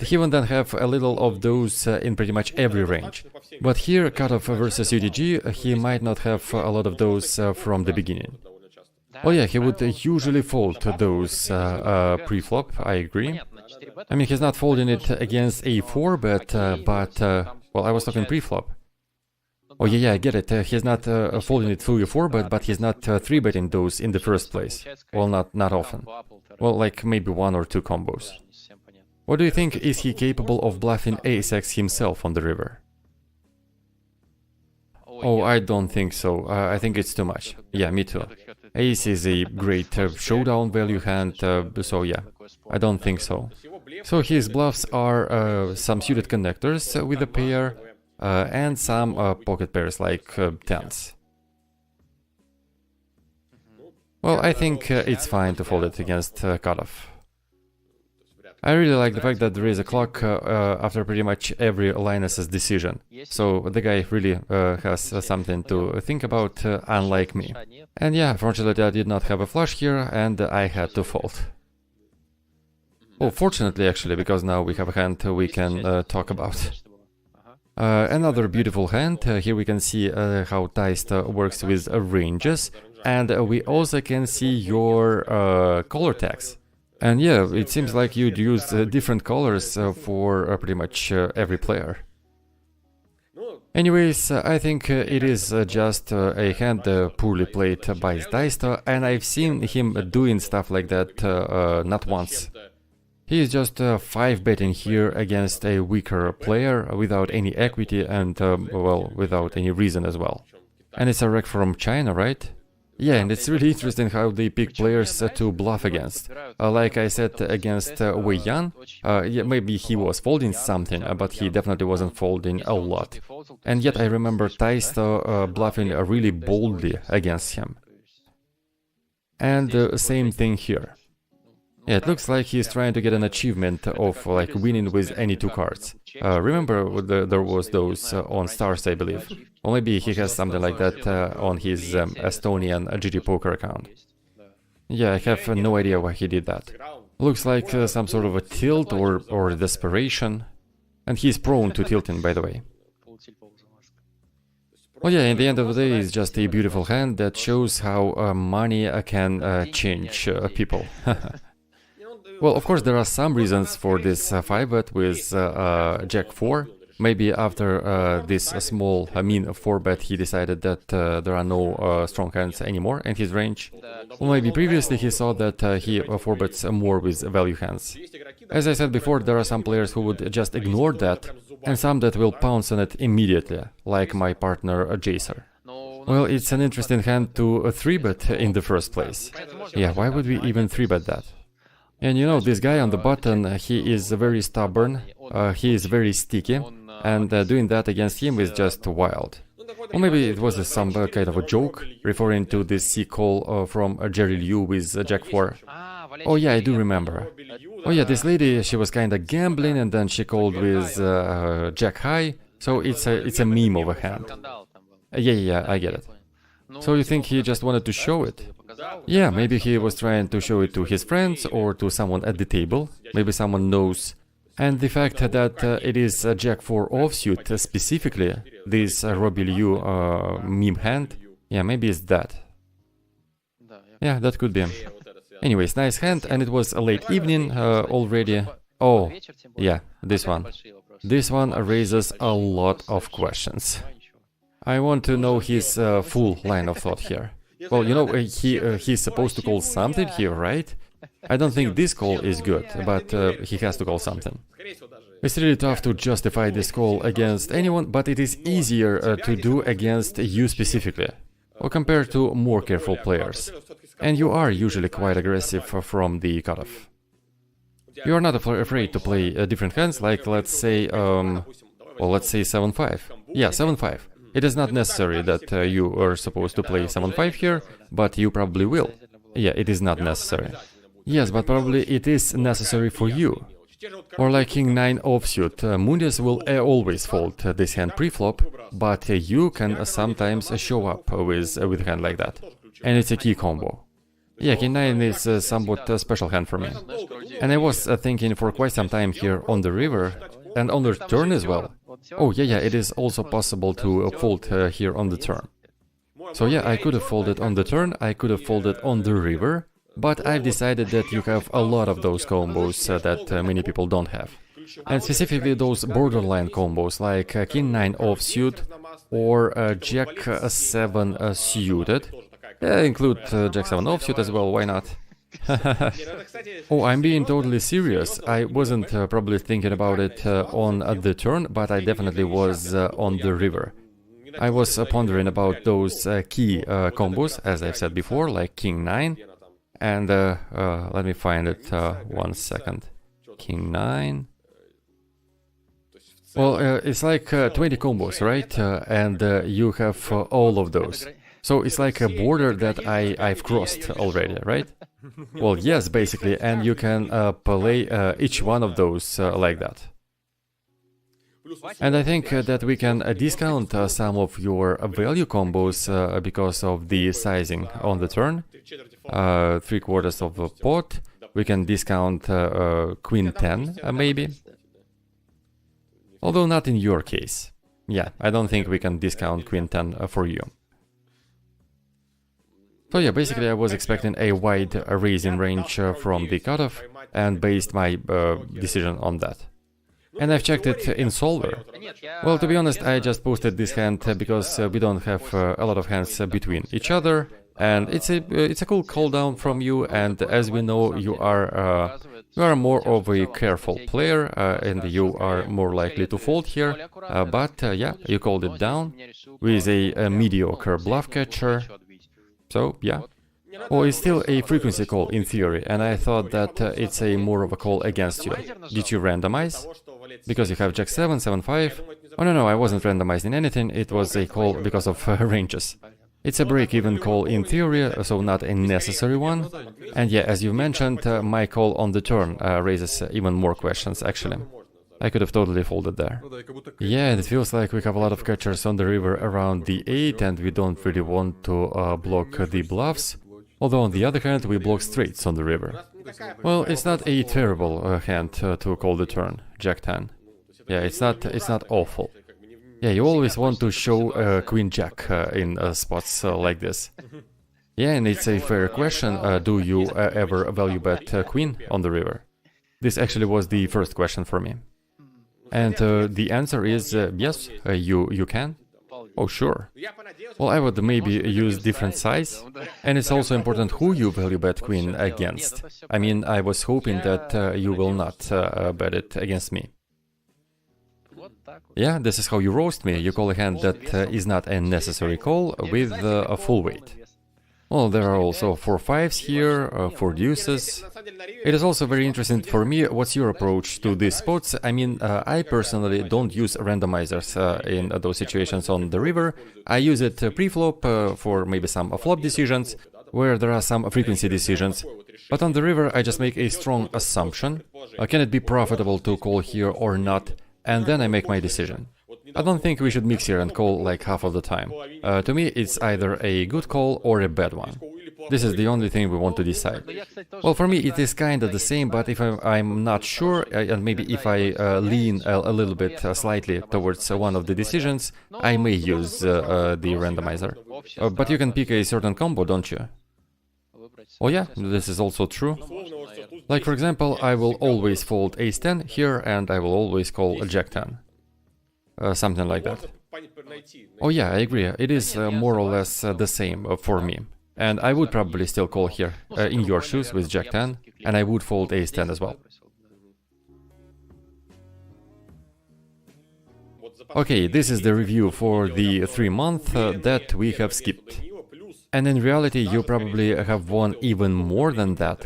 he will then have a little of those in pretty much every range. But here, cutoff versus UTG, he might not have a lot of those from the beginning. Well, yeah, he would usually fold those pre-flop, I agree. I mean, he's not folding it against a 4-bet, well, I was talking pre-flop. Oh yeah, I get it, he's not folding it through a 4-bet, but he's not 3-betting those in the first place. Well, not often. Well, like maybe 1 or 2 combos. What do you think, is he capable of bluffing ace-x himself on the river? Oh, I don't think so. I think it's too much. Yeah, me too. Ace is a great showdown value hand, so yeah, I don't think so. So his bluffs are some suited connectors with a pair and some pocket pairs like 10s. Well, I think it's fine to fold it against cutoff. I really like the fact that there is a clock after pretty much every Linus's decision. So the guy really has something to think about, unlike me. And yeah, fortunately I did not have a flush here, and I had to fold. Oh, fortunately actually, because now we have a hand we can talk about. Another beautiful hand. Here we can see how Taisto works with ranges, and we also can see your color tags. And yeah, it seems like you'd use different colors for pretty much every player. Anyways, I think it is just a hand poorly played by Taisto, and I've seen him doing stuff like that not once. He is just 5-betting here against a weaker player without any equity and, well, without any reason as well. And it's a rec from China, right? Yeah, and it's really interesting how they pick players to bluff against. Like I said, against Wei Yan, yeah, maybe he was folding something, but he definitely wasn't folding a lot. And yet I remember Taisto bluffing really boldly against him. And same thing here. Yeah, it looks like he's trying to get an achievement of like winning with any 2 cards. Remember there was those on Stars, I believe. Or maybe he has something like that on his Estonian GG Poker account. Yeah, I have no idea why he did that. Looks like some sort of a tilt or desperation. And he's prone to tilting, by the way. Well, yeah, in the end of the day, it's just a beautiful hand that shows how money can change people. Well, of course, there are some reasons for this 5-bet with Jack 4. Maybe after this small, mean 4-bet, he decided that there are no strong hands anymore in his range. Or maybe previously he saw that he 4-bets more with value hands. As I said before, there are some players who would just ignore that, and some that will pounce on it immediately, like my partner ja.sam. Well, it's an interesting hand to 3-bet in the first place. Yeah, why would we even 3-bet that? And you know, this guy on the button, he is very stubborn, he is very sticky, and doing that against him is just wild. Or maybe it was some kind of a joke, referring to this C-call from Jerry Liu with Jack 4. Oh yeah, I do remember. Oh yeah, this lady, she was kinda gambling and then she called with Jack High, so it's a meme of a hand. Yeah, I get it. So you think he just wanted to show it? Yeah, maybe he was trying to show it to his friends or to someone at the table. Maybe someone knows. And the fact that it is Jack 4 offsuit specifically, this Robbie Liu meme hand, yeah, maybe it's that. Yeah, that could be. Anyways, nice hand, and it was a late evening already. Oh, yeah, this one. This one raises a lot of questions. I want to know his full line of thought here. Well, you know, he's supposed to call something here, right? I don't think this call is good, but he has to call something. It's really tough to justify this call against anyone, but it is easier to do against you specifically, or compared to more careful players. And you are usually quite aggressive from the cutoff. You are not afraid to play different hands, like let's say, well, let's say 7-5. Yeah, 7-5. It is not necessary that you are supposed to play 7-5 here, but you probably will. Yeah, it is not necessary. Yes, but probably it is necessary for you. Or like King 9 offsuit, Mundis will always fold this hand pre-flop, but you can sometimes show up with a hand like that. And it's a key combo. Yeah, King 9 is somewhat a special hand for me. And I was thinking for quite some time here on the river, and on the turn as well. Oh yeah, it is also possible to fold here on the turn. So yeah, I could have folded on the turn, I could have folded on the river, but I've decided that you have a lot of those combos that many people don't have. And specifically those borderline combos like King 9 offsuit or Jack 7 suited. Include Jack 7 offsuit as well, why not? Oh, I'm being totally serious. I wasn't probably thinking about it on the turn, but I definitely was on the river. I was pondering about those key combos, as I've said before, like King 9. And let me find it 1 second. King 9. Well, it's like 20 combos, right? And you have all of those. So it's like a border that I've crossed already, right? Well, yes, basically, and you can play each one of those like that. And I think that we can discount some of your value combos because of the sizing on the turn. 3/4 of a pot. We can discount Queen 10, maybe. Although not in your case. Yeah, I don't think we can discount Queen 10 for you. So yeah, basically I was expecting a wide raising range from the cutoff and based my decision on that. And I've checked it in solver. Well, to be honest, I just posted this hand because we don't have a lot of hands between each other, and it's a cool call down from you. And as we know, you are more of a careful player, and you are more likely to fold here. But yeah, you called it down with a mediocre bluff catcher. So yeah. Well, it's still a frequency call in theory, and I thought that it's a more of a call against you. Did you randomize? Because you have Jack 7, 7, 5. Oh no, I wasn't randomizing anything, it was a call because of ranges. It's a break-even call in theory, so not a necessary one. And yeah, as you mentioned, my call on the turn raises even more questions, actually. I could have totally folded there. Yeah, it feels like we have a lot of catchers on the river around the 8, and we don't really want to block the bluffs. Although on the other hand, we block straights on the river. Well, it's not a terrible hand to call the turn, Jack 10. Yeah, it's not awful. Yeah, you always want to show Queen Jack in spots like this. Yeah, and it's a fair question, do you ever value bet Queen on the river? This actually was the first question for me. And the answer is yes, you can. Oh, sure. Well, I would maybe use different size, and it's also important who you value bet Queen against. I mean, I was hoping that you will not bet it against me. Yeah, this is how you roast me. You call a hand that is not a necessary call with a full weight. Well, there are also 4 5s here, 4 deuces. It is also very interesting for me, what's your approach to these spots? I mean, I personally don't use randomizers in those situations on the river. I use it pre-flop for maybe some flop decisions, where there are some frequency decisions. But on the river, I just make a strong assumption. Can it be profitable to call here or not? And then I make my decision. I don't think we should mix here and call like half of the time. To me, it's either a good call or a bad one. This is the only thing we want to decide. Well, for me, it is kind of the same, but if I'm not sure, and maybe if I lean a little bit slightly towards one of the decisions, I may use the randomizer. But you can pick a certain combo, don't you? Oh yeah, this is also true. Like, for example, I will always fold ace 10 here, and I will always call Jack 10. Something like that. Oh yeah, I agree. It is more or less the same for me. And I would probably still call here in your shoes with Jack 10, and I would fold ace 10 as well. Okay, this is the review for the 3-month that we have skipped. And in reality, you probably have won even more than that.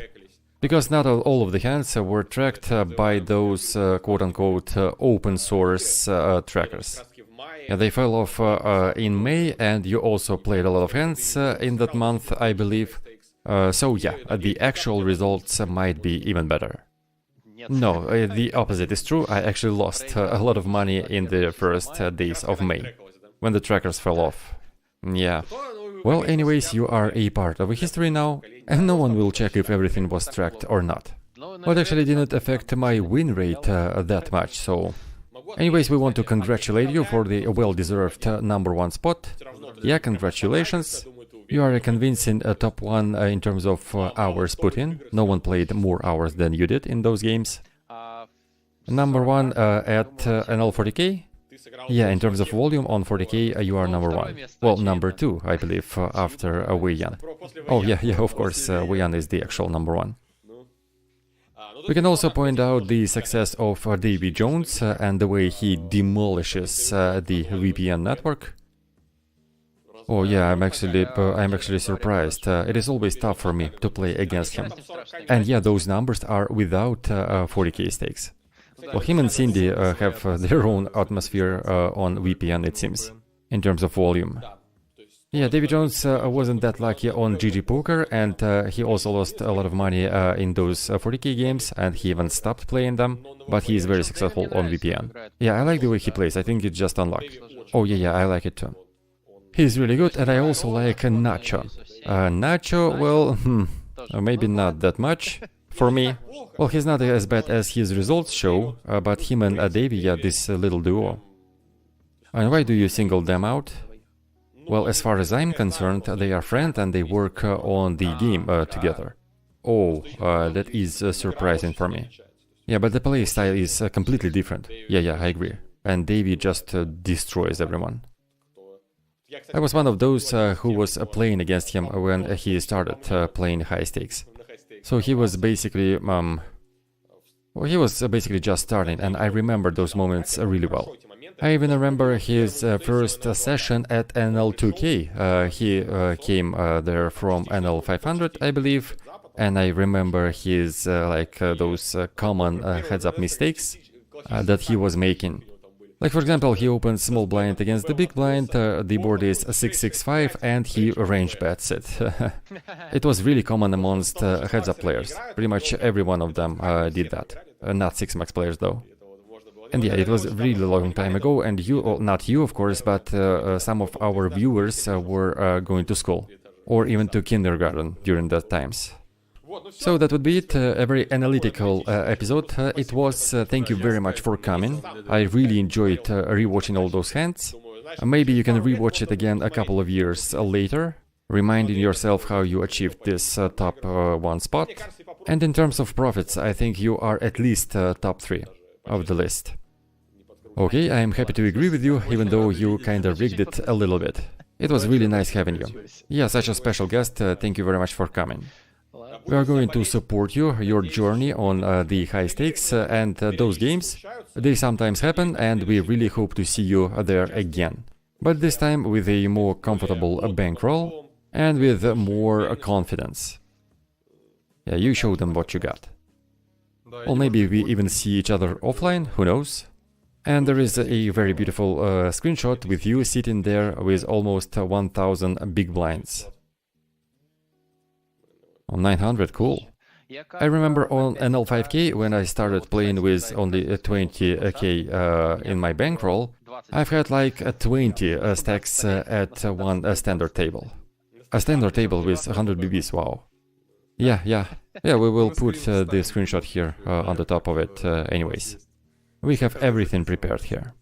Because not all of the hands were tracked by those quote-unquote open source trackers. They fell off in May, and you also played a lot of hands in that month, I believe. So yeah, the actual results might be even better. No, the opposite is true. I actually lost a lot of money in the first days of May, when the trackers fell off. Yeah. Well, anyways, you are a part of history now, and no one will check if everything was tracked or not. But actually didn't affect my win rate that much, so... Anyways, we want to congratulate you for the well-deserved #1 spot. Yeah, congratulations. You are a convincing top 1 in terms of hours put in. No one played more hours than you did in those games. #1 at NL 40k. Yeah, in terms of volume on 40k, you are #1. Well, #2, I believe, after Wei Yan. Oh, yeah, of course, Wei Yan is the actual #1. We can also point out the success of Davy Jones and the way he demolishes the VPN network. Oh yeah, I'm actually surprised. It is always tough for me to play against him. And yeah, those numbers are without 40k stakes. Well, him and Cindy have their own atmosphere on VPN, it seems, in terms of volume. Yeah, Davy Jones wasn't that lucky on GG Poker, and he also lost a lot of money in those 40k games, and he even stopped playing them, but he is very successful on VPN. Yeah, I like the way he plays, I think it's just unluck. Oh yeah, I like it too. He's really good, and I also like Nacho. Nacho, well, maybe not that much for me. Well, he's not as bad as his results show, but him and Davy, yeah, this little duo. And why do you single them out? Well, as far as I'm concerned, they are friends and they work on the game together. Oh, that is surprising for me. Yeah, but the play style is completely different. Yeah, I agree. And Davy just destroys everyone. I was one of those who was playing against him when he started playing high stakes. So he was basically, just starting, and I remember those moments really well. I even remember his first session at NL2K. He came there from NL 500, I believe, and I remember his those common heads-up mistakes that he was making. Like, for example, he opens small blind against the big blind, the board is 6-6-5, and he range bets it. It was really common amongst heads-up players. Pretty much every one of them did that. Not 6-max players, though. And yeah, it was a really long time ago, and you, well, not you of course, but some of our viewers were going to school, or even to kindergarten during that times. So that would be it, a very analytical episode. It was, thank you very much for coming. I really enjoyed rewatching all those hands. Maybe you can rewatch it again a couple of years later, reminding yourself how you achieved this top 1 spot. And in terms of profits, I think you are at least top 3 of the list. Okay, I am happy to agree with you, even though you kinda rigged it a little bit. It was really nice having you. Yeah, such a special guest, thank you very much for coming. We are going to support you, your journey on the high stakes, and those games, they sometimes happen, and we really hope to see you there again. But this time with a more comfortable bankroll, and with more confidence. Yeah, you show them what you got. Or maybe we even see each other offline, who knows? And there is a very beautiful screenshot with you sitting there with almost 1000 big blinds. On 900, cool. I remember on NL5K, when I started playing with only 20k in my bankroll, I've had like 20 stacks at one standard table. A standard table with 100 BBs, wow. Yeah, we will put the screenshot here on the top of it anyways. We have everything prepared here.